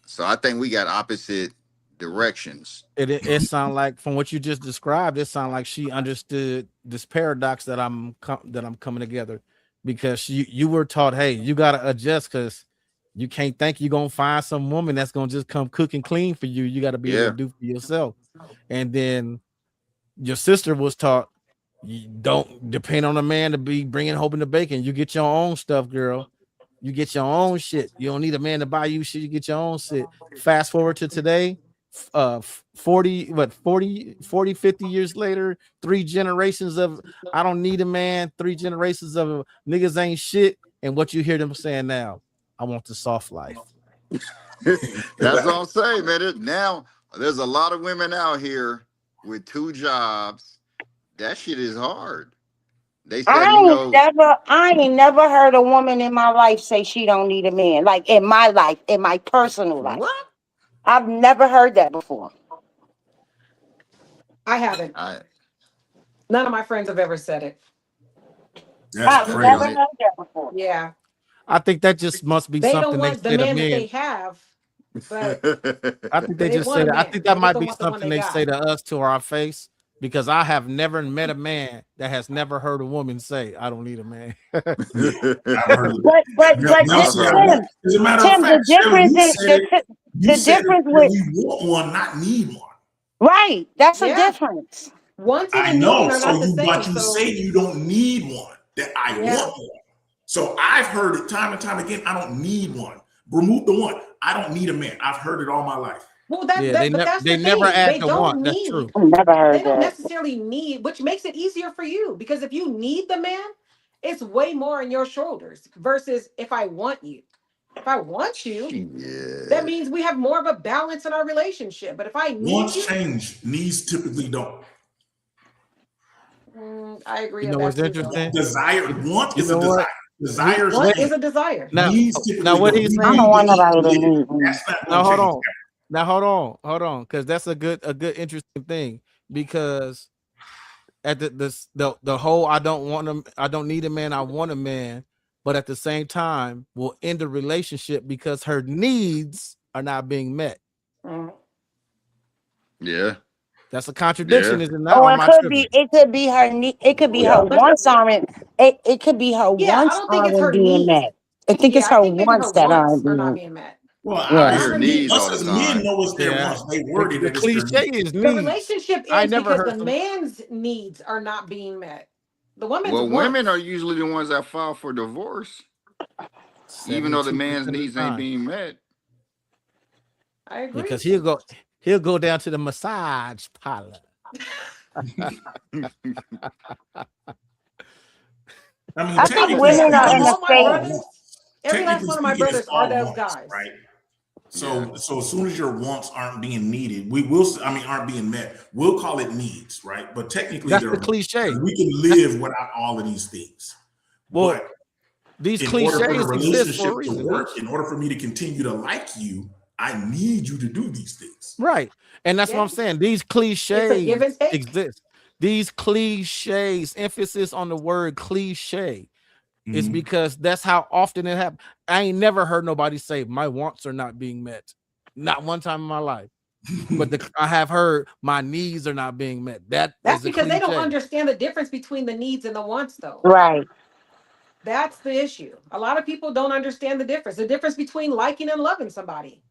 Speaker 3: So I think we got opposite directions.
Speaker 2: It sound like from what you just described, it sound like she understood this paradox that I'm coming together, because you were taught, hey, you gotta adjust because you can't think you're gonna find some woman that's gonna just come cook and clean for you. You got to be able to
Speaker 3: Yeah.
Speaker 2: do for yourself. And then your sister was taught, you don't depend on a man to be bringing home the bacon. You get your own stuff, girl. You get your own shit. You don't need a man to buy you shit. You get your own shit. Fast forward to today, 50 years later, 3 generations of I don't need a man, 3 generations of niggas ain't shit. And what you hear them saying now, I want the soft life.
Speaker 3: That's what I'm saying, man. Now there's a lot of women out here with 2 jobs. That shit is hard. They said,
Speaker 7: I ain't never heard a woman in my life say she don't need a man. Like in my life, in my personal life.
Speaker 3: what?
Speaker 7: I've never heard that before.
Speaker 5: I haven't.
Speaker 3: I
Speaker 5: None of my friends have ever said it.
Speaker 4: That's
Speaker 7: I've
Speaker 3: that
Speaker 7: never
Speaker 4: crazy.
Speaker 3: don't
Speaker 7: heard that before.
Speaker 5: Yeah.
Speaker 2: I think that just must be
Speaker 5: They don't
Speaker 2: something they
Speaker 5: want the
Speaker 2: say to
Speaker 5: man that they
Speaker 2: men.
Speaker 5: have. But
Speaker 2: I think they
Speaker 5: they
Speaker 2: just
Speaker 5: want
Speaker 2: say
Speaker 5: a
Speaker 2: that. I
Speaker 5: man.
Speaker 2: think that
Speaker 5: They just
Speaker 2: might
Speaker 5: don't
Speaker 2: be
Speaker 5: want the one
Speaker 2: something
Speaker 5: they
Speaker 2: they say
Speaker 5: got.
Speaker 2: to us to our face, because I have never met a man that has never heard a woman say, "I don't need a man."
Speaker 4: Yeah, I've heard of
Speaker 7: But
Speaker 4: that.
Speaker 7: but
Speaker 4: Now,
Speaker 7: but
Speaker 4: now
Speaker 3: I've
Speaker 4: see,
Speaker 3: heard it.
Speaker 7: Tim,
Speaker 4: as a matter of
Speaker 7: Tim, the
Speaker 4: fact, Shelly,
Speaker 7: difference is
Speaker 4: you
Speaker 7: the
Speaker 4: said
Speaker 7: difference
Speaker 4: that
Speaker 7: with
Speaker 4: we want one, not need one.
Speaker 7: right. That's a
Speaker 5: Yeah,
Speaker 7: difference.
Speaker 5: wanting
Speaker 4: I
Speaker 5: and needing
Speaker 4: know.
Speaker 5: are
Speaker 4: So
Speaker 5: not the
Speaker 4: you,
Speaker 5: same.
Speaker 4: but you
Speaker 5: So
Speaker 4: say you don't need one. That I
Speaker 5: yeah.
Speaker 4: want one. So I've heard it time and time again. I don't need one. Remove the one. I don't need a man. I've heard it all my life.
Speaker 5: Well,
Speaker 2: Yeah,
Speaker 5: but that's
Speaker 2: they
Speaker 5: the
Speaker 2: never
Speaker 5: thing.
Speaker 2: add
Speaker 5: They
Speaker 2: the want.
Speaker 5: don't
Speaker 2: That's true.
Speaker 5: need.
Speaker 7: I never
Speaker 5: They
Speaker 7: heard
Speaker 5: don't
Speaker 7: that.
Speaker 5: necessarily need, which makes it easier for you because if you need the man, it's way more on your shoulders versus if I want you. If I want you, that
Speaker 3: Yeah.
Speaker 5: means we have more of a balance in our relationship. But if I need
Speaker 4: Wants
Speaker 5: you,
Speaker 4: change, needs typically don't.
Speaker 5: I
Speaker 2: You
Speaker 5: agree on
Speaker 2: know
Speaker 5: that
Speaker 2: what's
Speaker 5: too, though.
Speaker 2: interesting?
Speaker 4: Desire, want
Speaker 2: You
Speaker 4: is a
Speaker 2: know
Speaker 4: desire.
Speaker 2: what? He
Speaker 4: Desires
Speaker 5: Want
Speaker 2: what
Speaker 5: is
Speaker 4: change.
Speaker 5: a desire.
Speaker 2: now
Speaker 4: Needs
Speaker 2: now
Speaker 4: typically
Speaker 2: what
Speaker 4: don't.
Speaker 2: he's
Speaker 4: You
Speaker 7: I
Speaker 2: saying.
Speaker 7: don't
Speaker 4: need to
Speaker 7: want
Speaker 4: eat
Speaker 7: nobody
Speaker 4: and
Speaker 7: to
Speaker 4: live.
Speaker 7: need me.
Speaker 4: That's not
Speaker 2: Now
Speaker 4: going to
Speaker 2: hold
Speaker 4: change.
Speaker 2: on. Now hold on, because that's a good interesting thing. Because at the whole I don't need a man, I want a man, but at the same time will end the relationship because her needs are not being met.
Speaker 5: Mhm.
Speaker 3: Yeah.
Speaker 2: That's a contradiction,
Speaker 3: Yeah.
Speaker 2: is it not?
Speaker 7: Oh,
Speaker 2: Or am I tripping?
Speaker 7: it could be her it could be her
Speaker 5: Yeah, but
Speaker 7: wants aren't it could be her
Speaker 5: yeah, I
Speaker 7: wants
Speaker 5: don't think it's
Speaker 7: aren't
Speaker 5: her
Speaker 7: being
Speaker 5: needs.
Speaker 7: met. I think it's
Speaker 5: Yeah, I
Speaker 7: her
Speaker 5: think maybe her
Speaker 7: wants that
Speaker 5: wants
Speaker 7: aren't
Speaker 5: are not
Speaker 7: being
Speaker 5: being met.
Speaker 4: Well,
Speaker 3: I
Speaker 7: yeah.
Speaker 5: Not
Speaker 3: hear
Speaker 5: her
Speaker 3: needs all
Speaker 5: needs.
Speaker 4: us
Speaker 3: the
Speaker 4: as men
Speaker 3: time.
Speaker 4: know it's their
Speaker 2: Yeah.
Speaker 4: wants. They worded
Speaker 2: The
Speaker 4: it as their
Speaker 2: cliche
Speaker 4: needs.
Speaker 2: is
Speaker 5: The
Speaker 2: needs.
Speaker 5: relationship
Speaker 2: I
Speaker 5: ends
Speaker 2: never
Speaker 5: because
Speaker 2: heard
Speaker 5: the
Speaker 2: some
Speaker 5: man's needs are not being met. The woman's
Speaker 3: Well, women are
Speaker 5: wants.
Speaker 3: usually the ones that file for divorce, even though the
Speaker 2: 72%
Speaker 3: man's
Speaker 2: of the
Speaker 3: needs ain't
Speaker 2: time.
Speaker 3: being met.
Speaker 5: I agree.
Speaker 2: Because he'll go down to the massage parlor.
Speaker 4: I mean,
Speaker 7: I
Speaker 5: I
Speaker 7: think
Speaker 5: would say
Speaker 7: women
Speaker 4: technically
Speaker 7: are
Speaker 5: out
Speaker 7: in
Speaker 5: of
Speaker 4: speaking,
Speaker 7: a
Speaker 4: it's
Speaker 5: all my
Speaker 7: state.
Speaker 4: all
Speaker 5: brothers,
Speaker 4: wants.
Speaker 5: every last
Speaker 4: Technically
Speaker 5: one of my
Speaker 4: speaking, it's
Speaker 5: brothers are
Speaker 4: all
Speaker 5: those
Speaker 4: wants,
Speaker 5: guys.
Speaker 4: right?
Speaker 3: Yeah.
Speaker 4: So as soon as your wants aren't being needed, we will. I mean, aren't being met. We'll call it needs, right? But technically,
Speaker 2: That's
Speaker 4: they're
Speaker 2: the
Speaker 4: wants.
Speaker 2: cliche.
Speaker 4: We can
Speaker 2: That's
Speaker 4: live without all of these things,
Speaker 2: well,
Speaker 4: but
Speaker 2: these
Speaker 4: in order for the
Speaker 2: cliches exist for
Speaker 4: relationship
Speaker 2: a
Speaker 4: to
Speaker 2: reason,
Speaker 4: work,
Speaker 2: Mitch.
Speaker 4: in order for me to continue to like you, I need you to do these things.
Speaker 2: Right. And that's what
Speaker 5: Yeah,
Speaker 2: I'm saying. These
Speaker 5: it's a give
Speaker 2: cliches
Speaker 5: and take.
Speaker 2: exist. These cliches, emphasis on the word cliche, is
Speaker 4: Mhm.
Speaker 2: because that's how often it happens. I ain't never heard nobody say my wants are not being met. Not one time in my life. But I have heard my needs are not being met. That
Speaker 5: That's
Speaker 2: is a
Speaker 5: because they don't
Speaker 2: cliche.
Speaker 5: understand the difference between the needs and the wants, though.
Speaker 7: Right.
Speaker 5: That's the issue. A lot of people don't understand the difference between liking and loving somebody.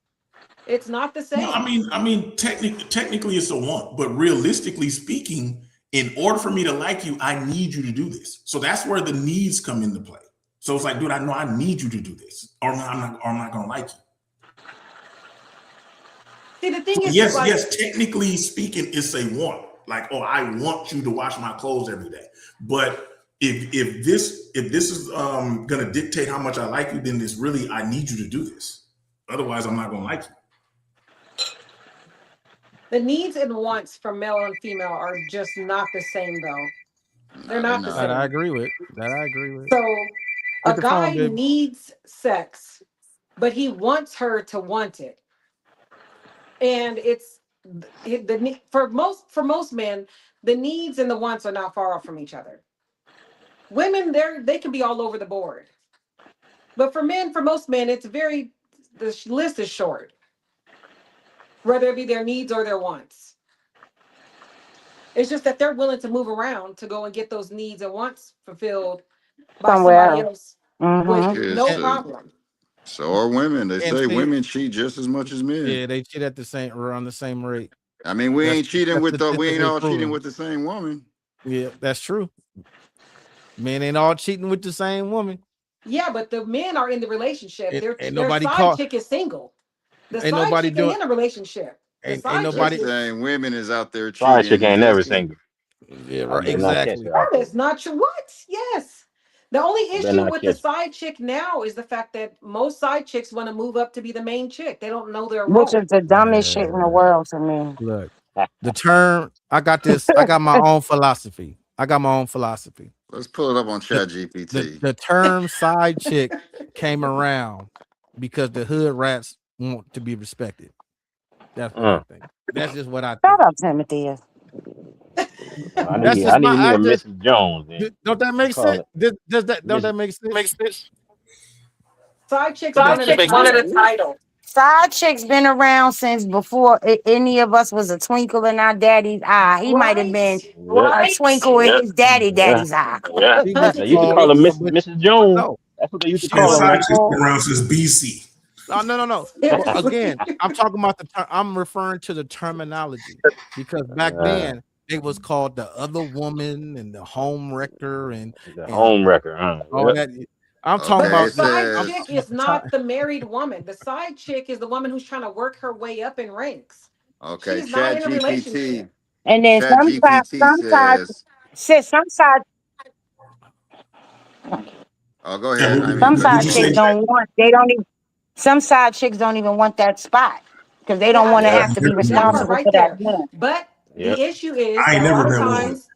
Speaker 5: It's not the
Speaker 4: No,
Speaker 5: same.
Speaker 4: technically it's a want, but realistically speaking, in order for me to like you, I need you to do this. So that's where the needs come into play. So it's like, dude, I know I need you to do this, or I'm not gonna like you.
Speaker 5: See, the thing
Speaker 4: So
Speaker 5: is like,
Speaker 4: yes, technically speaking, it's a want. Like, oh, I want you to wash my clothes every day. But if this is gonna dictate how much I like you, then it's really I need you to do this. Otherwise, I'm not gonna like you.
Speaker 5: the needs and wants from male and female are just not the same, though. They're
Speaker 3: Nah, they
Speaker 5: not the
Speaker 2: That
Speaker 3: not.
Speaker 2: I
Speaker 5: same.
Speaker 2: agree with. That I agree with.
Speaker 5: So
Speaker 2: Get
Speaker 5: a
Speaker 2: the phone,
Speaker 5: guy
Speaker 2: baby.
Speaker 5: needs sex, but he wants her to want it. And it's for most men, the needs and the wants are not far off from each other. Women, they can be all over the board. But for most men, the list is short, whether it be their needs or their wants. It's just that they're willing to move around to go and get those needs and wants fulfilled by
Speaker 7: Somewhere
Speaker 5: somebody
Speaker 7: else.
Speaker 5: else with
Speaker 7: Mm-hmm.
Speaker 5: no
Speaker 3: It's
Speaker 5: problem.
Speaker 3: so are women. They
Speaker 2: And
Speaker 3: say
Speaker 2: see,
Speaker 3: women cheat just as much as men.
Speaker 2: yeah, they cheat at the same around the same rate.
Speaker 3: I mean, we
Speaker 2: That's
Speaker 3: ain't cheating
Speaker 2: that's
Speaker 3: with the we ain't
Speaker 2: statistically
Speaker 3: all cheating
Speaker 2: proven.
Speaker 3: with the same woman.
Speaker 2: Yeah, that's true. Men ain't all cheating with the same woman.
Speaker 5: Yeah, but the men are in the relationship.
Speaker 2: Ain't
Speaker 5: Their
Speaker 2: nobody
Speaker 5: side
Speaker 2: caught.
Speaker 5: chick is single. The
Speaker 2: Ain't
Speaker 5: side
Speaker 2: nobody
Speaker 5: chick ain't
Speaker 2: doing.
Speaker 5: in a relationship. The
Speaker 2: Ain't
Speaker 5: side chick
Speaker 3: Just
Speaker 2: nobody.
Speaker 5: is
Speaker 3: saying, women is out there
Speaker 6: Sorry, chick
Speaker 3: cheating
Speaker 6: ain't never
Speaker 3: just as
Speaker 6: single.
Speaker 2: Yeah,
Speaker 6: I
Speaker 2: right.
Speaker 6: better not catch
Speaker 2: Exactly.
Speaker 6: her out
Speaker 5: that
Speaker 6: there.
Speaker 5: is not true. What? Yes. The only
Speaker 6: I better
Speaker 5: issue
Speaker 6: not
Speaker 5: with the
Speaker 6: catch her.
Speaker 5: side chick now is the fact that most side chicks want to move up to be the main chick. They don't know their
Speaker 7: Which is
Speaker 5: role.
Speaker 7: the dumbest shit in the
Speaker 2: Man,
Speaker 7: world to me.
Speaker 2: look, the term. I got this. I got my own philosophy. I got my own philosophy.
Speaker 3: let's pull it up on
Speaker 2: The
Speaker 3: Chat GPT.
Speaker 2: the term side chick came around because the hood rats want to be respected. That's what I
Speaker 6: Mm.
Speaker 2: think. That's just what I
Speaker 7: Shut
Speaker 2: think.
Speaker 7: up, Timothy.
Speaker 6: I
Speaker 2: That's
Speaker 6: need I
Speaker 2: just
Speaker 6: need
Speaker 2: my.
Speaker 6: me
Speaker 2: I
Speaker 6: a
Speaker 2: just
Speaker 6: Mrs. Jones then.
Speaker 2: don't that
Speaker 6: Let's
Speaker 2: make
Speaker 6: call
Speaker 2: sense?
Speaker 6: it
Speaker 2: Does that don't
Speaker 6: Miss
Speaker 2: that make sense?
Speaker 5: Side chicks
Speaker 2: It makes
Speaker 5: wanted a
Speaker 2: sense.
Speaker 5: title.
Speaker 7: Side chick's been around since before any of us was a twinkle in our daddy's eye. He might have been
Speaker 5: Right.
Speaker 6: Yep.
Speaker 7: a twinkle in his
Speaker 6: Yeah.
Speaker 7: daddy's eye.
Speaker 2: She was
Speaker 6: They used to
Speaker 2: called,
Speaker 6: call her Mrs.
Speaker 2: but
Speaker 6: Jones.
Speaker 2: no,
Speaker 6: That's what they used to
Speaker 2: she
Speaker 4: Yeah,
Speaker 6: call her,
Speaker 2: was
Speaker 4: side
Speaker 6: man.
Speaker 4: chick's been
Speaker 2: called.
Speaker 4: around since BC.
Speaker 2: No. But again,
Speaker 5: Seriously.
Speaker 2: I'm talking about I'm referring to the terminology because back
Speaker 6: Uh,
Speaker 2: then they was called the other woman and the home wrecker
Speaker 6: the
Speaker 2: and
Speaker 6: home wrecker, huh?
Speaker 2: all
Speaker 6: Yep.
Speaker 2: that. I'm talking
Speaker 5: But the
Speaker 3: Okay,
Speaker 2: about
Speaker 3: it
Speaker 5: side
Speaker 2: I'm
Speaker 3: says
Speaker 5: chick
Speaker 2: talking about
Speaker 5: is
Speaker 2: the
Speaker 5: not
Speaker 2: time.
Speaker 5: the married woman. The side chick is the woman who's trying to work her way up in ranks.
Speaker 3: okay.
Speaker 5: She's not in a relationship.
Speaker 7: And then
Speaker 3: Chat GPT
Speaker 7: some side,
Speaker 3: says.
Speaker 7: sis, some side,
Speaker 3: Oh, go
Speaker 4: Yeah,
Speaker 3: ahead. I didn't mean to
Speaker 7: some
Speaker 3: cut
Speaker 4: would
Speaker 7: side
Speaker 3: you
Speaker 4: you
Speaker 3: off.
Speaker 7: chicks
Speaker 4: say?
Speaker 7: don't want. They don't even. Some side chicks don't even want that spot because they don't
Speaker 5: Yeah,
Speaker 7: want to
Speaker 6: Yeah.
Speaker 7: have to be
Speaker 5: that part
Speaker 7: responsible
Speaker 5: right
Speaker 7: for that
Speaker 5: there.
Speaker 7: man.
Speaker 5: But the
Speaker 6: Yep.
Speaker 5: issue is
Speaker 4: I ain't
Speaker 5: a
Speaker 4: never
Speaker 5: lot of
Speaker 4: met one.
Speaker 5: times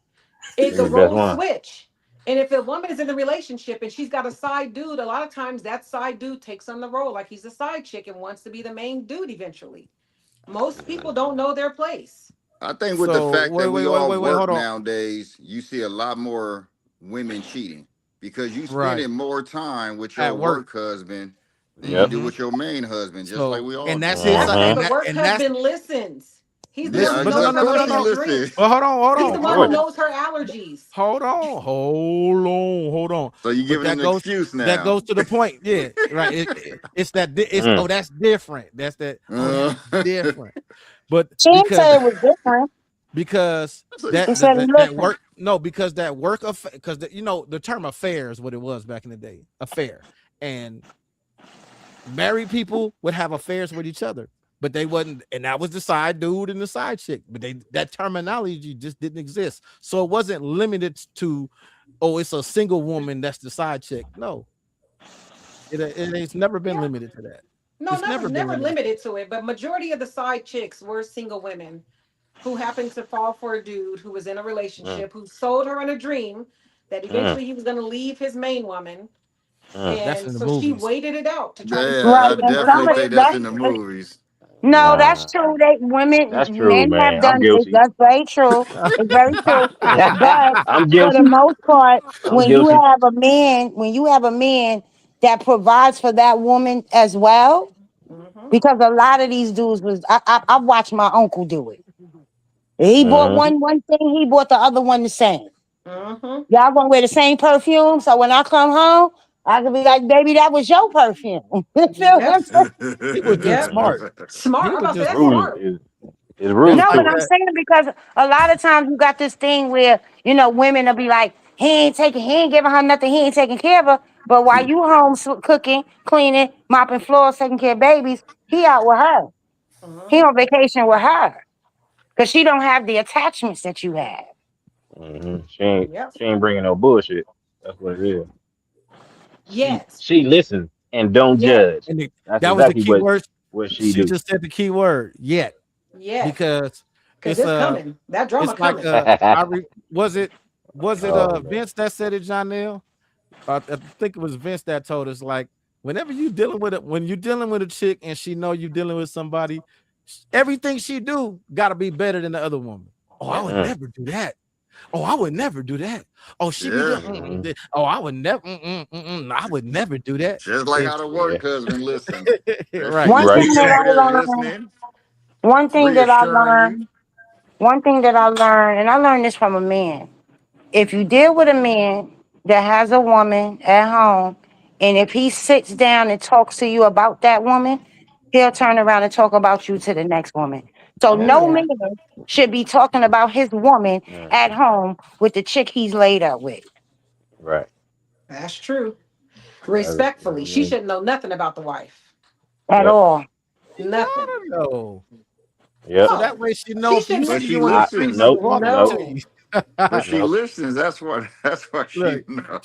Speaker 5: the
Speaker 6: Bring the best
Speaker 5: roles
Speaker 6: one.
Speaker 5: switch. And if a woman is in a relationship and she's got a side dude, a lot of times that side dude takes on the role like he's a side chick and wants to be the main dude eventually. Most people don't know their place.
Speaker 3: I think with the
Speaker 2: So
Speaker 3: fact that we all
Speaker 2: wait,
Speaker 3: work
Speaker 2: hold on.
Speaker 3: nowadays, you see a lot more women cheating because you
Speaker 2: Right.
Speaker 3: spending more time with your
Speaker 2: At work.
Speaker 3: work husband than you
Speaker 6: Yep.
Speaker 3: do
Speaker 2: Hmm.
Speaker 3: with your main husband, just like
Speaker 2: So
Speaker 3: we all
Speaker 2: and that's
Speaker 3: do.
Speaker 2: his
Speaker 5: That's because
Speaker 6: Uh-huh.
Speaker 5: the work
Speaker 2: and that's
Speaker 5: husband listens. He's the one
Speaker 3: Yeah,
Speaker 5: who
Speaker 2: listen, but
Speaker 5: knows
Speaker 3: of
Speaker 5: her
Speaker 3: course he
Speaker 5: favorite
Speaker 3: listens.
Speaker 5: drinks. He's
Speaker 6: Of
Speaker 5: the one who
Speaker 6: course.
Speaker 5: knows her allergies.
Speaker 2: Hold on.
Speaker 3: So you
Speaker 2: But
Speaker 3: giving an excuse
Speaker 2: that
Speaker 3: now.
Speaker 2: goes to the point. Yeah, right. It's it's
Speaker 6: Mm.
Speaker 2: oh that's different. That's that. Oh, that's
Speaker 3: Uh,
Speaker 2: different. But
Speaker 7: She didn't say it was different.
Speaker 2: because
Speaker 3: so you-
Speaker 7: She said,
Speaker 2: that
Speaker 7: listen,
Speaker 2: work no because that work of because you know the term affair is what it was back in the day, affair, and married people would have affairs with each other, but they wasn't, and that was the side dude and the side chick, but they that terminology just didn't exist, so it wasn't limited to, oh, it's a single woman that's the side chick. No, it's never been
Speaker 5: Yeah.
Speaker 2: limited to that.
Speaker 5: No,
Speaker 2: It's
Speaker 5: never
Speaker 2: never been
Speaker 5: never
Speaker 2: limited to
Speaker 5: limited to it, but majority of the side chicks were single women who happened to fall for a dude who was in a
Speaker 6: Mm.
Speaker 5: relationship who sold her on a dream that
Speaker 6: Mm.
Speaker 5: eventually he was going to leave his main woman.
Speaker 6: Mm.
Speaker 2: that. That's
Speaker 5: And
Speaker 2: in the
Speaker 5: so she
Speaker 2: movies.
Speaker 5: waited it out to try to
Speaker 3: yeah,
Speaker 7: right?
Speaker 3: I
Speaker 5: see
Speaker 7: And
Speaker 5: work her
Speaker 7: some
Speaker 3: definitely
Speaker 7: of
Speaker 5: way up
Speaker 3: think
Speaker 5: in the
Speaker 3: that's in the
Speaker 5: system.
Speaker 3: movies.
Speaker 7: no, that's
Speaker 6: Nah.
Speaker 7: true. They women,
Speaker 6: That's true,
Speaker 7: men have
Speaker 6: man. I'm
Speaker 7: done it.
Speaker 6: guilty.
Speaker 7: That's very true. It's very true. But
Speaker 6: I'm
Speaker 7: for the
Speaker 6: guilty.
Speaker 7: most part,
Speaker 6: I'm guilty.
Speaker 7: when you have a man that provides for that woman as well,
Speaker 5: Hmm.
Speaker 7: because a lot of these dudes was I watched my uncle do it. He bought
Speaker 6: Uh-huh.
Speaker 7: one thing, he bought the other one the same.
Speaker 5: Hmm.
Speaker 7: Y'all gonna wear the same perfume, so when I come home, I can be like, baby, that was your perfume. You feel what
Speaker 5: Yep.
Speaker 7: I'm saying?
Speaker 2: He was just
Speaker 5: Yep.
Speaker 6: Uh-huh.
Speaker 2: smart.
Speaker 5: Smart.
Speaker 2: He
Speaker 5: I'm
Speaker 2: was
Speaker 5: about to say
Speaker 2: just
Speaker 5: that's
Speaker 2: smart.
Speaker 6: Rude
Speaker 5: smart.
Speaker 6: is
Speaker 2: That's
Speaker 6: rude
Speaker 7: No,
Speaker 2: like
Speaker 7: but
Speaker 6: too.
Speaker 7: I'm
Speaker 2: that.
Speaker 7: saying because a lot of times you got this thing where, women will be like, he ain't giving her nothing, he ain't taking care of her. But while you home cooking, cleaning, mopping floors, taking care of babies, he out with her. He
Speaker 5: Hmm.
Speaker 7: on vacation with her. Because she don't have the attachments that you have.
Speaker 5: Yep.
Speaker 6: She ain't bringing no bullshit. That's what it is.
Speaker 5: Yes.
Speaker 6: She listens and don't
Speaker 5: Yes.
Speaker 6: judge. That's
Speaker 2: That was the
Speaker 6: exactly
Speaker 2: key word.
Speaker 6: what she
Speaker 2: She
Speaker 6: do.
Speaker 2: just said the key word yet,
Speaker 5: Yes.
Speaker 2: because
Speaker 5: Because
Speaker 2: it's
Speaker 5: it's coming. That
Speaker 2: it's
Speaker 5: drama
Speaker 2: like
Speaker 5: coming.
Speaker 2: was it
Speaker 6: Oh man.
Speaker 2: Vince that said it, Janelle? I think it was Vince that told us, like, whenever you dealing with it, when you're dealing with a chick and she know you dealing with somebody, everything she do gotta be better than the other woman. Oh, I
Speaker 5: Yep.
Speaker 2: would
Speaker 6: Mm,
Speaker 2: never do that. Oh, I would never do that. Oh, she be doing.
Speaker 3: Yeah,
Speaker 6: hmm
Speaker 2: Oh, I would never. No, I would never do that.
Speaker 3: just like how
Speaker 2: It's
Speaker 3: the
Speaker 6: Yeah.
Speaker 3: work husband listens. If
Speaker 2: right.
Speaker 3: she
Speaker 7: One
Speaker 3: if
Speaker 7: thing
Speaker 6: Right.
Speaker 3: he's
Speaker 7: that
Speaker 3: over
Speaker 7: I
Speaker 3: there
Speaker 7: learned,
Speaker 3: listening,
Speaker 7: one thing that I
Speaker 3: reassuring you.
Speaker 7: learned, one thing that I learned, and I learned this from a man. If you deal with a man that has a woman at home, and if he sits down and talks to you about that woman, he'll turn around and talk about you to the next woman. So
Speaker 5: Oh,
Speaker 7: no
Speaker 5: yeah.
Speaker 7: man should be talking about his woman
Speaker 6: Mm,
Speaker 7: at home with the chick he's laid up with
Speaker 6: right.
Speaker 5: That's true.
Speaker 6: I
Speaker 5: Respectfully, she
Speaker 6: mean,
Speaker 5: shouldn't know nothing about the wife.
Speaker 7: at
Speaker 6: yep.
Speaker 7: all.
Speaker 2: You
Speaker 5: Nothing.
Speaker 2: gotta know.
Speaker 6: Yep.
Speaker 2: So that
Speaker 5: No.
Speaker 2: way she know
Speaker 5: She
Speaker 2: if you
Speaker 5: shouldn't.
Speaker 3: But
Speaker 2: see
Speaker 3: she
Speaker 2: you on the
Speaker 6: I
Speaker 2: street,
Speaker 3: listens.
Speaker 2: she
Speaker 6: nope.
Speaker 2: walking up
Speaker 6: Nope.
Speaker 2: to
Speaker 5: No.
Speaker 2: you.
Speaker 3: But she
Speaker 6: Nope.
Speaker 3: listens. That's why she
Speaker 2: Look,
Speaker 3: know.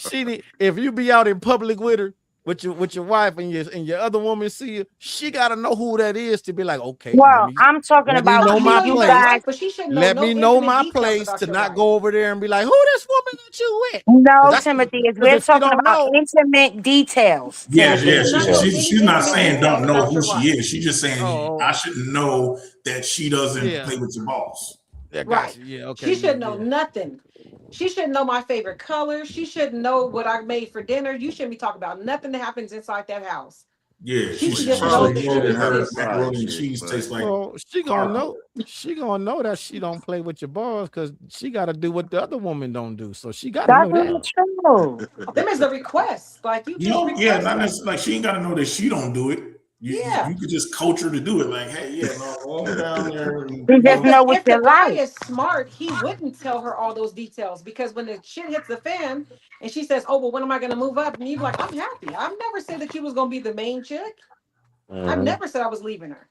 Speaker 2: if you be out in public with her, with your wife and your other woman see you, she gotta know who that is to be like, okay,
Speaker 7: Well, I'm talking
Speaker 2: let me
Speaker 7: about
Speaker 2: know
Speaker 5: She
Speaker 2: my
Speaker 5: know you
Speaker 7: you
Speaker 5: got a
Speaker 2: place.
Speaker 7: guys.
Speaker 5: wife, but she shouldn't know
Speaker 2: Let
Speaker 5: no
Speaker 2: me know
Speaker 5: intimate
Speaker 2: my
Speaker 5: details
Speaker 2: place
Speaker 5: about
Speaker 2: to
Speaker 5: your
Speaker 2: not
Speaker 5: wife.
Speaker 2: go over there and be like, who this woman that you with? Because
Speaker 7: No,
Speaker 2: that's
Speaker 7: Timothy, is
Speaker 2: because
Speaker 7: we're
Speaker 2: if she
Speaker 7: talking
Speaker 2: don't
Speaker 7: about
Speaker 2: know,
Speaker 7: intimate details,
Speaker 4: Yes,
Speaker 5: She
Speaker 7: Timothy.
Speaker 5: should
Speaker 4: yes.
Speaker 5: not
Speaker 6: Yeah.
Speaker 5: know
Speaker 4: She's
Speaker 5: any
Speaker 4: not
Speaker 5: intimate
Speaker 4: saying
Speaker 5: details
Speaker 4: don't know
Speaker 5: about
Speaker 4: who
Speaker 5: your
Speaker 4: she
Speaker 5: wife.
Speaker 4: is. She's just saying
Speaker 2: oh
Speaker 4: I should know that she doesn't
Speaker 2: yeah,
Speaker 4: play with your boss.
Speaker 2: yeah, got
Speaker 5: Right.
Speaker 2: you. Yeah, okay,
Speaker 5: She
Speaker 2: yeah,
Speaker 5: should know
Speaker 2: yeah.
Speaker 5: nothing. She shouldn't know my favorite color. She shouldn't know what I made for dinner. You shouldn't be talking about nothing that happens inside that house.
Speaker 4: Yeah,
Speaker 5: She should
Speaker 4: she
Speaker 5: just know
Speaker 3: Probably
Speaker 5: that
Speaker 4: know
Speaker 5: you
Speaker 4: that
Speaker 3: should have a
Speaker 4: her
Speaker 5: exist.
Speaker 3: side
Speaker 4: macaroni and
Speaker 3: chick,
Speaker 4: cheese
Speaker 3: but
Speaker 4: tastes like
Speaker 2: Well, she gonna
Speaker 4: charcoal.
Speaker 2: know. She gonna know that she don't play with your balls because she got to do what the other woman don't do. So she got to
Speaker 7: That's
Speaker 2: know that.
Speaker 7: not true.
Speaker 5: Them is the requests. Like you just
Speaker 4: No, yeah,
Speaker 5: request
Speaker 4: not
Speaker 5: it.
Speaker 4: necessarily. Like she ain't got to know that she don't do it.
Speaker 5: Yeah.
Speaker 4: You could just coach her to do it. Like, hey, yeah, no, go down there and
Speaker 7: You
Speaker 4: you
Speaker 7: just
Speaker 4: know.
Speaker 7: know what
Speaker 5: If the
Speaker 7: you
Speaker 5: guy
Speaker 7: like.
Speaker 5: is smart, he wouldn't tell her all those details because when the shit hits the fan and she says, "Oh, well, when am I going to move up?" and you're like, "I'm happy. I've never said that you was going to be the main chick. I've
Speaker 6: Mm-hmm.
Speaker 5: never said I was leaving her,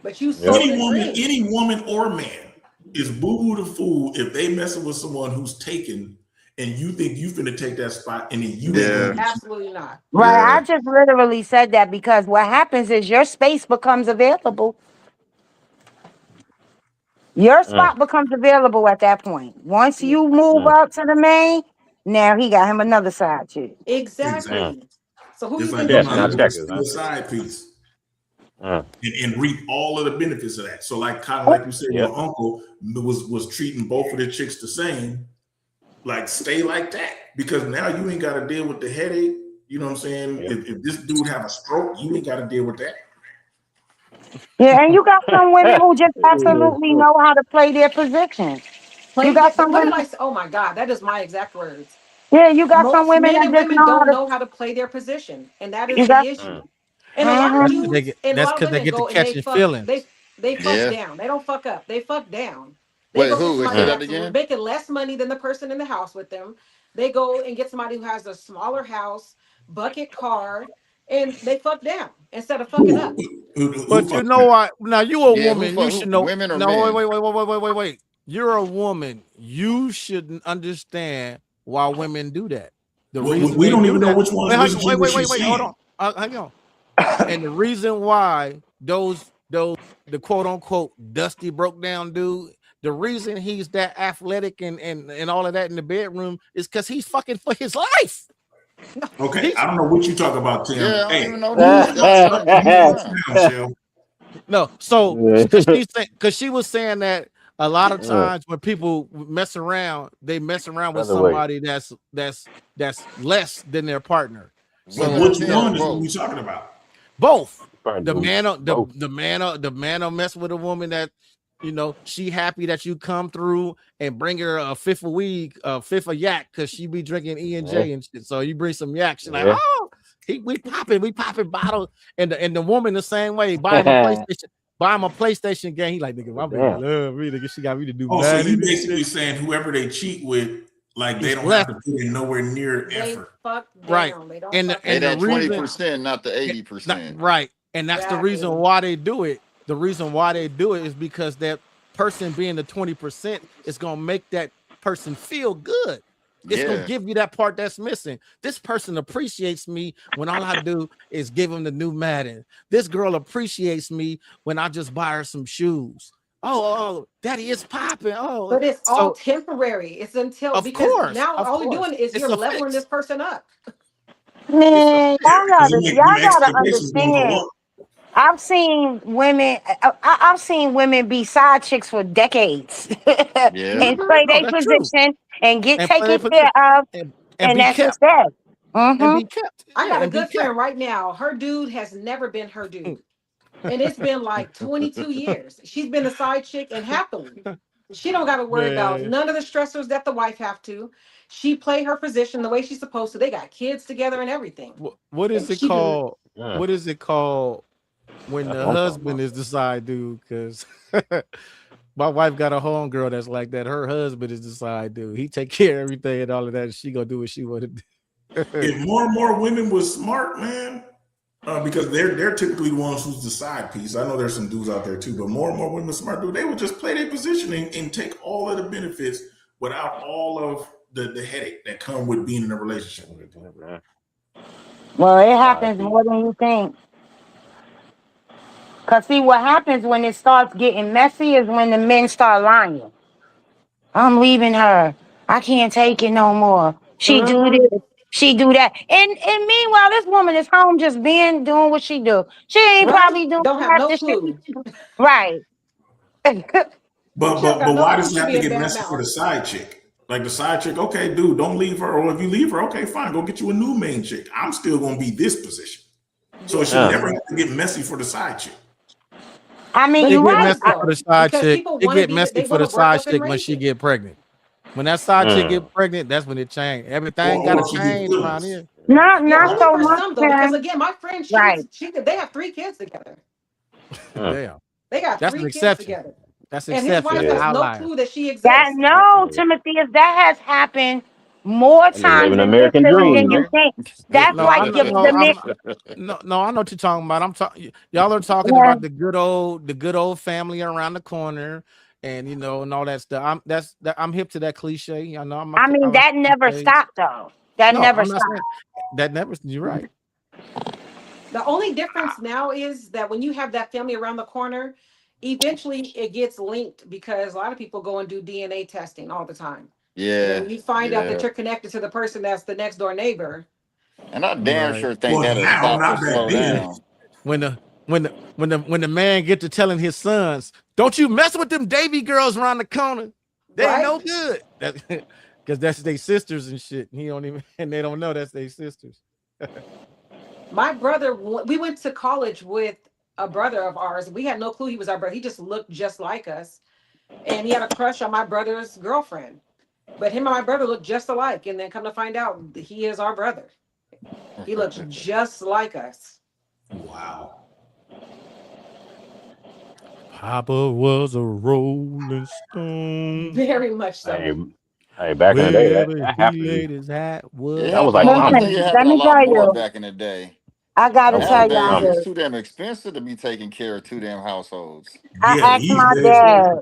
Speaker 5: but you
Speaker 6: Yep.
Speaker 5: sold a dream."
Speaker 4: Any woman or man is boo the fool if they messing with someone who's taken, and you think you finna take that spot, and then you ain't gonna
Speaker 3: yeah,
Speaker 4: get you.
Speaker 5: Absolutely not.
Speaker 7: Right. I
Speaker 3: yeah,
Speaker 7: just literally said that because what happens is your space becomes available. Your
Speaker 6: Mm,
Speaker 7: spot becomes available at that point. Once
Speaker 5: Yeah,
Speaker 7: you move
Speaker 6: mm,
Speaker 7: up to the main, now he got him another side chick.
Speaker 4: Exactly.
Speaker 6: mm.
Speaker 5: exactly. So who
Speaker 4: It's
Speaker 5: you
Speaker 4: like
Speaker 5: think
Speaker 4: you
Speaker 5: gonna
Speaker 6: Chess,
Speaker 4: might as
Speaker 6: not
Speaker 4: well
Speaker 5: choose?
Speaker 4: just
Speaker 6: checkers,
Speaker 4: steal
Speaker 6: huh?
Speaker 4: a side piece
Speaker 6: Mm.
Speaker 4: and reap all of the benefits of that. So, like kind of
Speaker 7: Oh,
Speaker 4: like you said,
Speaker 6: Yep.
Speaker 4: your uncle was treating both of the chicks the same. Like, stay like that because now you ain't got to deal with the headache. You know what I'm saying?
Speaker 6: Yep.
Speaker 4: If this dude have a stroke, you ain't got to deal with that.
Speaker 7: yeah, and you got some women who just
Speaker 6: Yes,
Speaker 7: absolutely
Speaker 6: bro.
Speaker 7: know how to play their position. You
Speaker 5: Play
Speaker 7: got
Speaker 5: that.
Speaker 7: some
Speaker 5: What
Speaker 7: women,
Speaker 5: did I say? Oh my God, that is my exact words.
Speaker 7: yeah, you got some
Speaker 5: Most
Speaker 7: women
Speaker 5: men
Speaker 7: that
Speaker 5: and
Speaker 7: just
Speaker 5: women
Speaker 7: know how
Speaker 5: don't
Speaker 7: to.
Speaker 5: know how to play their position, and that is
Speaker 7: You
Speaker 5: the
Speaker 7: got,
Speaker 5: issue.
Speaker 6: Mm.
Speaker 5: And a lot of
Speaker 7: mm-hmm.
Speaker 2: That's because
Speaker 5: dudes and a
Speaker 2: that's
Speaker 5: lot of
Speaker 2: because they
Speaker 5: women
Speaker 2: get to
Speaker 5: go and
Speaker 2: catching feelings.
Speaker 5: they fuck
Speaker 3: yeah.
Speaker 5: down. They don't fuck up. They fuck down. They
Speaker 3: Wait,
Speaker 5: go get
Speaker 3: who? Wait,
Speaker 5: somebody
Speaker 3: say
Speaker 6: Mm.
Speaker 3: that
Speaker 5: that's
Speaker 3: again.
Speaker 5: making less money than the person in the house with them. They go and get somebody who has a smaller house, bucket car, and they fuck down instead of fucking
Speaker 4: Who
Speaker 5: up.
Speaker 4: who
Speaker 2: But you
Speaker 4: fucked
Speaker 2: know
Speaker 4: that?
Speaker 2: what? Now you a
Speaker 3: Yeah,
Speaker 2: woman. You
Speaker 3: who?
Speaker 2: should know.
Speaker 3: Women or
Speaker 2: No,
Speaker 3: men?
Speaker 2: wait. You're a woman. You should understand why women do that. The
Speaker 4: Well,
Speaker 2: reason
Speaker 4: we
Speaker 2: they
Speaker 4: don't
Speaker 2: do
Speaker 4: even know
Speaker 2: that.
Speaker 4: which one, which gender she's
Speaker 2: Wait. Hold
Speaker 4: saying.
Speaker 2: on. Hang on. And the reason why those the quote unquote dusty broke down dude. The reason he's that athletic and all of that in the bedroom is because he's fucking for his life.
Speaker 4: Okay,
Speaker 2: He's
Speaker 4: I don't know what you talk about, Tim.
Speaker 3: Yeah, I don't
Speaker 4: Hey,
Speaker 3: even know that.
Speaker 4: who's
Speaker 3: That got certain chicks
Speaker 4: who's
Speaker 3: around.
Speaker 4: down, Shell?
Speaker 2: No, so because she was saying that a lot of times when people mess around, they mess around with
Speaker 6: Featherweight.
Speaker 2: somebody that's less than their partner.
Speaker 4: But
Speaker 3: Women or
Speaker 2: So
Speaker 4: which
Speaker 3: men or
Speaker 2: so
Speaker 4: one is we
Speaker 3: both?
Speaker 4: talking about?
Speaker 2: both
Speaker 6: Probably
Speaker 2: the
Speaker 6: do
Speaker 2: man
Speaker 6: both.
Speaker 2: the man will mess with a woman that she happy that you come through and bring her a fifth of weed, a fifth of yak because she be drinking E and
Speaker 6: Yeah.
Speaker 2: J and shit. So you bring some yak, she's like,
Speaker 6: Yeah.
Speaker 2: oh, we popping bottles, and the woman the same way. Buy him a PlayStation game. He like, nigga, my baby
Speaker 6: Damn.
Speaker 2: love me. Nigga, she got me to do
Speaker 4: Oh, so
Speaker 2: bad
Speaker 4: you
Speaker 2: in this
Speaker 4: basically
Speaker 2: shit.
Speaker 4: saying whoever they cheat with, like they
Speaker 2: It's
Speaker 4: don't have
Speaker 2: less
Speaker 4: to put in nowhere near
Speaker 5: They
Speaker 4: effort.
Speaker 5: fuck
Speaker 2: right,
Speaker 5: down. They don't
Speaker 2: and
Speaker 5: fuck
Speaker 3: They
Speaker 2: and
Speaker 5: up.
Speaker 2: the
Speaker 5: They
Speaker 3: that
Speaker 5: fuck
Speaker 3: twenty
Speaker 2: reason
Speaker 5: down.
Speaker 3: percent, not the
Speaker 2: it-
Speaker 3: 80%.
Speaker 2: right, and that's the reason
Speaker 5: Exactly.
Speaker 2: why they do it. The reason why they do it is because that person being the 20% is gonna make that person feel good. It's gonna
Speaker 3: Yeah,
Speaker 2: give you that part that's missing. This person appreciates me when all I do is give him the new Madden. This girl appreciates me when I just buy her some shoes. Oh, daddy is popping. Oh,
Speaker 5: But it's all
Speaker 2: so
Speaker 5: temporary. It's until because now
Speaker 2: of
Speaker 5: all you're
Speaker 2: course,
Speaker 5: doing is
Speaker 2: it's
Speaker 5: you're
Speaker 2: a
Speaker 5: leveling this
Speaker 2: fix.
Speaker 5: person up.
Speaker 2: It's a
Speaker 7: Man,
Speaker 2: fix.
Speaker 4: Because it make them
Speaker 7: y'all gotta
Speaker 4: expectations gonna go
Speaker 7: understand.
Speaker 4: up.
Speaker 7: I've seen women. I've seen women be side chicks for decades
Speaker 3: yeah.
Speaker 7: and
Speaker 2: Mhm.
Speaker 7: play
Speaker 2: No,
Speaker 7: their
Speaker 2: that's true.
Speaker 7: position and get
Speaker 2: And play their
Speaker 7: taken
Speaker 2: position
Speaker 7: care of,
Speaker 2: and
Speaker 7: and
Speaker 2: be
Speaker 7: that's
Speaker 2: kept
Speaker 7: success.
Speaker 2: and
Speaker 7: Mm-hmm.
Speaker 2: be kept.
Speaker 5: I
Speaker 2: Yeah,
Speaker 5: got a
Speaker 2: and be
Speaker 5: good
Speaker 2: kept.
Speaker 5: friend right now. Her dude has never been her
Speaker 2: Mm.
Speaker 5: dude. And it's been like 22 years. She's been a side chick and happily. She don't got to worry about
Speaker 2: Man,
Speaker 5: none of the stressors that the wife have to. She play her position the way she's supposed to. They got kids together and everything.
Speaker 2: what is
Speaker 5: And
Speaker 2: it
Speaker 5: she can
Speaker 2: called?
Speaker 6: Mm.
Speaker 2: What is it called when
Speaker 6: That's
Speaker 2: the
Speaker 6: what I'm talking
Speaker 2: husband
Speaker 6: about.
Speaker 2: is the side dude? Because my wife got a homegirl that's like that. Her husband is the side dude. He take care of everything and all of that. And she gonna do what she want to do.
Speaker 4: If more and more women was smart, man, because they're typically the ones who's the side piece. I know there's some dudes out there too, but more and more women smart dude, they would just play their position and take all of the benefits without all of the headache that come with being in a relationship with them.
Speaker 6: Yeah, man.
Speaker 7: Well, it
Speaker 6: Side
Speaker 7: happens
Speaker 6: piece.
Speaker 7: more than you think. Cause see, what happens when it starts getting messy is when the men start lying. I'm leaving her. I can't take it no more. She do
Speaker 2: Uh-huh.
Speaker 7: this. She do that. And meanwhile, this woman is home just being doing what she do. She ain't
Speaker 5: right.
Speaker 7: probably doing
Speaker 5: Don't have
Speaker 7: half
Speaker 5: no
Speaker 7: the shit.
Speaker 5: clue.
Speaker 7: Right.
Speaker 4: But
Speaker 5: She don't
Speaker 4: but
Speaker 5: got
Speaker 4: but
Speaker 5: no
Speaker 4: why
Speaker 5: clue
Speaker 4: does it
Speaker 5: she
Speaker 4: have to
Speaker 5: being
Speaker 4: get
Speaker 5: bad
Speaker 4: messy for
Speaker 5: mouth.
Speaker 4: the side chick? Like the side chick, okay, dude, don't leave her. Or if you leave her, okay, fine, go get you a new main chick. I'm still gonna be this position. So it
Speaker 5: Yeah.
Speaker 4: should
Speaker 6: Yeah.
Speaker 4: never have to get messy for the side chick.
Speaker 7: I mean,
Speaker 5: But
Speaker 2: It
Speaker 7: you're
Speaker 5: it
Speaker 2: get
Speaker 7: right.
Speaker 5: does
Speaker 2: messy for
Speaker 5: though,
Speaker 2: the side
Speaker 5: because
Speaker 2: chick.
Speaker 5: people
Speaker 2: It
Speaker 5: want to
Speaker 2: get
Speaker 5: be that
Speaker 2: messy
Speaker 5: they
Speaker 2: for
Speaker 5: want
Speaker 2: the
Speaker 5: to work
Speaker 2: side
Speaker 5: up and
Speaker 2: chick when
Speaker 5: raise
Speaker 2: she
Speaker 5: it.
Speaker 2: get pregnant. When that side chick
Speaker 6: Mm.
Speaker 2: get pregnant, that's when it change. Everything
Speaker 4: Or
Speaker 2: got to
Speaker 4: if she get
Speaker 2: change around
Speaker 4: feelings.
Speaker 2: here.
Speaker 5: Yeah,
Speaker 7: Not
Speaker 5: only
Speaker 7: so
Speaker 5: for
Speaker 7: much,
Speaker 5: some though, because
Speaker 7: man.
Speaker 5: again, my friend,
Speaker 7: Right.
Speaker 5: they have 3 kids together.
Speaker 6: Mm.
Speaker 2: Damn,
Speaker 5: They got
Speaker 2: that's an
Speaker 5: 3 kids
Speaker 2: exception.
Speaker 5: together,
Speaker 2: That's an
Speaker 5: and his
Speaker 2: exception.
Speaker 5: wife
Speaker 2: That's an
Speaker 6: Yeah.
Speaker 5: has no
Speaker 2: outlier.
Speaker 5: clue that she
Speaker 7: That
Speaker 5: exists.
Speaker 7: no,
Speaker 6: Yeah.
Speaker 7: Timothy, if that has happened more
Speaker 6: That nigga
Speaker 7: times
Speaker 6: living
Speaker 7: in
Speaker 6: American
Speaker 7: history
Speaker 2: No,
Speaker 6: dream,
Speaker 7: than you
Speaker 6: man.
Speaker 2: no,
Speaker 7: think. That's
Speaker 2: no. I
Speaker 7: like
Speaker 2: know. No,
Speaker 7: the
Speaker 2: I'm
Speaker 7: man.
Speaker 2: no. I know what you're talking about. I'm talking. Y'all are talking
Speaker 7: Yeah,
Speaker 2: about the good old family around the corner, and and all that stuff. I'm hip to that cliche. I know
Speaker 7: I mean,
Speaker 2: I'm a
Speaker 7: that never
Speaker 2: cliches.
Speaker 7: stopped though. That
Speaker 2: No,
Speaker 7: never
Speaker 2: I'm not
Speaker 7: stopped.
Speaker 2: saying that never. You're right.
Speaker 5: The only difference now is that when you have that family around the corner, eventually it gets linked because a lot of people go and do DNA testing all the time. And then
Speaker 3: Yeah,
Speaker 5: when you find out that
Speaker 3: yeah.
Speaker 5: you're connected to the person that's the next door neighbor,
Speaker 3: And I damn
Speaker 2: Right.
Speaker 3: sure think
Speaker 4: Well,
Speaker 3: that'll
Speaker 4: now,
Speaker 3: stop or
Speaker 4: not back
Speaker 3: slow
Speaker 4: then.
Speaker 3: down.
Speaker 2: When the man get to telling his sons, "Don't you mess with them Davy girls around the corner. They ain't
Speaker 5: right?
Speaker 2: no good." That because that's their sisters and shit. He don't even and they don't know that's their sisters.
Speaker 5: My brother, we went to college with a brother of ours. We had no clue he was our brother. He just looked just like us. And he had a crush on my brother's girlfriend. But him and my brother look just alike. And then come to find out, he is our brother. He looks just like us.
Speaker 4: Wow.
Speaker 2: Papa was a rolling stone.
Speaker 5: Very much so.
Speaker 6: Hey, hey, back in the day, that
Speaker 2: Wherever
Speaker 6: that
Speaker 2: he
Speaker 6: happened.
Speaker 2: laid his hat
Speaker 3: It
Speaker 2: was
Speaker 6: That was
Speaker 3: happened.
Speaker 6: like
Speaker 3: I'm
Speaker 6: common.
Speaker 3: thinking it
Speaker 7: Listen, let
Speaker 3: happened a
Speaker 7: me
Speaker 3: lot
Speaker 7: tell
Speaker 3: more
Speaker 7: you,
Speaker 3: back in the day.
Speaker 7: I
Speaker 6: That
Speaker 7: gotta
Speaker 6: was like
Speaker 7: tell
Speaker 3: Nowadays,
Speaker 6: common.
Speaker 7: y'all
Speaker 3: it's
Speaker 7: this.
Speaker 3: too damn expensive to be taking care of two damn households.
Speaker 7: I
Speaker 4: Yeah,
Speaker 7: asked
Speaker 4: these
Speaker 7: my
Speaker 4: days.
Speaker 7: dad.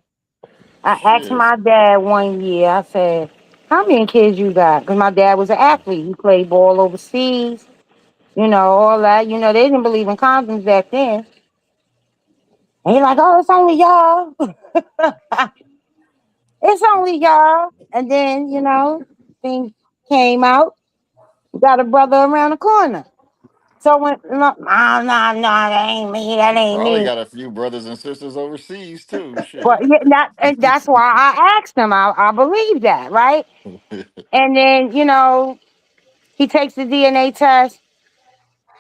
Speaker 7: I asked
Speaker 3: Shit.
Speaker 7: my dad one year. I said, "How many kids you got?" Because my dad was an athlete. He played ball overseas. All that. They didn't believe in condoms back then. And he's like, "Oh, it's only y'all. It's only y'all." And then, things came out. Got a brother around the corner. So when no, no, no, no, that ain't me. That
Speaker 3: You
Speaker 7: ain't
Speaker 3: probably
Speaker 7: me.
Speaker 3: got a few brothers and sisters overseas too.
Speaker 7: But
Speaker 3: Shit.
Speaker 7: yeah, and that's why I asked him. I believe that, right? And then he takes the DNA test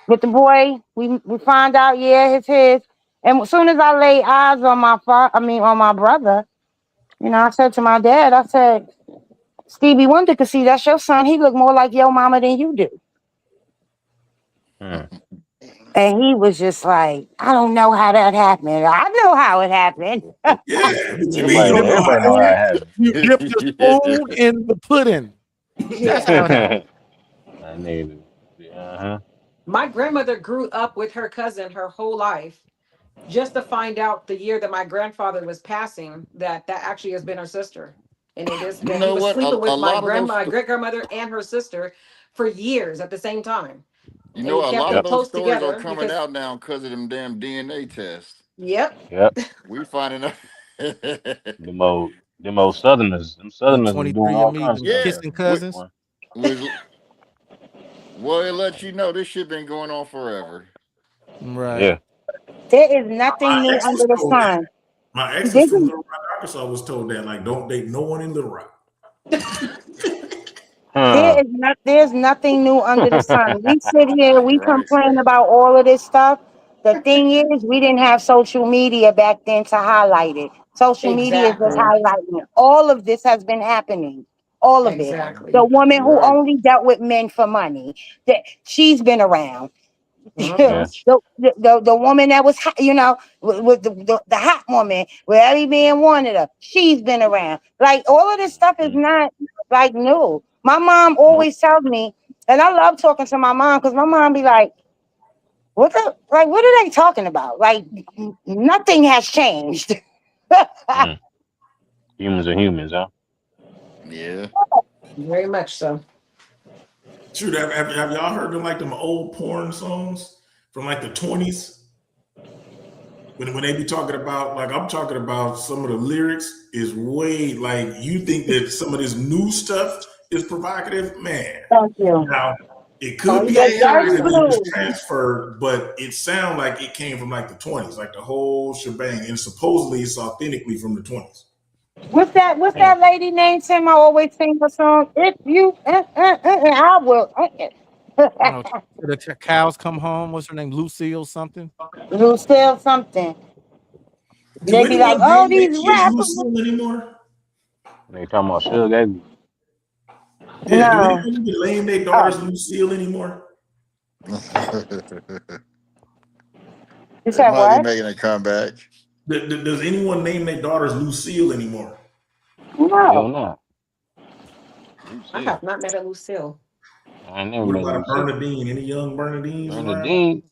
Speaker 7: with the boy. We find out, yeah, it's his. And as soon as I lay eyes on on my brother, I said to my dad, I said, Stevie Wonder could see that's your son. He look more like your mama than you do.
Speaker 6: Hmm.
Speaker 7: And he was just like, I don't know how that happened. I know how it happened.
Speaker 4: Yeah. What you mean? You
Speaker 6: Everybody,
Speaker 4: don't know
Speaker 6: everybody
Speaker 4: how
Speaker 6: know
Speaker 4: it
Speaker 6: how it
Speaker 4: happened?
Speaker 6: happened.
Speaker 2: You dip the spoon in the pudding. That's
Speaker 5: Yeah.
Speaker 2: how it happened.
Speaker 6: that nigga, uh-huh.
Speaker 5: My grandmother grew up with her cousin her whole life just to find out the year that my grandfather was passing that actually has been her sister. And it is
Speaker 3: You
Speaker 5: that he
Speaker 3: know
Speaker 5: was
Speaker 3: what?
Speaker 5: sleeping
Speaker 3: A
Speaker 5: with
Speaker 3: lot of those,
Speaker 5: my great grandmother and her sister for years at the same time.
Speaker 3: you
Speaker 5: And
Speaker 3: know,
Speaker 5: he
Speaker 3: a
Speaker 5: kept
Speaker 3: lot
Speaker 5: them
Speaker 3: of
Speaker 6: Yep,
Speaker 3: those
Speaker 5: close
Speaker 3: stories are
Speaker 5: together
Speaker 3: coming
Speaker 5: because,
Speaker 3: out now because of them damn DNA tests.
Speaker 5: yep,
Speaker 6: yep.
Speaker 3: We finding out.
Speaker 6: The most Southerners, them
Speaker 2: Them
Speaker 6: Southerners was doing
Speaker 2: 23 and
Speaker 6: all
Speaker 2: me,
Speaker 6: kinds of
Speaker 2: them
Speaker 6: stuff
Speaker 3: Yeah,
Speaker 6: back
Speaker 2: kissing
Speaker 6: in the day,
Speaker 3: we,
Speaker 2: cousins.
Speaker 6: boy.
Speaker 3: we, well, it lets you know this shit been going on forever.
Speaker 2: Right.
Speaker 6: Yeah.
Speaker 7: There is nothing
Speaker 4: My
Speaker 7: new
Speaker 4: ex
Speaker 7: under
Speaker 4: was
Speaker 7: the
Speaker 4: told that.
Speaker 7: sun.
Speaker 4: My exes
Speaker 7: This
Speaker 4: from
Speaker 7: is
Speaker 4: Little Rock, Arkansas was told that, like, don't date no one in Little Rock.
Speaker 6: Huh.
Speaker 7: there's nothing new under the sun. We sit here, we
Speaker 3: Right.
Speaker 7: complain about all of this stuff. The thing is, we didn't have social media back then to highlight it. Social media is just
Speaker 5: exactly,
Speaker 7: highlighting it. All of this has been happening. All of it. The
Speaker 5: exactly.
Speaker 7: woman
Speaker 3: You're
Speaker 7: who
Speaker 3: right.
Speaker 7: only dealt with men for money, that she's been around.
Speaker 6: Yeah.
Speaker 7: The woman that was hot, with the hot woman with every man wanted her. She's been around. Like all of this stuff is
Speaker 6: Mhm.
Speaker 7: not like new. My mom
Speaker 6: Nope.
Speaker 7: always tells me, and I love talking to my mom because my mom be like, what are they talking about? Like nothing has changed.
Speaker 6: Mm. Humans are humans, huh?
Speaker 3: Yeah.
Speaker 5: Very much so.
Speaker 4: Shoot, have y'all heard them like them old porn songs from like the 20s? When they be talking about, like, I'm talking about some of the lyrics is way like you think that some of this new stuff is provocative, man.
Speaker 7: Thank you.
Speaker 4: Now it
Speaker 5: Oh,
Speaker 4: could
Speaker 5: you
Speaker 4: be
Speaker 5: better tell
Speaker 7: Very
Speaker 4: AI
Speaker 5: us
Speaker 4: that
Speaker 5: so.
Speaker 4: was
Speaker 7: true.
Speaker 4: transferred, but it sounds like it came from like the 20s, like the whole shebang, and supposedly it's authentically from the 20s.
Speaker 7: What's
Speaker 6: Mm.
Speaker 7: that lady named Tim? I always sing her song. If you, I will.
Speaker 2: No, the cows come home. What's her name? Lucille something.
Speaker 7: Lucille something.
Speaker 4: Do
Speaker 7: They be like,
Speaker 4: anyone
Speaker 7: oh,
Speaker 4: name their
Speaker 7: these
Speaker 4: kids
Speaker 7: rappers.
Speaker 4: Lucille anymore?
Speaker 6: They talking about Suge, baby.
Speaker 4: Yeah, do
Speaker 7: No.
Speaker 4: anyone even name their daughters
Speaker 7: Oh,
Speaker 4: Lucille anymore?
Speaker 7: you
Speaker 3: They
Speaker 7: said
Speaker 3: might be
Speaker 7: what?
Speaker 3: making a comeback.
Speaker 4: Does anyone name their daughters Lucille anymore?
Speaker 6: Hell
Speaker 7: No.
Speaker 6: no.
Speaker 5: I have
Speaker 6: Lucille.
Speaker 5: not met a Lucille.
Speaker 6: I ain't never
Speaker 4: What
Speaker 6: met
Speaker 4: about a
Speaker 6: Lucille.
Speaker 4: Bernadine? Any young Bernadines around?
Speaker 6: Bernadine.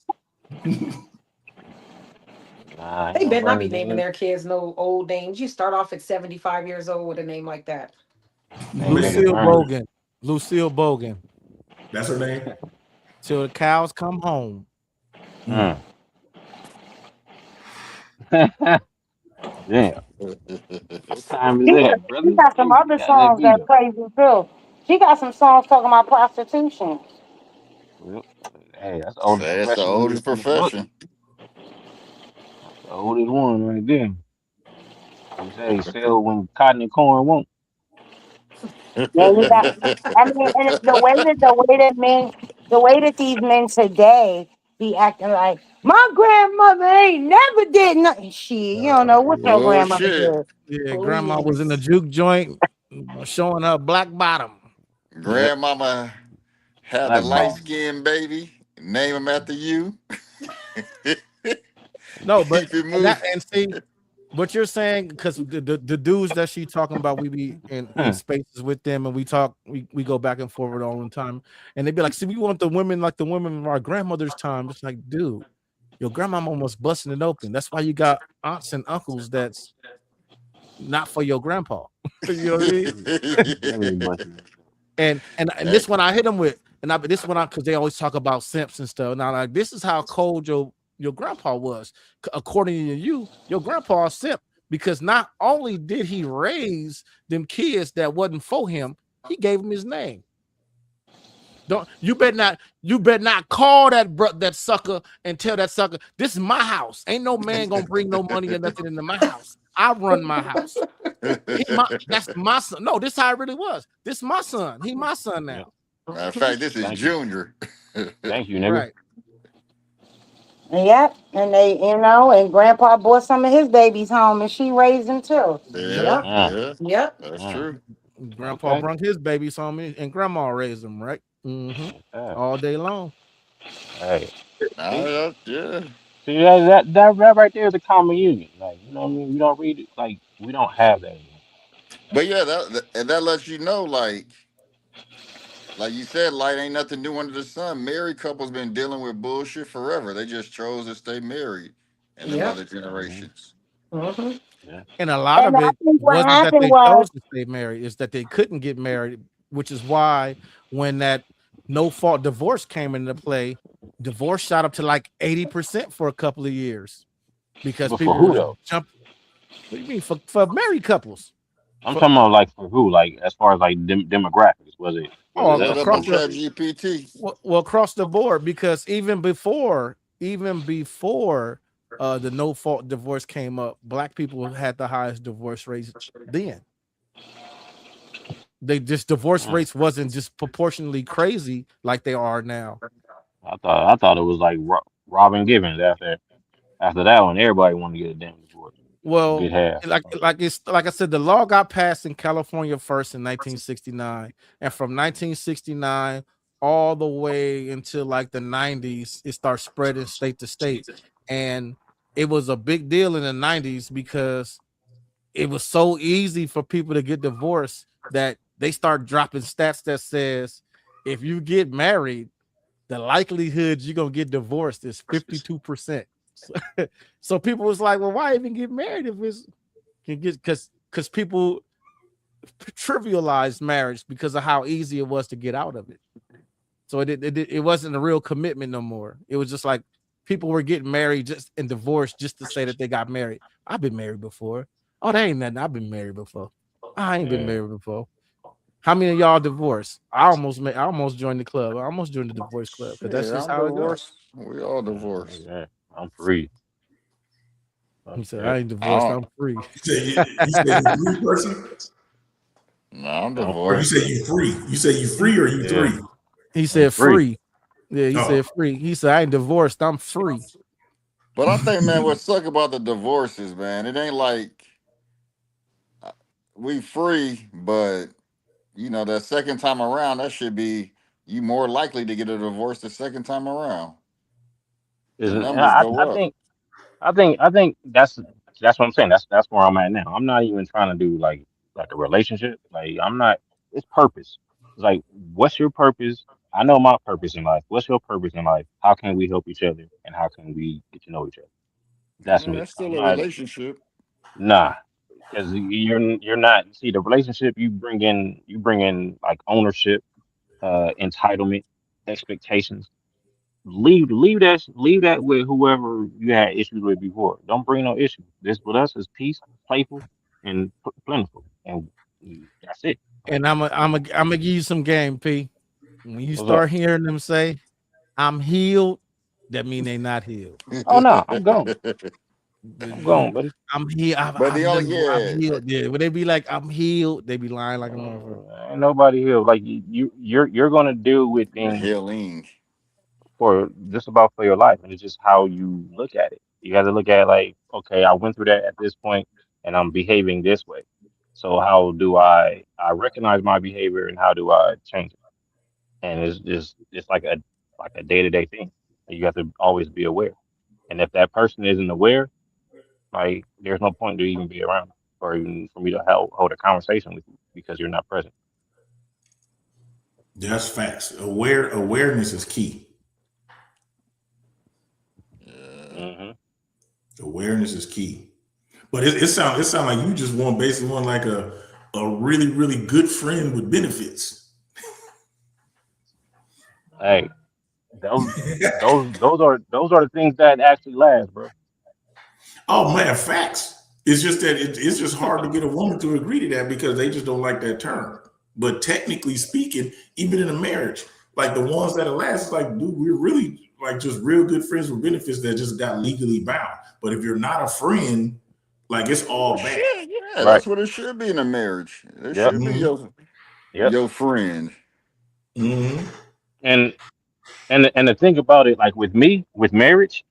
Speaker 6: Nah, ain't
Speaker 5: They
Speaker 6: no
Speaker 5: better not be naming
Speaker 6: Bernadine.
Speaker 5: their kids no old names. You start off at 75 years old with a name like that.
Speaker 6: Ain't niggas
Speaker 2: Lucille
Speaker 6: Bernie.
Speaker 2: Bogan. Lucille Bogan.
Speaker 4: That's her name.
Speaker 2: Till the cows come home.
Speaker 6: Mm. Damn. What time is
Speaker 7: She
Speaker 6: that,
Speaker 7: she
Speaker 6: brother?
Speaker 7: got some
Speaker 6: Hey,
Speaker 7: other
Speaker 6: gotta let
Speaker 7: songs
Speaker 6: me
Speaker 7: that
Speaker 6: know.
Speaker 7: crazy too. She got some songs talking about prostitution.
Speaker 6: Well, hey, that's the oldest
Speaker 3: That's the
Speaker 6: profession
Speaker 3: oldest
Speaker 6: in the book.
Speaker 3: profession.
Speaker 6: That's the oldest one right there. They say sell when cotton and corn won't.
Speaker 7: Yeah, you got. I mean, and the way that these men today be acting like my grandmother ain't never did nothing. She, you don't know what your grandmother
Speaker 3: Bullshit.
Speaker 7: did.
Speaker 2: Yeah, grandma was in the
Speaker 5: Please.
Speaker 2: juke joint, showing her black bottom.
Speaker 6: Yep.
Speaker 3: Grandmama had the
Speaker 6: Black
Speaker 3: light
Speaker 6: ball.
Speaker 3: skinned baby. Name him after you.
Speaker 2: No, but
Speaker 3: Keep it
Speaker 2: and that
Speaker 3: moving.
Speaker 2: and see what you're saying because the dudes that she talking about, we be in
Speaker 6: Hmm.
Speaker 2: spaces with them and we talk, we go back and forward all the time, and they be like, "See, we want the women like the women of our grandmother's time." It's like, dude, your grandmama almost busting it open. That's why you got aunts and uncles that's not for your grandpa. You know what I mean?
Speaker 6: Definitely busting it.
Speaker 2: And this one I hit them with, and this one I because they always talk about simps and stuff. Now, like this is how cold your grandpa was, according to you. Your grandpa a simp because not only did he raise them kids that wasn't for him, he gave him his name. Don't you better not call that sucker and tell that sucker this is my house. Ain't no man gonna bring no money or nothing into my house. I run my house. That's my son. No, this how it really was. This is my son. He my son
Speaker 6: Yep.
Speaker 2: now.
Speaker 3: Matter of fact, this is
Speaker 6: Thank you.
Speaker 3: Junior.
Speaker 6: Thank you, nigga.
Speaker 2: Right.
Speaker 7: Yep, and they, and Grandpa brought some of his babies home, and she raised them too.
Speaker 3: Yeah,
Speaker 5: Yep.
Speaker 6: Mm,
Speaker 3: yeah,
Speaker 5: Yep.
Speaker 3: that's
Speaker 6: mm.
Speaker 3: true.
Speaker 2: Grandpa
Speaker 6: Okay.
Speaker 2: brung his babies home and grandma raised them, right? Mm-hmm.
Speaker 6: Yeah.
Speaker 2: All day long.
Speaker 6: Hey.
Speaker 3: Nah,
Speaker 6: See?
Speaker 3: yeah.
Speaker 6: See that right there is a common union. Like, you know what I mean? We don't read it like we don't have that anymore.
Speaker 3: But yeah, and that lets you know, like you said, light ain't nothing new under the sun. Married couples been dealing with bullshit forever. They just chose to stay married in them
Speaker 5: Yep.
Speaker 3: other
Speaker 6: Hmm.
Speaker 3: generations.
Speaker 5: Mm-hmm.
Speaker 6: Yeah.
Speaker 2: And a lot
Speaker 7: And
Speaker 2: of
Speaker 7: I
Speaker 2: it
Speaker 7: think what
Speaker 2: wasn't that
Speaker 7: happened
Speaker 2: they
Speaker 7: was,
Speaker 2: chose to stay married, is that they couldn't get married, which is why when that no fault divorce came into play, divorce shot up to like 80% for a couple of years because
Speaker 6: But for
Speaker 2: people
Speaker 6: who
Speaker 2: was
Speaker 6: though?
Speaker 2: jumping. What do you mean for married couples?
Speaker 6: I'm
Speaker 2: For
Speaker 6: talking about like for who? Like as far as like demographics, was it
Speaker 3: Pull it
Speaker 6: us
Speaker 3: up
Speaker 6: or
Speaker 3: on
Speaker 2: across
Speaker 6: was
Speaker 2: the
Speaker 3: Chat
Speaker 6: it?
Speaker 3: GPT.
Speaker 2: well across the board because even before the no fault divorce came up, black people had the highest divorce rates then. They just divorce
Speaker 6: Mm.
Speaker 2: rates wasn't just proportionally crazy like they are now.
Speaker 6: I thought it was like Robin Givens after that one. Everybody wanted to get a damn divorce or
Speaker 2: Well,
Speaker 6: get half.
Speaker 2: it's like I said, the law got passed in California first in 1969, and from 1969 all the way until like the 90s, it starts spreading state to state, and it was a big deal in the 90s because it was so easy for people to get divorced that they start dropping stats that says if you get married, the likelihood you're gonna get divorced is 52%. So, so people was like, well, why even get married if it's can get because people trivialized marriage because of how easy it was to get out of it. So it wasn't a real commitment no more. It was just like people were getting married just and divorced just to say that they got married. I've been married before. Oh, that ain't nothing. I've been married before. I ain't been
Speaker 6: Yeah.
Speaker 2: married before. How many of y'all divorced? I almost joined the club. I almost joined the divorce club because that's
Speaker 3: Shit,
Speaker 2: just
Speaker 3: I'm
Speaker 2: how it goes.
Speaker 3: divorced. We all divorced.
Speaker 6: Yeah. I'm free.
Speaker 2: He said,
Speaker 6: Yeah.
Speaker 2: I ain't
Speaker 3: I
Speaker 2: divorced,
Speaker 3: don't.
Speaker 2: I'm free.
Speaker 4: You say you three person,
Speaker 3: No, I'm
Speaker 6: I'm
Speaker 4: or you
Speaker 6: free.
Speaker 3: divorced.
Speaker 4: say you free? You say you free or you
Speaker 2: he,
Speaker 6: Yeah.
Speaker 4: three?
Speaker 2: he
Speaker 6: I'm
Speaker 2: said
Speaker 6: free.
Speaker 2: free. Yeah, he
Speaker 4: Oh,
Speaker 2: said free. He said, I ain't divorced, I'm free.
Speaker 3: But I think, man, what suck about the divorces, man, it ain't like we free, but that second time around, that should be you more likely to get a divorce the second time around. The
Speaker 6: Isn't
Speaker 3: numbers
Speaker 6: I,
Speaker 3: go
Speaker 6: I
Speaker 3: up.
Speaker 6: think I think that's what I'm saying. That's where I'm at now. I'm not even trying to do like a relationship. Like I'm not. It's purpose. It's like, what's your purpose? I know my purpose in life. What's your purpose in life? How can we help each other, and how can we get to know each other? That's
Speaker 3: Yeah,
Speaker 6: me.
Speaker 3: that's
Speaker 6: I'm
Speaker 3: still a
Speaker 6: not.
Speaker 3: relationship.
Speaker 6: Nah, because you're not. See, the relationship you bring in like ownership, entitlement, expectations. Leave that with whoever you had issues with before. Don't bring no issues. This with us is peace, playful, and plentiful, and that's it.
Speaker 2: And
Speaker 6: Like,
Speaker 2: I'm gonna give you some game, P. When you
Speaker 6: what's up?
Speaker 2: start hearing them say, I'm healed, that mean they not healed.
Speaker 6: Oh no, I'm gone. I'm gone, buddy.
Speaker 2: I'm healed.
Speaker 3: But the only
Speaker 2: I'm
Speaker 3: yeah,
Speaker 2: healed. Yeah, when they be like, I'm healed, they be lying like a motherfucker.
Speaker 6: Ain't nobody here. Like you're gonna deal with
Speaker 3: you're
Speaker 6: things
Speaker 3: healing.
Speaker 6: for just about for your life, and it's just how you look at it. You have to look at it like, okay, I went through that at this point, and I'm behaving this way. So how do I recognize my behavior, and how do I change it? And it's like a day-to-day thing. You have to always be aware. And if that person isn't aware, like there's no point to even be around or even for me to hold a conversation with you because you're not present.
Speaker 4: that's facts. Awareness is key.
Speaker 3: Yeah.
Speaker 6: Hmm.
Speaker 4: Awareness is key. But it sound like you just want like a really really good friend with benefits.
Speaker 6: Hey, those those are the things that actually last, bro.
Speaker 4: Oh man, facts. It's just that it's just hard to get a woman to agree to that because they just don't like that term. But technically speaking, even in a marriage, like the ones that are last, it's like, dude, we're really like just real good friends with benefits that just got legally bound. But if you're not a friend, like it's
Speaker 3: Well,
Speaker 4: all bad.
Speaker 3: shit, yeah,
Speaker 6: Right.
Speaker 3: that's what it should be in a marriage. It
Speaker 6: Yep.
Speaker 3: should be
Speaker 4: Mm-hmm.
Speaker 6: Yep.
Speaker 3: your friend.
Speaker 4: Mm-hmm.
Speaker 6: And and the thing about it, like with me, with marriage,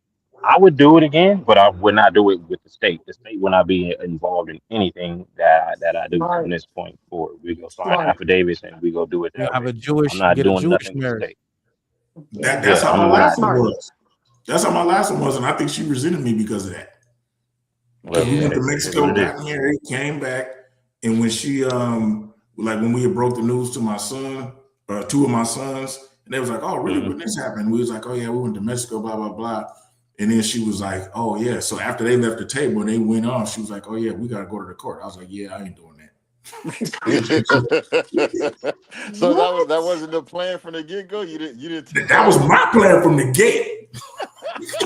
Speaker 6: I would do it again, but I would not do it with the state. The state would not be involved in anything that I do from
Speaker 5: Smart,
Speaker 6: this point forward. We go sign
Speaker 5: smart.
Speaker 6: affidavits and we go do it
Speaker 2: You
Speaker 6: that
Speaker 2: have
Speaker 6: way.
Speaker 2: a
Speaker 6: I'm
Speaker 2: Jewish,
Speaker 6: not
Speaker 2: get a
Speaker 6: doing
Speaker 2: Jewish
Speaker 6: nothing with the
Speaker 2: marriage.
Speaker 6: state.
Speaker 5: Yeah,
Speaker 4: That's
Speaker 6: Yeah,
Speaker 4: how my
Speaker 6: I'm
Speaker 5: that's
Speaker 4: last
Speaker 6: not.
Speaker 4: one
Speaker 5: smart.
Speaker 4: was. That's how my last one was, and I think she resented me because of that. Because
Speaker 6: Well,
Speaker 4: we went
Speaker 3: Yeah.
Speaker 4: to
Speaker 6: hey, it is what
Speaker 4: Mexico,
Speaker 6: it is.
Speaker 4: got married, came back, and when she like when we had broke the news to my son, two of my sons, and they was like, "Oh, really?
Speaker 6: Hmm.
Speaker 4: When this happened?" We was like, "Oh yeah, we went to Mexico, blah blah blah." And then she was like, "Oh yeah." So after they left the table and they went off, she was like, "Oh yeah, we gotta go to the court." I was like, "Yeah, I ain't doing that."
Speaker 3: So that
Speaker 5: What?
Speaker 3: wasn't the plan from the get go. You didn't
Speaker 4: That
Speaker 3: tell
Speaker 4: was
Speaker 3: her.
Speaker 4: my plan from the gate.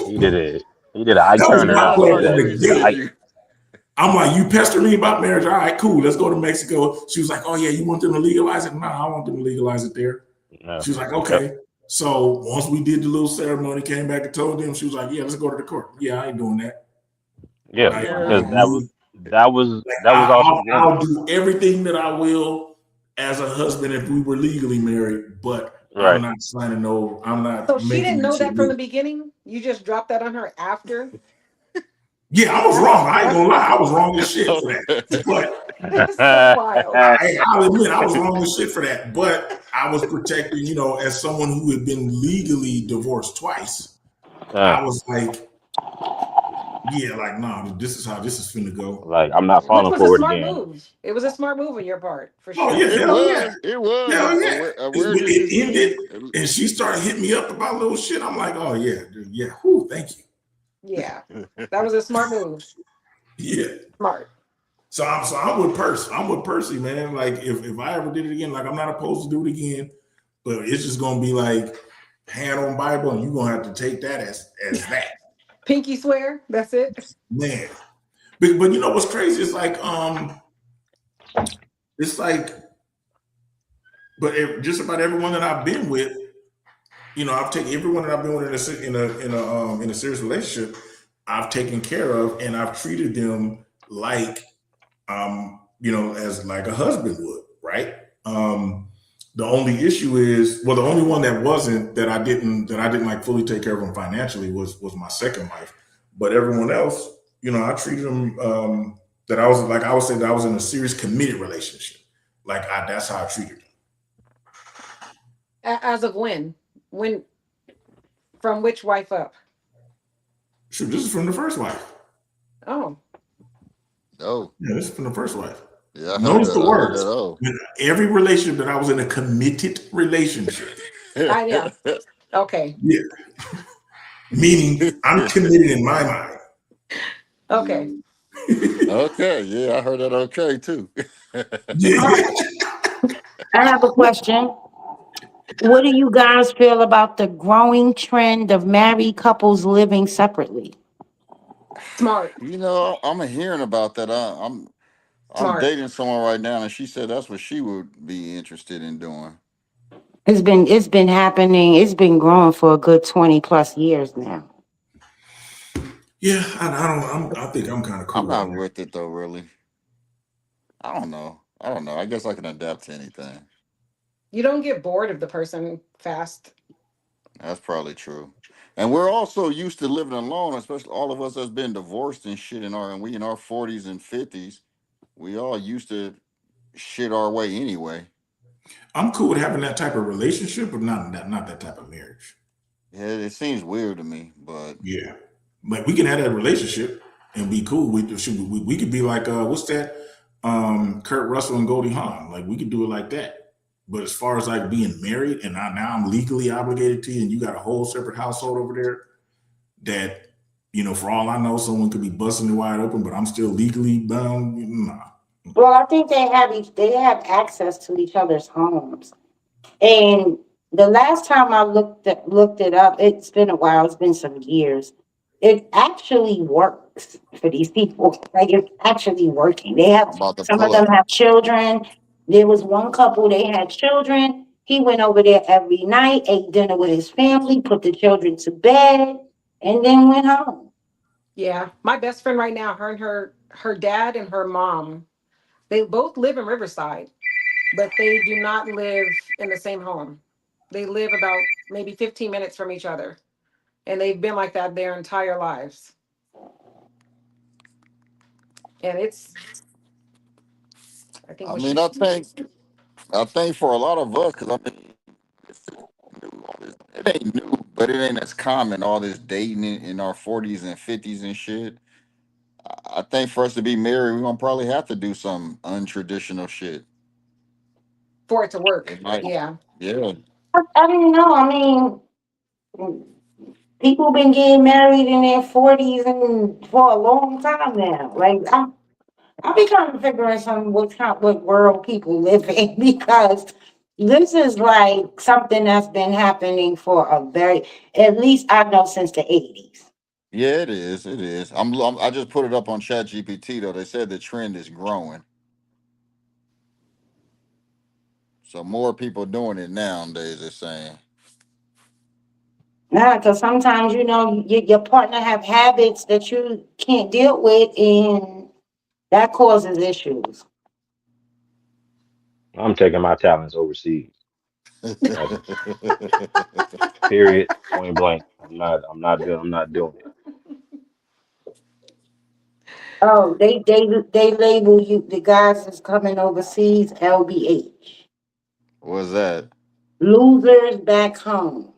Speaker 6: He did it. He did an I
Speaker 4: That was
Speaker 6: turn, and
Speaker 4: my
Speaker 6: I
Speaker 4: plan
Speaker 6: did
Speaker 4: from
Speaker 6: a
Speaker 4: the
Speaker 3: Motherfucker
Speaker 6: did a
Speaker 3: resented
Speaker 4: gate.
Speaker 6: light.
Speaker 3: you.
Speaker 4: I'm like, you pester me about marriage. All right, cool. Let's go to Mexico. She was like, oh yeah, you want them to legalize it? No, I want them to legalize it there.
Speaker 6: No.
Speaker 4: She was like,
Speaker 6: Yep.
Speaker 4: okay. So once we did the little ceremony, came back and told them, she was like, yeah, let's go to the court. Yeah, I ain't doing that.
Speaker 6: Yeah,
Speaker 4: Like,
Speaker 6: because
Speaker 3: Yeah.
Speaker 4: like
Speaker 5: Wow.
Speaker 4: me, like
Speaker 6: that was all she was going
Speaker 4: I'll
Speaker 6: through.
Speaker 4: do everything that I will as a husband if we were legally married, but I'm
Speaker 6: Right.
Speaker 4: not signing no, I'm
Speaker 5: So
Speaker 4: not
Speaker 5: she
Speaker 4: making
Speaker 5: didn't
Speaker 4: that
Speaker 5: know
Speaker 4: shit
Speaker 5: that from the
Speaker 4: legal.
Speaker 5: beginning. You just dropped that on her after.
Speaker 4: Yeah, I was
Speaker 5: That's
Speaker 4: wrong. I ain't
Speaker 5: that's
Speaker 4: gonna lie. I was wrong as shit for that. But
Speaker 5: that's so wild.
Speaker 4: I'll admit I was wrong as shit for that, but I was protecting, as someone who had been legally divorced twice.
Speaker 6: Uh,
Speaker 4: I was like, yeah, like, nah, this is how this is finna go.
Speaker 6: like I'm not
Speaker 5: Which
Speaker 6: falling
Speaker 5: was a
Speaker 6: for it
Speaker 5: smart
Speaker 6: again.
Speaker 5: move. It was a smart move on your part, for
Speaker 4: Oh
Speaker 5: sure.
Speaker 4: yeah,
Speaker 3: It
Speaker 4: hell yeah,
Speaker 3: was. It was.
Speaker 4: hell yeah.
Speaker 3: Awareness
Speaker 4: It
Speaker 3: is
Speaker 4: ended,
Speaker 3: key.
Speaker 4: and she started hitting me up about little shit. I'm like, oh yeah, dude, yeah, whoo, thank you,
Speaker 5: Yeah, that was a smart move.
Speaker 4: yeah.
Speaker 5: Smart.
Speaker 4: So I'm with Percy. I'm with Percy, man. Like if I ever did it again, like I'm not opposed to do it again, but it's just gonna be like hand on Bible, and you're gonna have to take that as that.
Speaker 5: Pinky swear. That's it.
Speaker 4: Man, but you know what's crazy? It's like, but just about everyone that I've been with, I've taken everyone that I've been with in a serious relationship. I've taken care of, and I've treated them like as like a husband would, right? The only issue is, well, the only one that wasn't that I didn't like fully take care of them financially was my second wife. But everyone else, I treated them that I was like I would say that I was in a serious committed relationship. That's how I treated them.
Speaker 5: As of when? When from which wife up?
Speaker 4: Shoot, this is from the first wife.
Speaker 5: Oh,
Speaker 3: Oh,
Speaker 4: Yeah, this is from the first wife.
Speaker 3: yeah, I heard
Speaker 4: Notice
Speaker 3: that.
Speaker 4: the
Speaker 3: I heard
Speaker 4: words.
Speaker 3: that. Oh.
Speaker 4: In every relationship that I was in a committed relationship.
Speaker 5: I yeah. Okay.
Speaker 4: Yeah. Meaning I'm committed in my mind.
Speaker 5: Okay.
Speaker 3: Okay, yeah, I heard that. Okay, too.
Speaker 7: All
Speaker 4: Yeah.
Speaker 7: right. I have a question. What do you guys feel about the growing trend of married couples living separately?
Speaker 5: Smart.
Speaker 3: I'm hearing about that. I'm
Speaker 5: Smart.
Speaker 3: dating someone right now, and she said that's what she would be interested in doing.
Speaker 7: It's been happening. It's been growing for a good 20 plus years now.
Speaker 4: Yeah, I think I'm kind of
Speaker 3: I'm
Speaker 4: cool on
Speaker 3: not
Speaker 4: that.
Speaker 3: with it though, really. I don't know. I don't know. I guess I can adapt to anything.
Speaker 5: You don't get bored of the person fast.
Speaker 3: That's probably true. And we're also used to living alone, especially all of us that's been divorced and shit and we in our 40s and 50s. We all used to shit our way anyway.
Speaker 4: I'm cool with having that type of relationship, but not that type of marriage.
Speaker 3: Yeah, it seems weird to me, but
Speaker 4: Yeah, like we can have that relationship and be cool. We could be like what's that? Kurt Russell and Goldie Hawn. Like we could do it like that. But as far as like being married and now I'm legally obligated to you, and you got a whole separate household over there that for all I know, someone could be busting it wide open, but I'm still legally bound. Nah.
Speaker 7: Well, I think they have access to each other's homes. And the last time I looked it up, it's been a while, it's been some years. It actually works for these people. Like it's actually working. They have
Speaker 3: I'm about to
Speaker 7: some of
Speaker 3: pull
Speaker 7: them
Speaker 3: up.
Speaker 7: have children. There was one couple, they had children. He went over there every night, ate dinner with his family, put the children to bed, and then went home.
Speaker 5: Yeah. My best friend right now, her dad and her mom, they both live in Riverside, but they do not live in the same home. They live about maybe 15 minutes from each other. And they've been like that their entire lives. And I think
Speaker 3: I
Speaker 5: what
Speaker 3: mean,
Speaker 5: she
Speaker 3: I think for a lot of us, because I mean, it's still new, it ain't new, but it ain't as common. All this dating in our 40s and 50s and shit. I think for us to be married, we're gonna probably have to do some untraditional shit.
Speaker 5: for it to work.
Speaker 3: It might,
Speaker 5: Yeah.
Speaker 3: yeah.
Speaker 7: I don't know. I mean, people been getting married in their 40s and for a long time now. Like I'm be trying to figure out some what world people live in because this is like something that's been happening for a very at least I know since the 80s.
Speaker 3: Yeah, it is. It is. I just put it up on Chat GPT though. They said the trend is growing, so more people doing it nowadays. They're saying.
Speaker 7: Yeah, because sometimes your partner have habits that you can't deal with, and that causes issues.
Speaker 6: I'm taking my talents overseas. That's period. Point blank. I'm not doing it.
Speaker 7: Oh, they label you the guys that's coming overseas LBH,
Speaker 3: What's that?
Speaker 7: losers back home.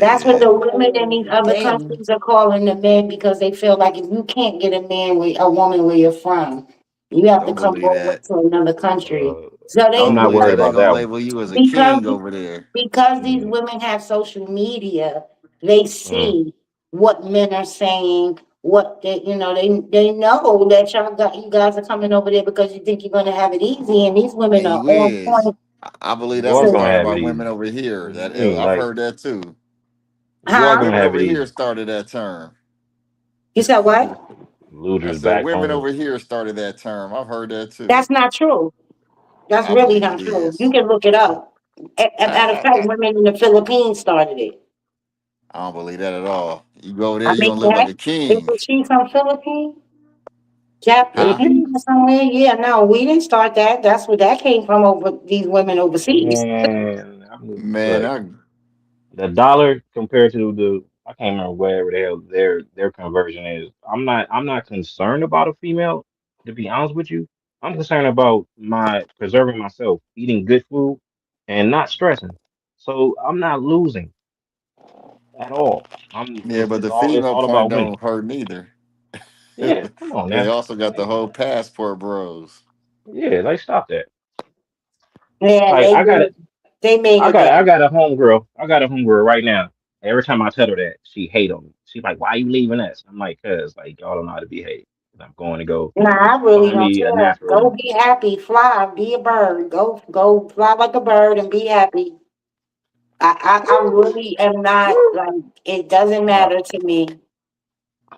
Speaker 7: That's what
Speaker 3: Shit.
Speaker 7: the women in
Speaker 5: Oh,
Speaker 7: these other
Speaker 5: dang.
Speaker 7: countries are calling the men because they feel like if you can't get a woman where you're from, you have to
Speaker 3: Don't
Speaker 7: come
Speaker 3: believe
Speaker 7: over
Speaker 3: that.
Speaker 7: to another country.
Speaker 6: Uh,
Speaker 7: So
Speaker 6: I'm
Speaker 3: Don't
Speaker 6: not
Speaker 3: believe
Speaker 6: worried
Speaker 3: that. They
Speaker 6: about
Speaker 3: gonna
Speaker 6: that one.
Speaker 3: label you as a
Speaker 7: because
Speaker 3: king over there.
Speaker 7: these
Speaker 6: Mm,
Speaker 7: women have social media, they
Speaker 6: mm.
Speaker 7: see what men are saying. What they know that you guys are coming over there because you think you're gonna have it easy, and these women
Speaker 3: And
Speaker 7: are
Speaker 3: you
Speaker 7: on
Speaker 3: is.
Speaker 7: point
Speaker 3: I believe
Speaker 6: You
Speaker 3: that
Speaker 6: are
Speaker 3: was
Speaker 7: to
Speaker 6: gonna
Speaker 3: started
Speaker 6: have
Speaker 3: by
Speaker 6: it
Speaker 3: women
Speaker 6: easy.
Speaker 3: over here.
Speaker 6: What you
Speaker 3: That
Speaker 6: mean?
Speaker 3: I've
Speaker 6: Like
Speaker 3: heard that too.
Speaker 6: you are
Speaker 7: huh?
Speaker 6: gonna
Speaker 3: Women
Speaker 6: have
Speaker 3: over
Speaker 6: it
Speaker 3: here
Speaker 6: easy.
Speaker 3: started that term.
Speaker 7: You said what?
Speaker 3: I
Speaker 6: Losers
Speaker 3: said
Speaker 6: back
Speaker 3: women
Speaker 6: home.
Speaker 3: over here started that term. I've heard that too.
Speaker 7: That's not true. That's
Speaker 3: I
Speaker 7: really
Speaker 3: believe it
Speaker 7: not true. You
Speaker 3: is.
Speaker 7: can look it up. Matter of
Speaker 3: I,
Speaker 7: fact,
Speaker 3: I,
Speaker 7: women in the Philippines started it.
Speaker 3: I don't believe that at all. You go over there,
Speaker 7: I
Speaker 3: you
Speaker 7: mean,
Speaker 3: gonna live
Speaker 7: yeah,
Speaker 3: like a
Speaker 7: isn't
Speaker 3: king.
Speaker 7: she from Philippines?
Speaker 3: Huh?
Speaker 7: Philippines somewhere. Yeah, no, we didn't start that. That's where that came from. Over these women overseas.
Speaker 6: And
Speaker 3: Man,
Speaker 6: look,
Speaker 3: I
Speaker 6: the dollar compared to the I can't remember whatever the hell their conversion is. I'm not concerned about a female, to be honest with you. I'm concerned about my preserving myself, eating good food, and not stressing. So I'm not losing at all. I'm
Speaker 3: yeah, but
Speaker 6: it's
Speaker 3: the
Speaker 6: all it's
Speaker 3: female
Speaker 6: all
Speaker 3: point
Speaker 6: about winning.
Speaker 3: don't hurt neither.
Speaker 6: Yeah, come on
Speaker 3: They
Speaker 6: now.
Speaker 3: also got the
Speaker 6: Like,
Speaker 3: whole passport bros.
Speaker 6: yeah, like stop that.
Speaker 7: Yeah,
Speaker 6: Like
Speaker 7: they made it
Speaker 6: I
Speaker 7: better.
Speaker 6: got a homegirl. I got a homegirl right now. Every time I tell her that, she hate on me. She's like, "Why you leaving us?" I'm like, "Cause like y'all don't know how to behave. I'm going to go
Speaker 7: Nah, I really
Speaker 6: find
Speaker 7: don't
Speaker 6: me a
Speaker 7: care.
Speaker 6: natural
Speaker 7: Go
Speaker 6: woman."
Speaker 7: be happy, fly, be a bird. Go fly like a bird and be happy. I really am not like it doesn't
Speaker 6: No,
Speaker 7: matter to me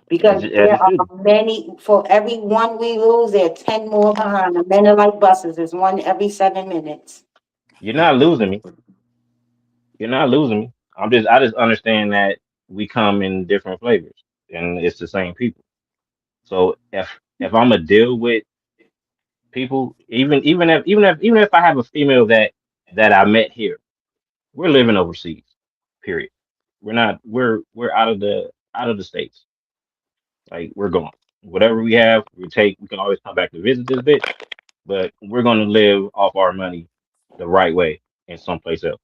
Speaker 7: because
Speaker 6: as
Speaker 7: there
Speaker 6: it
Speaker 7: are
Speaker 6: should.
Speaker 7: many for every one we lose, there are 10 more behind. The men are like buses, there's one every 7 minutes.
Speaker 6: You're not losing me. You're not losing me. I just understand that we come in different flavors, and it's the same people. So if I'm a deal with people, even if I have a female that I met here, we're living overseas. Period. We're out of the states. Like we're gone. Whatever we have, we take. We can always come back to visit this bitch, but we're gonna live off our money the right way in someplace else.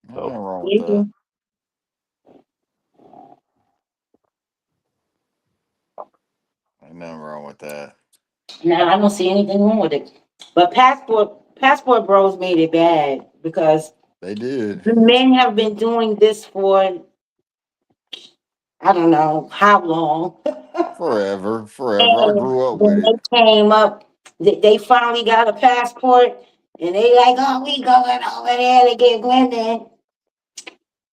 Speaker 3: Ain't
Speaker 6: So
Speaker 3: nothing wrong with that.
Speaker 7: Yeah.
Speaker 3: Ain't nothing wrong with that.
Speaker 7: Now I don't see anything wrong with it. But passport bros made it bad because
Speaker 3: They did
Speaker 7: the men have been doing this for I don't know how long.
Speaker 3: forever, forever. I
Speaker 7: And
Speaker 3: grew up with
Speaker 7: when
Speaker 3: it.
Speaker 7: they came up, they finally got a passport, and they like, oh, we going over there to get women,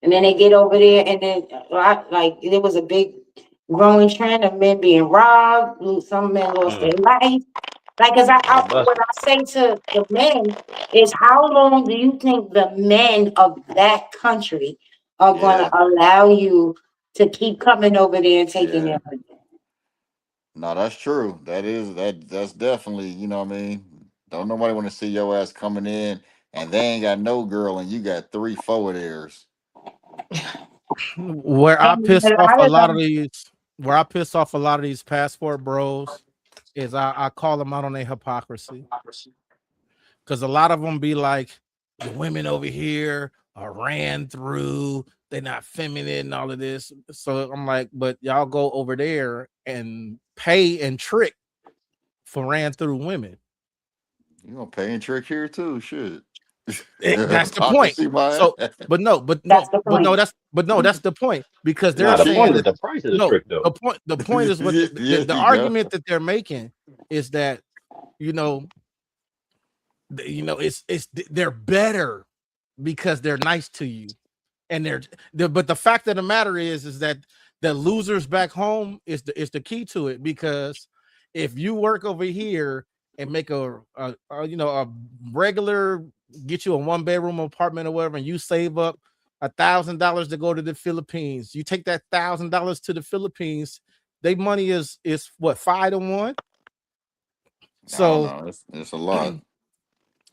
Speaker 7: and then they get over there, and then like there was a big growing trend of men being robbed. Some men lost
Speaker 6: mm,
Speaker 7: their life. Like,
Speaker 6: they
Speaker 7: what
Speaker 6: busted.
Speaker 7: I say to the men is, how long do you think the men of that country are going to
Speaker 3: Yeah,
Speaker 7: allow you to keep coming over there and taking
Speaker 3: yeah.
Speaker 7: their money?
Speaker 3: No, that's true. That's definitely, you know what I mean? Don't nobody want to see your ass coming in and they ain't got no girl and you got three forward airs.
Speaker 2: Where I
Speaker 7: And
Speaker 2: piss
Speaker 7: a
Speaker 2: off
Speaker 7: lot
Speaker 2: a
Speaker 7: of
Speaker 2: lot of
Speaker 7: them,
Speaker 2: these, where I piss off a lot of these passport bros is I call them out on their hypocrisy because a lot of them be like, the women over here are ran through, they're not feminine and all of this. So I'm like, but y'all go over there and pay and trick for ran through women.
Speaker 3: You gonna pay and trick here too, shit.
Speaker 2: That's the
Speaker 3: I can
Speaker 2: point.
Speaker 3: see my
Speaker 2: So, but no, but
Speaker 7: that's
Speaker 2: no,
Speaker 7: the
Speaker 2: but no,
Speaker 7: point.
Speaker 2: that's the point because they're
Speaker 6: Nah, the
Speaker 2: saying
Speaker 6: point is
Speaker 2: that
Speaker 6: the price of the
Speaker 2: no,
Speaker 6: trick though.
Speaker 2: the point is what
Speaker 3: Yeah,
Speaker 2: the
Speaker 3: you go.
Speaker 2: argument that they're making is that you know it's they're better because they're nice to you and but the fact of the matter is that the losers back home is the key to it because if you work over here and make a regular get you a one bedroom apartment or whatever and you save up $1,000 to go to the Philippines, you take that $1,000 to the Philippines, they money is what 5 to 1.
Speaker 3: I don't
Speaker 2: So
Speaker 3: know. It's a lot.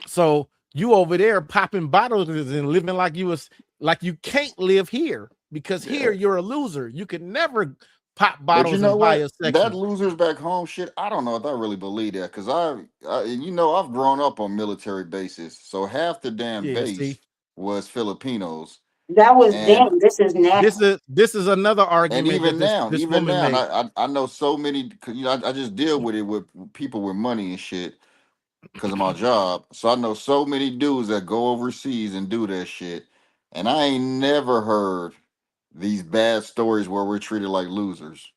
Speaker 2: so you over there popping bottles and living like you can't live here because here
Speaker 3: Yeah.
Speaker 2: you're a loser. You can never pop
Speaker 3: But you
Speaker 2: bottles
Speaker 3: know
Speaker 2: and buy
Speaker 3: what?
Speaker 2: a
Speaker 3: That
Speaker 2: section.
Speaker 3: losers back home shit, I don't know if I really believe that because I've grown up on military bases. So half the damn
Speaker 2: Yeah,
Speaker 3: base
Speaker 2: see,
Speaker 3: was Filipinos.
Speaker 7: That was
Speaker 3: And
Speaker 7: then. This is
Speaker 2: this
Speaker 7: now.
Speaker 2: is this is another
Speaker 3: and
Speaker 2: argument that
Speaker 3: even
Speaker 2: this
Speaker 3: now,
Speaker 2: this woman
Speaker 3: and
Speaker 2: made.
Speaker 3: I know so many, 'cause, I just deal with it with people with money and shit because of my job. So I know so many dudes that go overseas and do that shit. And I ain't never heard these bad stories where we're treated like losers.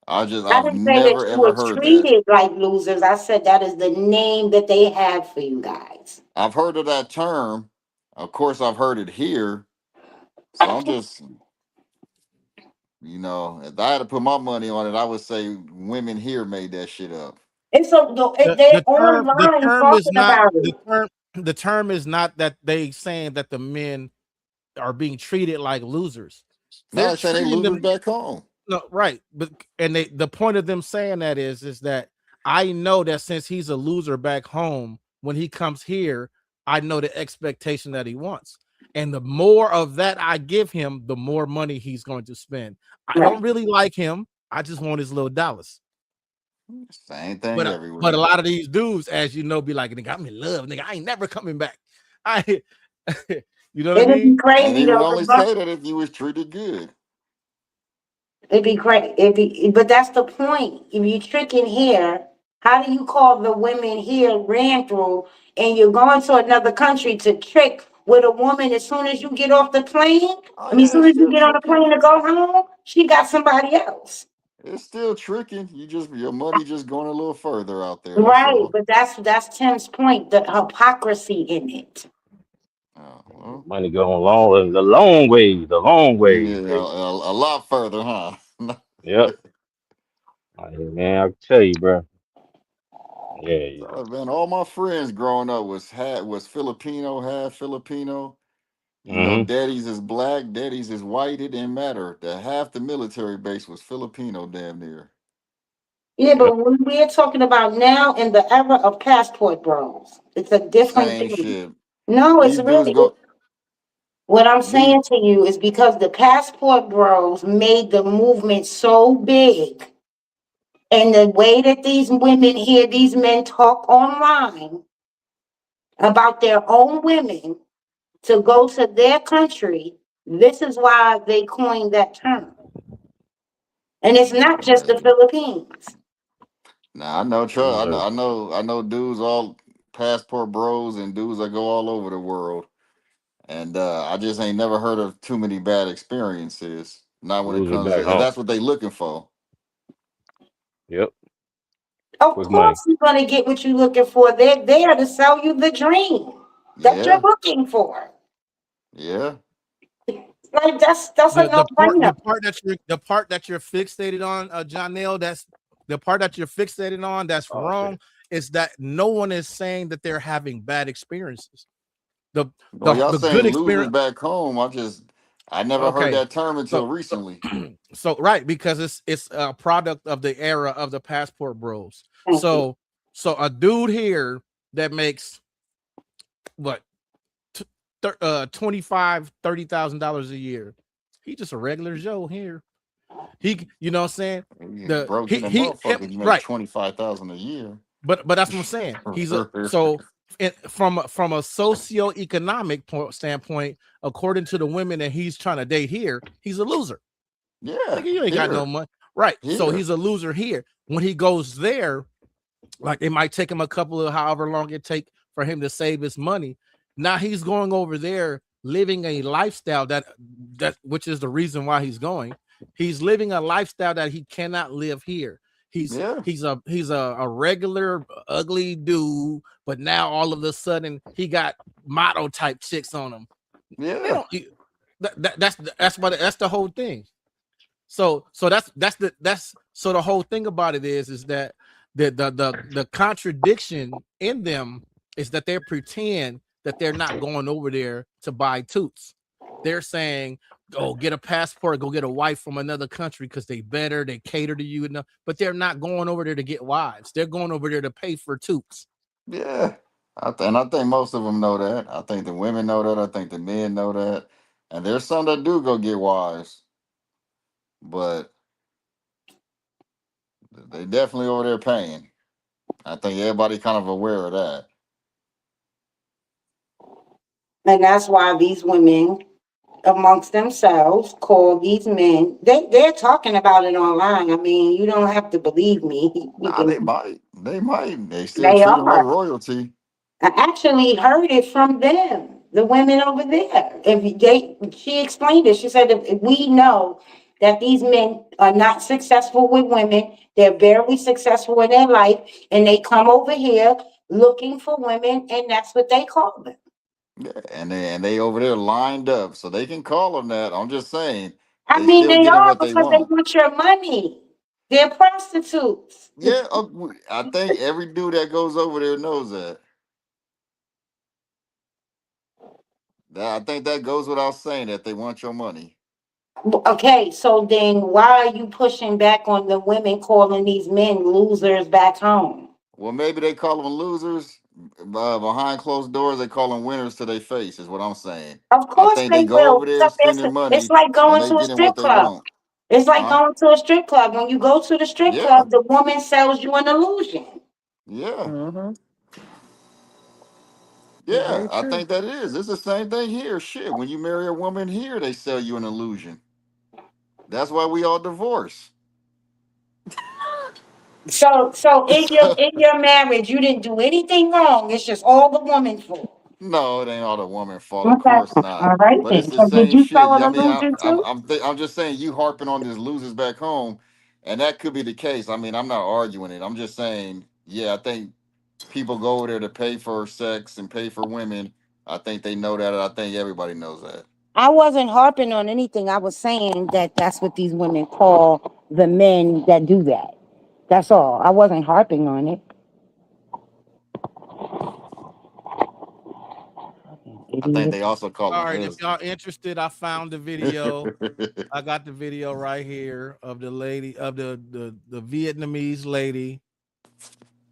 Speaker 7: I
Speaker 3: I've
Speaker 7: didn't say that
Speaker 3: never
Speaker 7: you
Speaker 3: ever
Speaker 7: were
Speaker 3: heard that.
Speaker 7: treated like losers. I said that is the name that they have for you guys.
Speaker 3: I've heard of that term. Of course, I've heard it here. So I'm just, if I had to put my money on it, I would say women here made that shit up.
Speaker 7: And so they're
Speaker 2: The
Speaker 7: online
Speaker 2: term is
Speaker 7: talking
Speaker 2: not
Speaker 7: about it.
Speaker 2: the term is not that they saying that the men are being treated like losers.
Speaker 3: No,
Speaker 2: They're
Speaker 3: I'm saying they
Speaker 2: treating
Speaker 3: losers
Speaker 2: them
Speaker 3: back home.
Speaker 2: no, right. But the point of them saying that is that I know that since he's a loser back home, when he comes here, I know the expectation that he wants. And the more of that I give him, the more money he's going to spend. I don't
Speaker 7: Right.
Speaker 2: really like him. I just want his little dollars.
Speaker 3: Same thing
Speaker 2: But a
Speaker 3: everywhere.
Speaker 2: lot of these dudes, as you know, be like, nigga, I'm in love, nigga. I ain't never coming back. I you know what I
Speaker 7: It'd be
Speaker 2: mean?
Speaker 3: And
Speaker 7: crazy
Speaker 3: he would
Speaker 7: though,
Speaker 3: only say that if you was treated good.
Speaker 7: it'd be great. But that's the point. If you tricking here, how do you call the women here ran through, and you're going to another country to trick with a woman as soon as you get off the plane?
Speaker 3: Oh
Speaker 7: I mean, as
Speaker 3: yeah,
Speaker 7: soon
Speaker 3: it's
Speaker 7: as you
Speaker 3: still
Speaker 7: get on the
Speaker 3: tricking.
Speaker 7: plane to go home, she got somebody else.
Speaker 3: It's still tricking. You just your money just going a little further out there. That's
Speaker 7: Right,
Speaker 3: all.
Speaker 7: but that's Tim's point, the hypocrisy in it.
Speaker 3: Oh, well,
Speaker 6: Money going long, the long way,
Speaker 3: yeah,
Speaker 6: baby.
Speaker 3: a lot further, huh?
Speaker 6: Yep. Man, I tell you, bro. Yeah.
Speaker 3: So, man, all my friends growing up was Filipino, half Filipino. You know,
Speaker 6: Mm-hmm.
Speaker 3: daddies is black, daddies is white. It didn't matter. The half the military base was Filipino, damn near.
Speaker 7: Yeah,
Speaker 6: Yep.
Speaker 7: but when we're talking about now in the era of passport bros, it's a different
Speaker 3: Same
Speaker 7: thing.
Speaker 3: shit.
Speaker 7: No, it's
Speaker 3: These dudes
Speaker 7: really
Speaker 3: go.
Speaker 7: what I'm
Speaker 3: These
Speaker 7: saying to you is because the passport bros made the movement so big, and the way that these women hear these men talk online about their own women to go to their country, this is why they coined that term. And it's not just the Philippines.
Speaker 3: Nah, I know.
Speaker 6: Yes,
Speaker 3: I know.
Speaker 6: sir.
Speaker 3: I know. Dudes, all passport bros, and dudes that go all over the world. And I just ain't never heard of too many bad experiences. Not when it
Speaker 6: Loser
Speaker 3: comes
Speaker 6: back
Speaker 3: to, and
Speaker 6: home.
Speaker 3: that's what they looking for.
Speaker 6: Yep.
Speaker 7: Of
Speaker 6: Quick money.
Speaker 7: course, you're going to get what you're looking for. They're there to sell you the dream that you're
Speaker 3: Yeah,
Speaker 7: looking for.
Speaker 3: yeah.
Speaker 7: Like that's a
Speaker 2: The
Speaker 7: no brainer.
Speaker 2: the part that you're fixated on, John Nail, that's the part that you're fixated on that's
Speaker 6: Oh
Speaker 2: wrong
Speaker 6: shit.
Speaker 2: is that no one is saying that they're having bad experiences. The
Speaker 3: Well, y'all
Speaker 2: the
Speaker 3: saying
Speaker 2: good
Speaker 3: losers
Speaker 2: experience.
Speaker 3: back home. I never heard
Speaker 2: Okay.
Speaker 3: that term until
Speaker 2: So
Speaker 3: recently.
Speaker 2: so right, because it's a product of the era of the passport bros.
Speaker 7: Thank you.
Speaker 2: So a dude here that makes what 25 $30,000 a year, he just a regular Joe here. He, you know what I'm saying?
Speaker 3: You
Speaker 2: The
Speaker 3: broke in the
Speaker 2: he
Speaker 3: motherfucker. You make
Speaker 2: right.
Speaker 3: 25,000 a year.
Speaker 2: But that's what I'm saying. He's a so from a socio-economic standpoint, according to the women that he's trying to date here, he's a loser.
Speaker 3: Yeah,
Speaker 2: Nigga, you ain't got no
Speaker 3: here,
Speaker 2: money. Right. So
Speaker 3: here.
Speaker 2: he's a loser here. When he goes there, like it might take him a couple of however long it take for him to save his money. Now he's going over there living a lifestyle that which is the reason why he's going. He's living a lifestyle that he cannot live here.
Speaker 3: Yeah,
Speaker 2: He's a regular ugly dude, but now all of a sudden he got model type chicks on him. They
Speaker 3: yeah,
Speaker 2: don't. That's the whole thing. So the whole thing about it is that the contradiction in them is that they pretend that they're not going over there to buy toots. They're saying, "Go get a passport, go get a wife from another country because they better, they cater to you enough." But they're not going over there to get wives. They're going over there to pay for toots.
Speaker 3: yeah. And I think most of them know that. I think the women know that. I think the men know that. And there's some that do go get wives, but they definitely over there paying. I think everybody kind of aware of that.
Speaker 7: And that's why these women amongst themselves call these men they're talking about it online. I mean, you don't have to believe me. You
Speaker 3: Nah,
Speaker 7: can
Speaker 3: they might. They might. They still
Speaker 7: they
Speaker 3: treat them like
Speaker 7: are.
Speaker 3: royalty.
Speaker 7: I actually heard it from them, the women over there. She explained it. She said, if we know that these men are not successful with women, they're barely successful in their life, and they come over here looking for women, and that's what they call them.
Speaker 3: Yeah, and they over there lined up, so they can call them that. I'm just saying,
Speaker 7: I
Speaker 3: they
Speaker 7: mean,
Speaker 3: still
Speaker 7: they
Speaker 3: getting
Speaker 7: are
Speaker 3: what they
Speaker 7: because they
Speaker 3: want.
Speaker 7: want your money. They're prostitutes.
Speaker 3: Yeah, I think every dude that goes over there knows that. I think that goes without saying that they want your money.
Speaker 7: Okay, so then why are you pushing back on the women calling these men losers back home?
Speaker 3: Well, maybe they call them losers. Behind closed doors, they call them winners to their face, is what I'm saying.
Speaker 7: Of
Speaker 3: I
Speaker 7: course
Speaker 3: think they
Speaker 7: they
Speaker 3: go
Speaker 7: will.
Speaker 3: over there spending
Speaker 7: It's
Speaker 3: money
Speaker 7: like
Speaker 3: and
Speaker 7: going
Speaker 3: they
Speaker 7: to a
Speaker 3: getting what
Speaker 7: strip
Speaker 3: they
Speaker 7: club.
Speaker 3: want.
Speaker 7: It's like
Speaker 3: Huh?
Speaker 7: going to a strip club. When you go to the strip
Speaker 3: Yeah.
Speaker 7: club, the woman sells you an illusion.
Speaker 3: Yeah.
Speaker 5: Mm-hmm.
Speaker 3: Yeah.
Speaker 5: Very
Speaker 3: I
Speaker 5: true.
Speaker 3: think that is. It's the same thing here. Shit. When you marry a woman here, they sell you an illusion. That's why we all divorce.
Speaker 7: So in your marriage, you didn't do anything wrong. It's just all the woman's fault.
Speaker 3: No, it ain't all the woman fault. Of
Speaker 7: Okay,
Speaker 3: course not.
Speaker 7: all right
Speaker 3: But it's
Speaker 7: then.
Speaker 3: the
Speaker 7: So did
Speaker 3: same
Speaker 7: you sell
Speaker 3: shit.
Speaker 7: an
Speaker 3: I mean,
Speaker 7: illusion too?
Speaker 3: I'm just saying you harping on this losers back home, and that could be the case. I mean, I'm not arguing it. I'm just saying, yeah, I think people go over there to pay for sex and pay for women. I think they know that. I think everybody knows that.
Speaker 7: I wasn't harping on anything. I was saying that that's what these women call the men that do that. That's all. I wasn't harping on it. Fucking
Speaker 3: I think
Speaker 7: idiot.
Speaker 3: they also call
Speaker 2: All
Speaker 3: them
Speaker 2: right, if
Speaker 3: husbands.
Speaker 2: y'all interested, I found the video. I got the video right here of the lady of the Vietnamese lady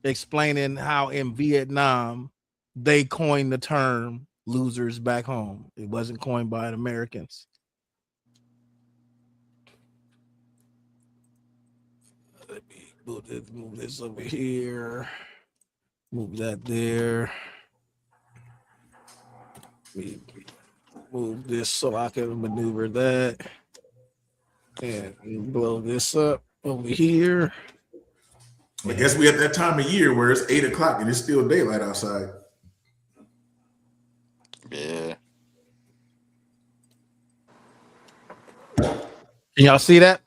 Speaker 2: explaining how in Vietnam they coined the term losers back home. It wasn't coined by the Americans. Let me move this over here. Move that there. We move this so I can maneuver that. And blow this up over here.
Speaker 4: I guess we at that time of year where it's 8 o'clock and it's still daylight outside.
Speaker 3: Yeah.
Speaker 2: Can y'all see that?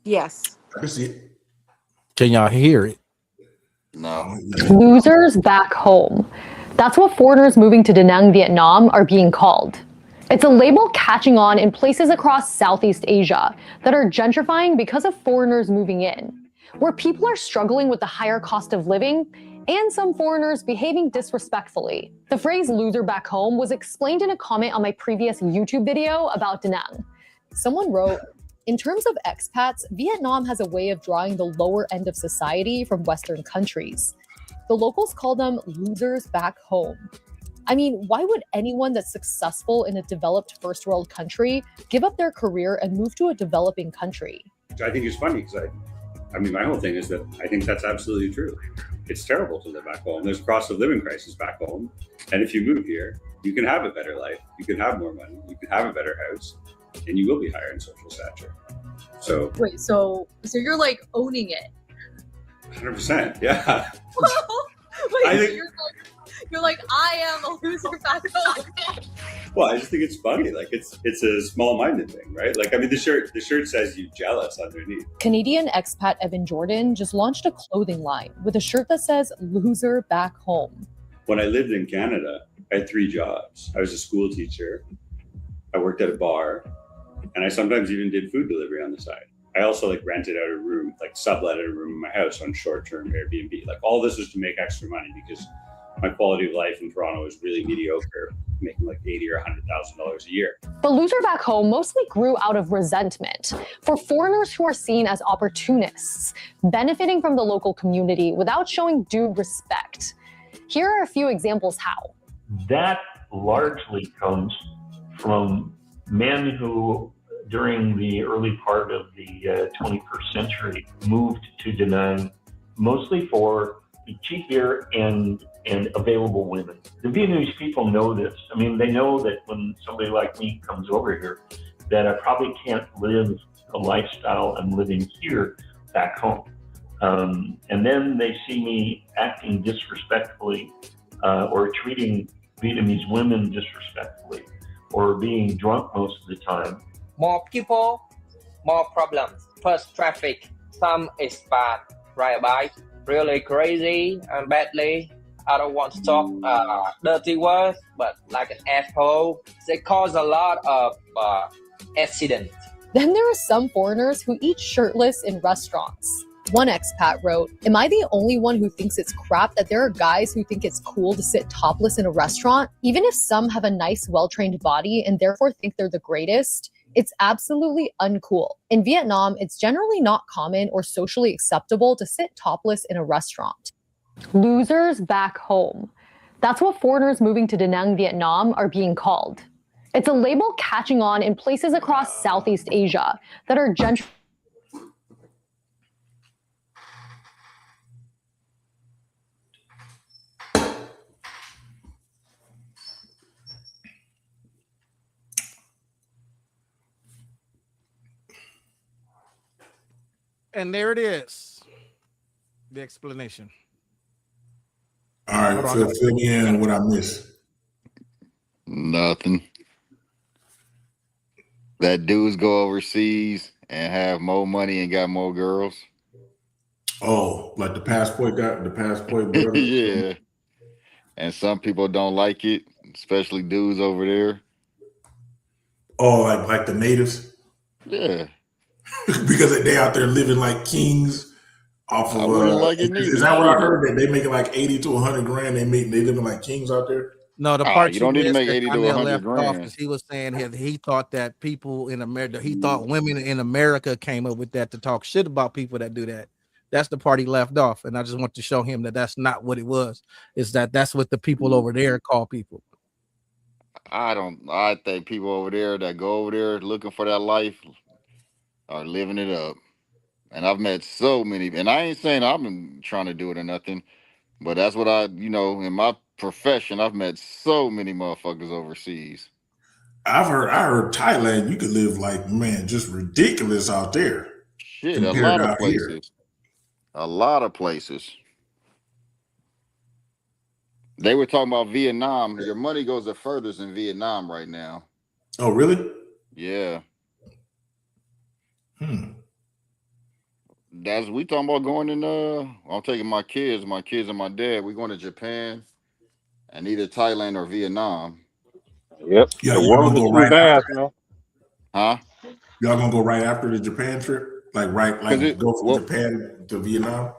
Speaker 5: Yes.
Speaker 4: I can see it.
Speaker 2: Can y'all hear it?
Speaker 3: No.
Speaker 9: Losers back home. That's what foreigners moving to Da Nang, Vietnam are being called. It's a label catching on in places across Southeast Asia that are gentrifying because of foreigners moving in, where people are struggling with the higher cost of living and some foreigners behaving disrespectfully. The phrase loser back home was explained in a comment on my previous YouTube video about Da Nang. Someone wrote, in terms of expats, Vietnam has a way of drawing the lower end of society from Western countries. The locals call them losers back home. I mean, why would anyone that's successful in a developed first world country give up their career and move to a developing country?
Speaker 10: I think it's funny because I mean, my whole thing is that I think that's absolutely true. It's terrible to live back home. There's a cost of living crisis back home. And if you move here, you can have a better life. You can have more money. You can have a better house. And you will be higher in social stature. So
Speaker 11: wait, so you're like owning it?
Speaker 10: 100%, yeah.
Speaker 11: Wait,
Speaker 10: I think,
Speaker 11: you're like I am a loser back home.
Speaker 10: Well, I just think it's funny. Like it's a small-minded thing, right? Like I mean, the shirt says "you jealous" underneath.
Speaker 9: Canadian expat Evan Jordan just launched a clothing line with a shirt that says "Loser Back Home."
Speaker 10: When I lived in Canada, I had 3 jobs. I was a school teacher. I worked at a bar. And I sometimes even did food delivery on the side. I also like rented out a room, like subletted a room in my house on short-term Airbnb. Like all this was to make extra money because my quality of life in Toronto is really mediocre, making like $80,000 or $100,000 a year.
Speaker 9: The loser back home mostly grew out of resentment for foreigners who are seen as opportunists, benefiting from the local community without showing due respect. Here are a few examples how.
Speaker 12: That largely comes from men who, during the early part of the 21st century, moved to Da Nang mostly for cheap beer and available women. The Vietnamese people know this. I mean, they know that when somebody like me comes over here, that I probably can't live the lifestyle I'm living here back home. And then they see me acting disrespectfully or treating Vietnamese women disrespectfully, or being drunk most of the time.
Speaker 13: More people, more problems. First, traffic. Some expat ride a bike really crazy and badly. I don't want to talk dirty words, but like an asshole. They cause a lot of accidents.
Speaker 9: Then there are some foreigners who eat shirtless in restaurants. One expat wrote, "Am I the only one who thinks it's crap that there are guys who think it's cool to sit topless in a restaurant? Even if some have a nice, well-trained body and therefore think they're the greatest, It's absolutely uncool. In Vietnam, it's generally not common or socially acceptable to sit topless in a restaurant. Losers back home. That's what foreigners moving to Da Nang, Vietnam are being called. It's a label catching on in places across Southeast Asia that are gentrifying.
Speaker 2: And there it is. The explanation.
Speaker 4: All right, fill me in on what I missed.
Speaker 3: Nothing. That dudes go overseas and have more money and got more girls.
Speaker 4: Oh, like the passport brother.
Speaker 3: Yeah. And some people don't like it, especially dudes over there.
Speaker 4: Oh, like the natives.
Speaker 3: Yeah.
Speaker 4: Because they out there living like kings off
Speaker 3: I
Speaker 4: of
Speaker 3: wouldn't like it
Speaker 4: is
Speaker 3: neither.
Speaker 4: that what I
Speaker 3: Shit.
Speaker 4: heard? That they making like 80 to 100 grand. They living like kings out there.
Speaker 2: No, the part
Speaker 3: You don't need to
Speaker 2: missed
Speaker 3: make
Speaker 2: that
Speaker 3: 80 to
Speaker 2: Donnell
Speaker 3: 100
Speaker 2: left off
Speaker 3: grand.
Speaker 2: is he was saying he thought that people in America, he thought women in America came up with that to talk shit about people that do that. That's the part he left off, and I just want to show him that that's not what it was. Is that's what the people over there call people.
Speaker 3: I think people over there that go over there looking for that life are living it up. And I've met so many, and I ain't saying I've been trying to do it or nothing, but that's what in my profession, I've met so many motherfuckers overseas.
Speaker 4: I heard Thailand, you could live like, man, just ridiculous out there.
Speaker 3: Shit, a
Speaker 4: compared
Speaker 3: lot
Speaker 4: to
Speaker 3: of
Speaker 4: out here.
Speaker 3: places. A lot of places. They were talking about Vietnam. Your money goes the furthest in Vietnam right now.
Speaker 4: Oh, really?
Speaker 3: Yeah. We talking about going in I'm taking my kids and my dad. We're going to Japan and either Thailand or Vietnam.
Speaker 6: Yep.
Speaker 4: Yeah,
Speaker 6: The
Speaker 4: y'all
Speaker 6: world
Speaker 4: gonna
Speaker 6: is
Speaker 4: go
Speaker 6: too
Speaker 4: right after
Speaker 6: vast,
Speaker 4: that?
Speaker 6: man.
Speaker 4: Huh? Y'all gonna go right after the Japan trip? Go from Japan to Vietnam?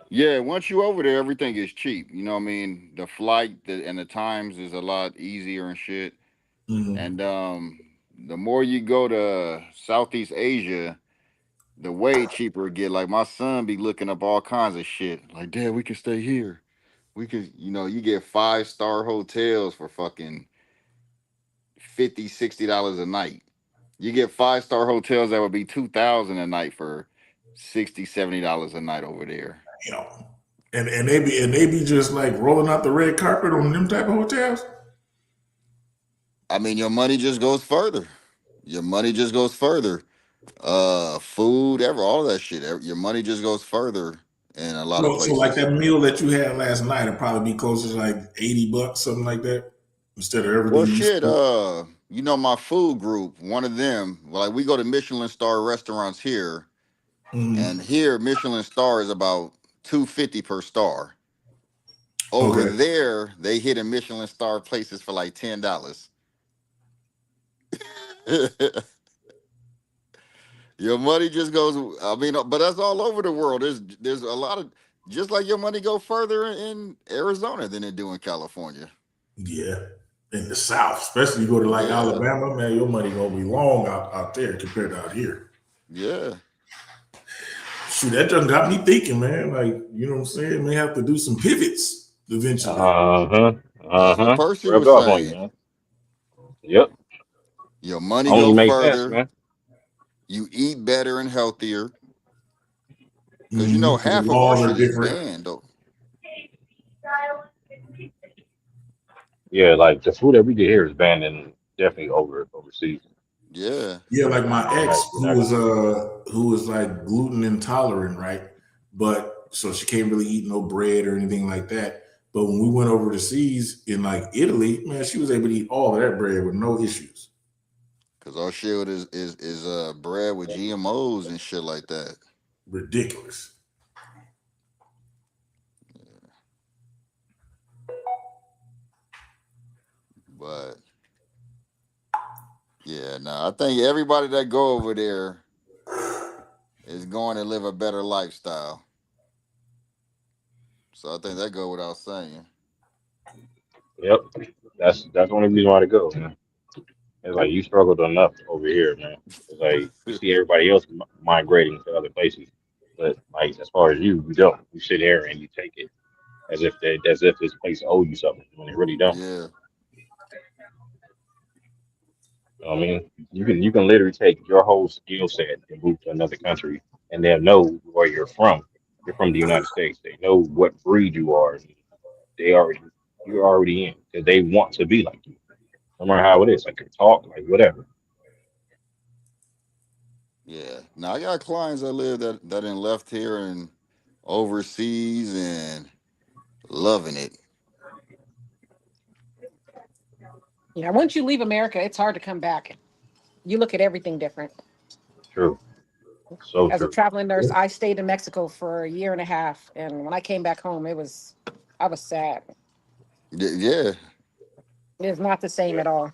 Speaker 3: Yeah, once you over there, everything is cheap. You know what I mean? The flight and the times is a lot easier and shit.
Speaker 4: Mm-hmm.
Speaker 3: And the more you go to Southeast Asia, the way cheaper it get. Like my son be looking up all kinds of shit. Like, Dad, we can stay here. We could, you get 5-star hotels for fucking $50, $60 a night. You get 5-star hotels that would be $2,000 a night for $60, $70 a night over there.
Speaker 4: And they be just like rolling out the red carpet on them type of hotels.
Speaker 3: I mean, your money just goes further. Your money just goes further. Food, all of that shit. Your money just goes further in a lot of
Speaker 4: So like
Speaker 3: places.
Speaker 4: that meal that you had last night would probably be closer to like $80, something like that, instead of
Speaker 3: Well,
Speaker 4: everything you
Speaker 3: shit.
Speaker 4: spent.
Speaker 3: My food group, one of them. Like we go to Michelin star restaurants here, and here Michelin star is about $250 per star. Over there, they hit a Michelin star places for like $10. Your money just goes. I mean, but that's all over the world. There's a lot of just like your money go further in Arizona than it do in California.
Speaker 4: Yeah, in the South, especially you go to like Alabama, man, your money gonna be long out there compared to out here.
Speaker 3: Yeah.
Speaker 4: Shoot, that done got me thinking, man. Like, you know what I'm saying? May have to do some pivots eventually.
Speaker 3: That's what Percy
Speaker 6: Rubbed
Speaker 3: was
Speaker 6: off on you,
Speaker 3: saying.
Speaker 6: man. Yep.
Speaker 3: Your money
Speaker 6: Only
Speaker 3: go
Speaker 6: makes sense,
Speaker 3: further.
Speaker 6: man.
Speaker 3: You eat better and healthier. Because
Speaker 4: The
Speaker 3: half of our
Speaker 4: laws are
Speaker 3: shit is
Speaker 4: different.
Speaker 3: banned though.
Speaker 6: Yeah, like the food that we get here is banned and definitely overseas.
Speaker 3: Yeah.
Speaker 4: Yeah, like my ex
Speaker 6: You're not
Speaker 4: who was like gluten intolerant, right? But so she can't really eat no bread or anything like that. But when we went over to seas in like Italy, man, she was able to eat all of that bread with no issues.
Speaker 3: Because our shit is bread with GMOs and shit like that.
Speaker 4: Ridiculous.
Speaker 3: But yeah, I think everybody that go over there is going to live a better lifestyle. So I think that go without saying.
Speaker 6: Yep. That's the only reason why to go, man. It's like you struggled enough over here, man. It's like you see everybody else migrating to other places, but like as far as you don't. You sit here and you take it as if this place owes you something when it really don't.
Speaker 3: Yeah,
Speaker 6: You know what I mean, you can literally take your whole skill set and move to another country, and they'll know where you're from. You're from the United States. They know what breed you are. They already you're already in because they want to be like you, no matter how it is, like your talk, like whatever.
Speaker 3: yeah. Now I got clients that live that done left here and overseas and loving it.
Speaker 5: Yeah, once you leave America, it's hard to come back. You look at everything different.
Speaker 6: True, so
Speaker 5: As a
Speaker 6: true.
Speaker 5: traveling nurse, I stayed in Mexico for a year and a half, and when I came back home, I was sad.
Speaker 3: Yeah,
Speaker 5: It's not the same
Speaker 6: Yeah,
Speaker 5: at all.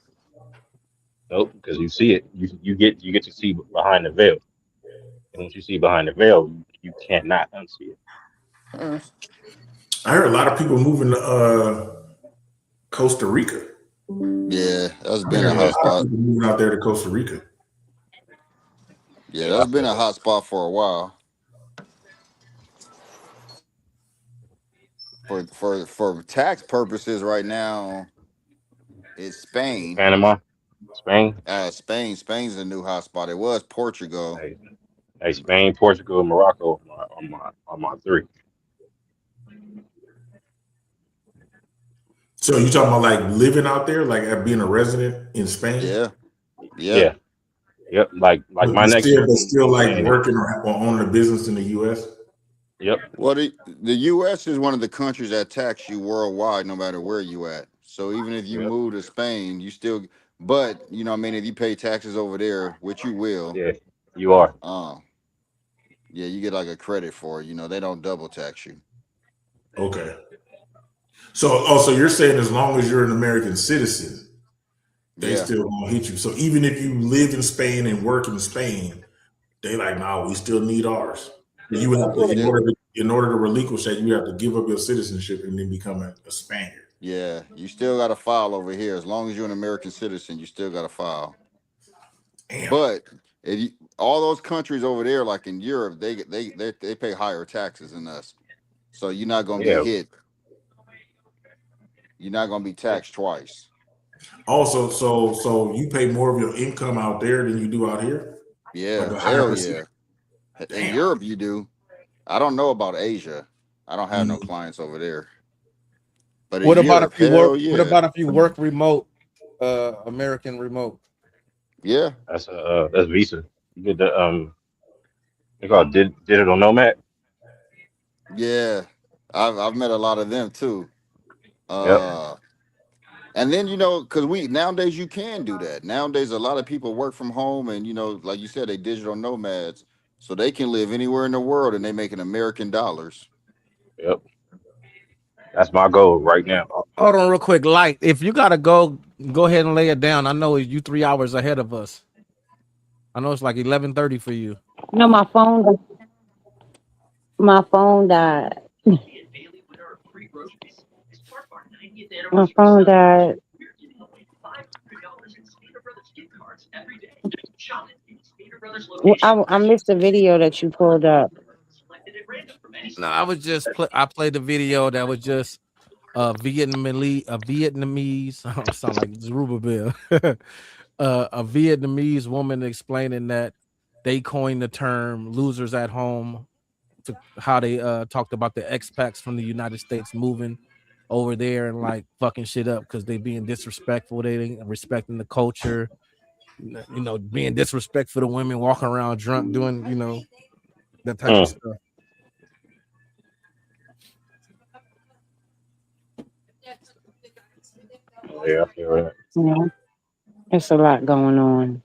Speaker 6: nope, because you see it, you get to see behind the veil, and once you see behind the veil, you cannot unsee it.
Speaker 5: Mm.
Speaker 4: I heard a lot of people moving to Costa Rica.
Speaker 3: yeah. That's
Speaker 4: I
Speaker 3: been
Speaker 4: heard
Speaker 3: a
Speaker 4: a
Speaker 6: Yeah,
Speaker 3: hot
Speaker 4: lot of
Speaker 3: spot.
Speaker 4: people moving out there to Costa Rica.
Speaker 3: Yeah,
Speaker 6: yeah, I
Speaker 3: that's been
Speaker 6: feel
Speaker 3: a
Speaker 6: that.
Speaker 3: hot spot for a while. For tax purposes, right now it's Spain.
Speaker 6: Panama, Spain,
Speaker 3: Spain's the new hot spot. It was Portugal.
Speaker 6: hey, hey, Spain, Portugal, Morocco are my three.
Speaker 4: So you talking about like living out there, like being a resident in Spain,
Speaker 3: Yeah, yeah.
Speaker 6: Yeah, yep. Like my next
Speaker 4: but
Speaker 6: move
Speaker 4: still
Speaker 6: is
Speaker 4: like
Speaker 6: staying here.
Speaker 4: working or owning a business in the U.S.
Speaker 6: Yep,
Speaker 3: Well, the U.S. is one of the countries that tax you worldwide, no matter where you at. So even if you
Speaker 6: yep,
Speaker 3: move to Spain, you still. But you know, what I mean, if you pay taxes over there, which you will,
Speaker 6: yeah. You are.
Speaker 3: um, yeah, you get like a credit for it. You know, they don't double tax you.
Speaker 4: Okay. So also you're saying as long as you're an American citizen, they
Speaker 3: Yeah,
Speaker 4: still gonna hit you. So even if you live in Spain and work in Spain, they like, no, we still need ours. You have
Speaker 3: you
Speaker 4: to
Speaker 3: still.
Speaker 4: in order to relinquish that, you have to give up your citizenship and then become a Spaniard.
Speaker 3: Yeah, you still got to file over here. As long as you're an American citizen, you still got to file.
Speaker 4: Damn.
Speaker 3: But if you, all those countries over there, like in Europe, they pay higher taxes than us. So you're not gonna be
Speaker 6: Yeah,
Speaker 3: hit. You're not gonna be
Speaker 6: yeah,
Speaker 3: taxed twice.
Speaker 4: Also, so you pay more of your income out there than you do out here, like
Speaker 3: Yeah,
Speaker 4: a higher
Speaker 3: hell
Speaker 4: percent.
Speaker 3: yeah. In
Speaker 4: Damn.
Speaker 3: Europe, you do. I don't know about Asia. I don't have no
Speaker 4: Mm.
Speaker 3: clients over there. But in
Speaker 2: What about if
Speaker 3: Europe,
Speaker 2: you work?
Speaker 3: hell
Speaker 2: What
Speaker 3: yeah,
Speaker 2: about if you work remote, American remote?
Speaker 3: yeah,
Speaker 6: that's Visa. You get the they call it digital nomad.
Speaker 3: yeah. I've met a lot of them too.
Speaker 6: Yep,
Speaker 3: Uh, and then because we nowadays you can do that. Nowadays, a lot of people work from home, and like you said, they digital nomads, so they can live anywhere in the world, and they making American dollars.
Speaker 6: yep. That's my goal right now.
Speaker 2: Hold on, real quick, light. If you gotta go ahead and lay it down. I know you 3 hours ahead of us. I know it's like 11:30 for you.
Speaker 7: No, my phone died. My phone died. Well, I missed the video that you pulled up.
Speaker 2: No, I was just I played the video that was just a Vietnamese. I don't sound like Zerubbabel. A Vietnamese woman explaining that they coined the term "losers at home" to how they talked about the expats from the United States moving over there and like fucking shit up because they being disrespectful. They ain't respecting the culture. Being disrespectful to women, walking around drunk, doing that type of
Speaker 6: Mm.
Speaker 2: stuff.
Speaker 6: Yeah, I feel that.
Speaker 7: Yeah, it's a lot going on.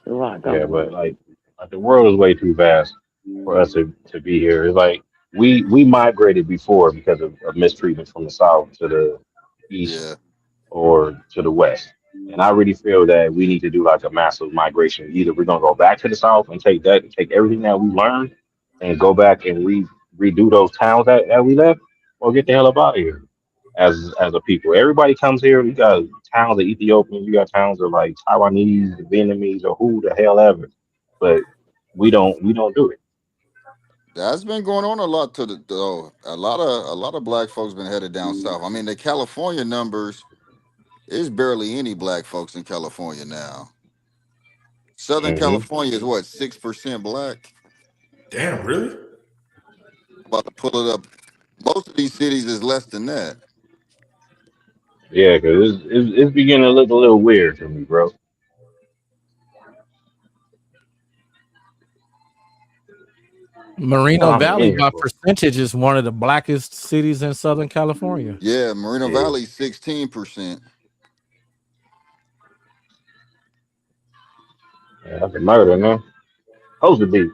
Speaker 7: A lot
Speaker 6: Yeah,
Speaker 7: going
Speaker 6: but
Speaker 7: on.
Speaker 6: like the world is way too vast for us to be here. It's like we migrated before because of mistreatment from the south to the east
Speaker 3: Yeah,
Speaker 6: or to the west. And I really feel that we need to do like a massive migration. Either we're gonna go back to the south and take everything that we learned and go back and redo those towns that we left, or get the hell up out of here. as a people. Everybody comes here. You got towns of Ethiopians, you got towns of like Taiwanese, Vietnamese, or who the hell ever. But we don't do it.
Speaker 3: That's been going on a lot to the though. A lot of black folks been headed down south. I mean, the California numbers is barely any black folks in California now. Southern
Speaker 6: Hmm.
Speaker 3: California is what, 6% black?
Speaker 4: Damn, really?
Speaker 3: About to pull it up. Most of these cities is less than that.
Speaker 6: Yeah, because it's beginning to look a little weird to me, bro.
Speaker 2: Moreno
Speaker 6: I'm in
Speaker 2: Valley,
Speaker 6: here
Speaker 2: by
Speaker 6: for.
Speaker 2: percentage, is one of the blackest cities in Southern California.
Speaker 3: Yeah, Moreno
Speaker 6: Yeah,
Speaker 3: Valley 16%.
Speaker 6: yeah, that's a murder, man. Supposed to be.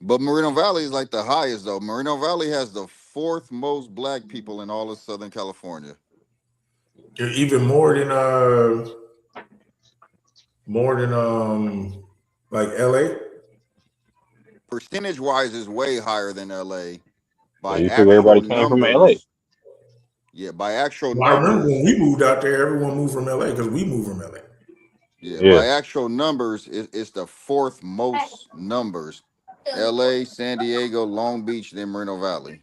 Speaker 3: But Moreno Valley is like the highest though. Moreno Valley has the fourth most black people in all of Southern California.
Speaker 4: Even more than like LA.
Speaker 3: Percentage wise is way higher than LA.
Speaker 6: Yeah,
Speaker 3: By
Speaker 6: you figure
Speaker 3: actual
Speaker 6: everybody came from LA.
Speaker 3: numbers, yeah, by actual
Speaker 4: Well, I remember when
Speaker 3: numbers,
Speaker 4: we moved out there, everyone moved from LA because we moved from LA.
Speaker 3: yeah,
Speaker 6: Yeah.
Speaker 3: by actual numbers, it's the fourth most numbers. LA, San Diego, Long Beach, then Moreno Valley.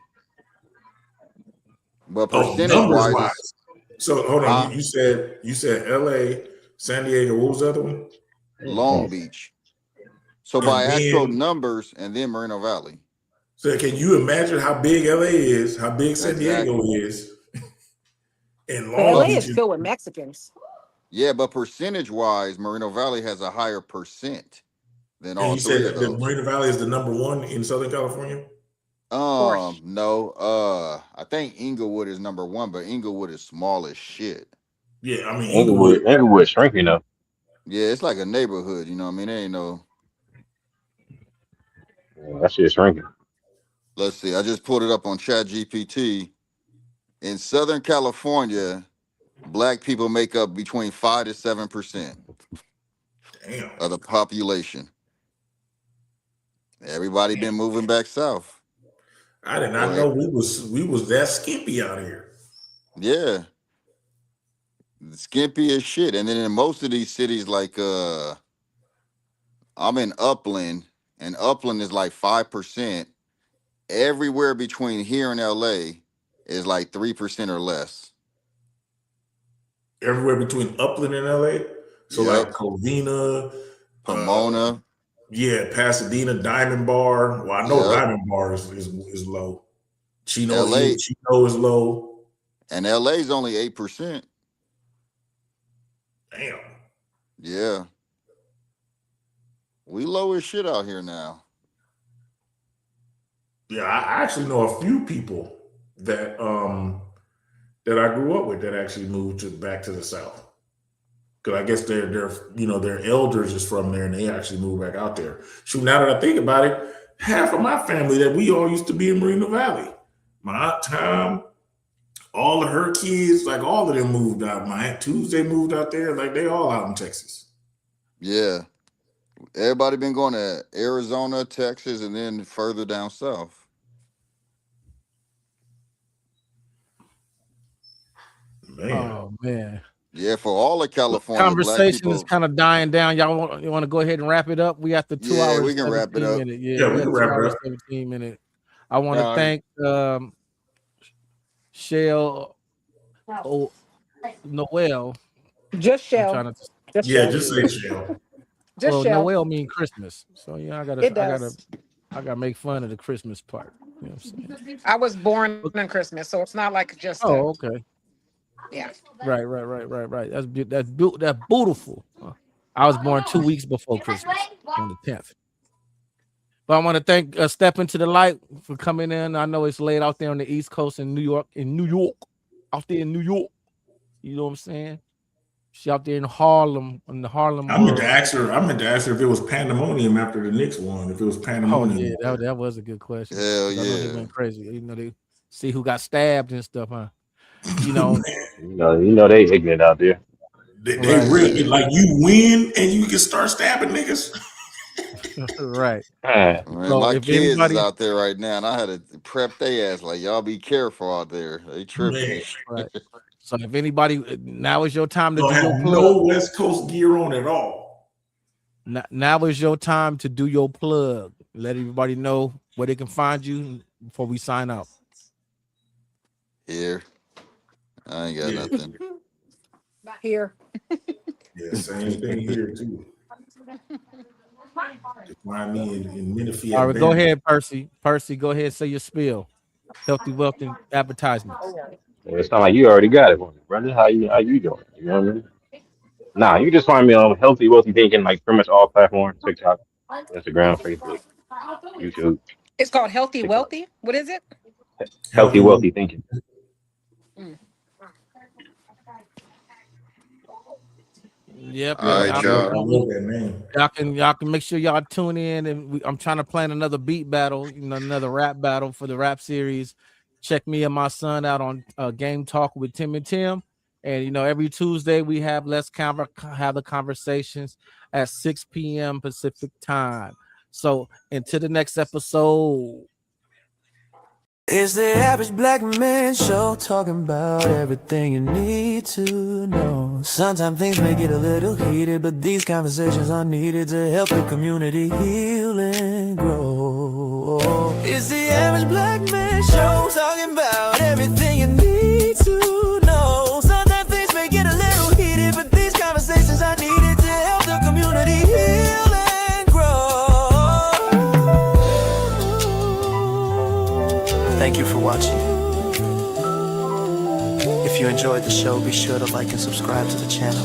Speaker 3: But
Speaker 4: Oh,
Speaker 3: percentage
Speaker 4: numbers
Speaker 3: wise, it's
Speaker 4: wise. So hold on,
Speaker 3: huh?
Speaker 4: you said LA, San Diego. What was the other one?
Speaker 3: Long Beach. So by
Speaker 4: And
Speaker 3: actual
Speaker 4: then,
Speaker 3: numbers, and then Moreno Valley.
Speaker 4: so can you imagine how big LA is, how big San Diego
Speaker 3: Exactly.
Speaker 4: is, and Long
Speaker 5: LA
Speaker 3: But
Speaker 4: Beach
Speaker 5: is
Speaker 4: is?
Speaker 5: filled with Mexicans.
Speaker 3: yeah, but percentage wise, Moreno Valley has a higher percent than
Speaker 4: And
Speaker 3: all
Speaker 4: you said
Speaker 3: three of
Speaker 4: that the
Speaker 3: those.
Speaker 4: Marina Valley is the number one in Southern California.
Speaker 5: Or
Speaker 3: No, I think Inglewood is number one, but Inglewood is small as shit.
Speaker 4: Yeah, I mean Inglewood.
Speaker 6: Englewood shrinking though.
Speaker 3: Yeah, it's like a neighborhood, you know what I mean? There ain't no.
Speaker 6: Yeah, that shit's shrinking.
Speaker 3: Let's see, I just pulled it up on Chat GPT. In Southern California, black people make up between 5 to 7%
Speaker 4: Damn,
Speaker 3: of the population. Everybody been moving back south.
Speaker 4: I did not
Speaker 3: Or
Speaker 4: know we was that skimpy out here.
Speaker 3: yeah, skimpy as shit. And then in most of these cities, like I'm in Upland, and Upland is like 5%. Everywhere between here and LA is like 3% or less.
Speaker 4: Everywhere between Upland and LA. So
Speaker 3: Yep.
Speaker 4: like Covina,
Speaker 3: Pomona.
Speaker 4: yeah, Pasadena, Diamond Bar. Well, I know
Speaker 3: Yep.
Speaker 4: Diamond Bar is low. Chino
Speaker 3: LA
Speaker 4: is low.
Speaker 3: and LA's only 8%.
Speaker 4: Damn.
Speaker 3: Yeah. We low as shit out here now.
Speaker 4: Yeah, I actually know a few people that that I grew up with that actually moved back to the South. Because I guess their elders is from there and they actually moved back out there. Shoot, now that I think about it, half of my family that we all used to be in Moreno Valley. My aunt Tom, all of her kids, like all of them moved out. My aunt Tuesday moved out there. Like they all out in Texas.
Speaker 3: Yeah. Everybody been going to Arizona, Texas, and then further down south.
Speaker 4: Man.
Speaker 2: Oh man,
Speaker 3: Yeah, for all of California, black
Speaker 2: conversation is
Speaker 3: people.
Speaker 2: kind of dying down. You want to go ahead and wrap it up? We at the two
Speaker 3: Yeah, we
Speaker 2: hours
Speaker 3: can wrap it
Speaker 2: 17
Speaker 3: up.
Speaker 2: minute. Yeah,
Speaker 4: Yeah,
Speaker 2: we
Speaker 4: we
Speaker 2: at
Speaker 4: can
Speaker 2: 2
Speaker 4: wrap it
Speaker 2: hours
Speaker 4: up.
Speaker 2: 17 minute. I want to
Speaker 3: No,
Speaker 2: thank Shell Noel.
Speaker 5: just
Speaker 2: I'm
Speaker 5: Shell.
Speaker 2: trying to.
Speaker 5: Just
Speaker 4: Yeah,
Speaker 5: Shell.
Speaker 4: just say Shell.
Speaker 5: Just
Speaker 2: Well,
Speaker 5: Shell.
Speaker 2: Noel mean Christmas, so yeah,
Speaker 5: It does.
Speaker 2: I gotta make fun of the Christmas part. You know what I'm saying?
Speaker 5: I was born on Christmas, so it's not like just
Speaker 2: Oh, okay.
Speaker 5: yeah.
Speaker 2: Right. That's beautiful. I was born 2 weeks before Christmas on the 10th. But I want to thank Step Into the Light for coming in. I know it's late out there on the East Coast in New York, out there in New York. You know what I'm saying? She out there in Harlem, in the Harlem
Speaker 4: I meant to
Speaker 2: world.
Speaker 4: ask her if it was pandemonium after the Knicks won. If it was
Speaker 2: Oh
Speaker 4: pandemonium.
Speaker 2: yeah, that was a good question.
Speaker 3: hell
Speaker 2: I know they
Speaker 3: yeah.
Speaker 2: went crazy. You know, they see who got stabbed and stuff, huh? You know,
Speaker 6: You know they ignorant out there.
Speaker 4: They
Speaker 2: right.
Speaker 4: really like you win and you can start stabbing niggas.
Speaker 2: Right.
Speaker 6: Man,
Speaker 3: Man,
Speaker 2: So
Speaker 3: my
Speaker 2: if
Speaker 3: kids is
Speaker 2: anybody,
Speaker 3: out there right now, and I had to prep their ass like, y'all be careful out there. They tripping
Speaker 4: Man,
Speaker 3: and shit.
Speaker 2: right. So if anybody, now is your time to
Speaker 4: don't
Speaker 2: do your
Speaker 4: have
Speaker 2: plug.
Speaker 4: no West Coast gear on at all.
Speaker 2: Now is your time to do your plug. Let everybody know where they can find you before we sign out.
Speaker 3: Here, I ain't got
Speaker 4: Yeah,
Speaker 3: nothing.
Speaker 5: Here.
Speaker 4: yeah, same thing here too. Just find me in Menifee,
Speaker 2: All right, go
Speaker 4: Alabama.
Speaker 2: ahead, Percy. Percy, go ahead, say your spiel. Healthy wealth and advertisements.
Speaker 6: it sounds like you already got it for me, brother. How you doing? You know what I mean? Nah, you just find me on Healthy Wealthy Thinking, like pretty much all platforms: TikTok, Instagram, Facebook, YouTube,
Speaker 5: It's called Healthy
Speaker 6: TikTok.
Speaker 5: Wealthy. What is it?
Speaker 6: Healthy
Speaker 4: Healthy
Speaker 6: Wealthy
Speaker 4: wealth.
Speaker 6: Thinking.
Speaker 5: Mm.
Speaker 2: Yep,
Speaker 4: Yeah,
Speaker 2: and
Speaker 3: All
Speaker 4: I
Speaker 3: right,
Speaker 2: y'all
Speaker 4: love,
Speaker 3: y'all.
Speaker 4: I love that name.
Speaker 2: y'all can make sure y'all tune in, and I'm trying to plan another beat battle, another rap battle for the rap series. Check me and my son out on Game Talk with Tim and Tim, and every Tuesday we have have the conversations at 6 p.m. Pacific time. So until the next episode.
Speaker 1: It's the average black man show, talking about everything you need to know. Sometimes things may get a little heated, but these conversations are needed to help the community heal and grow. It's the average black man show, talking about everything you need to know. Sometimes things may get a little heated, but these conversations are needed to help the community heal and grow. Thank you for watching. If you enjoyed the show, be sure to like and subscribe to the channel.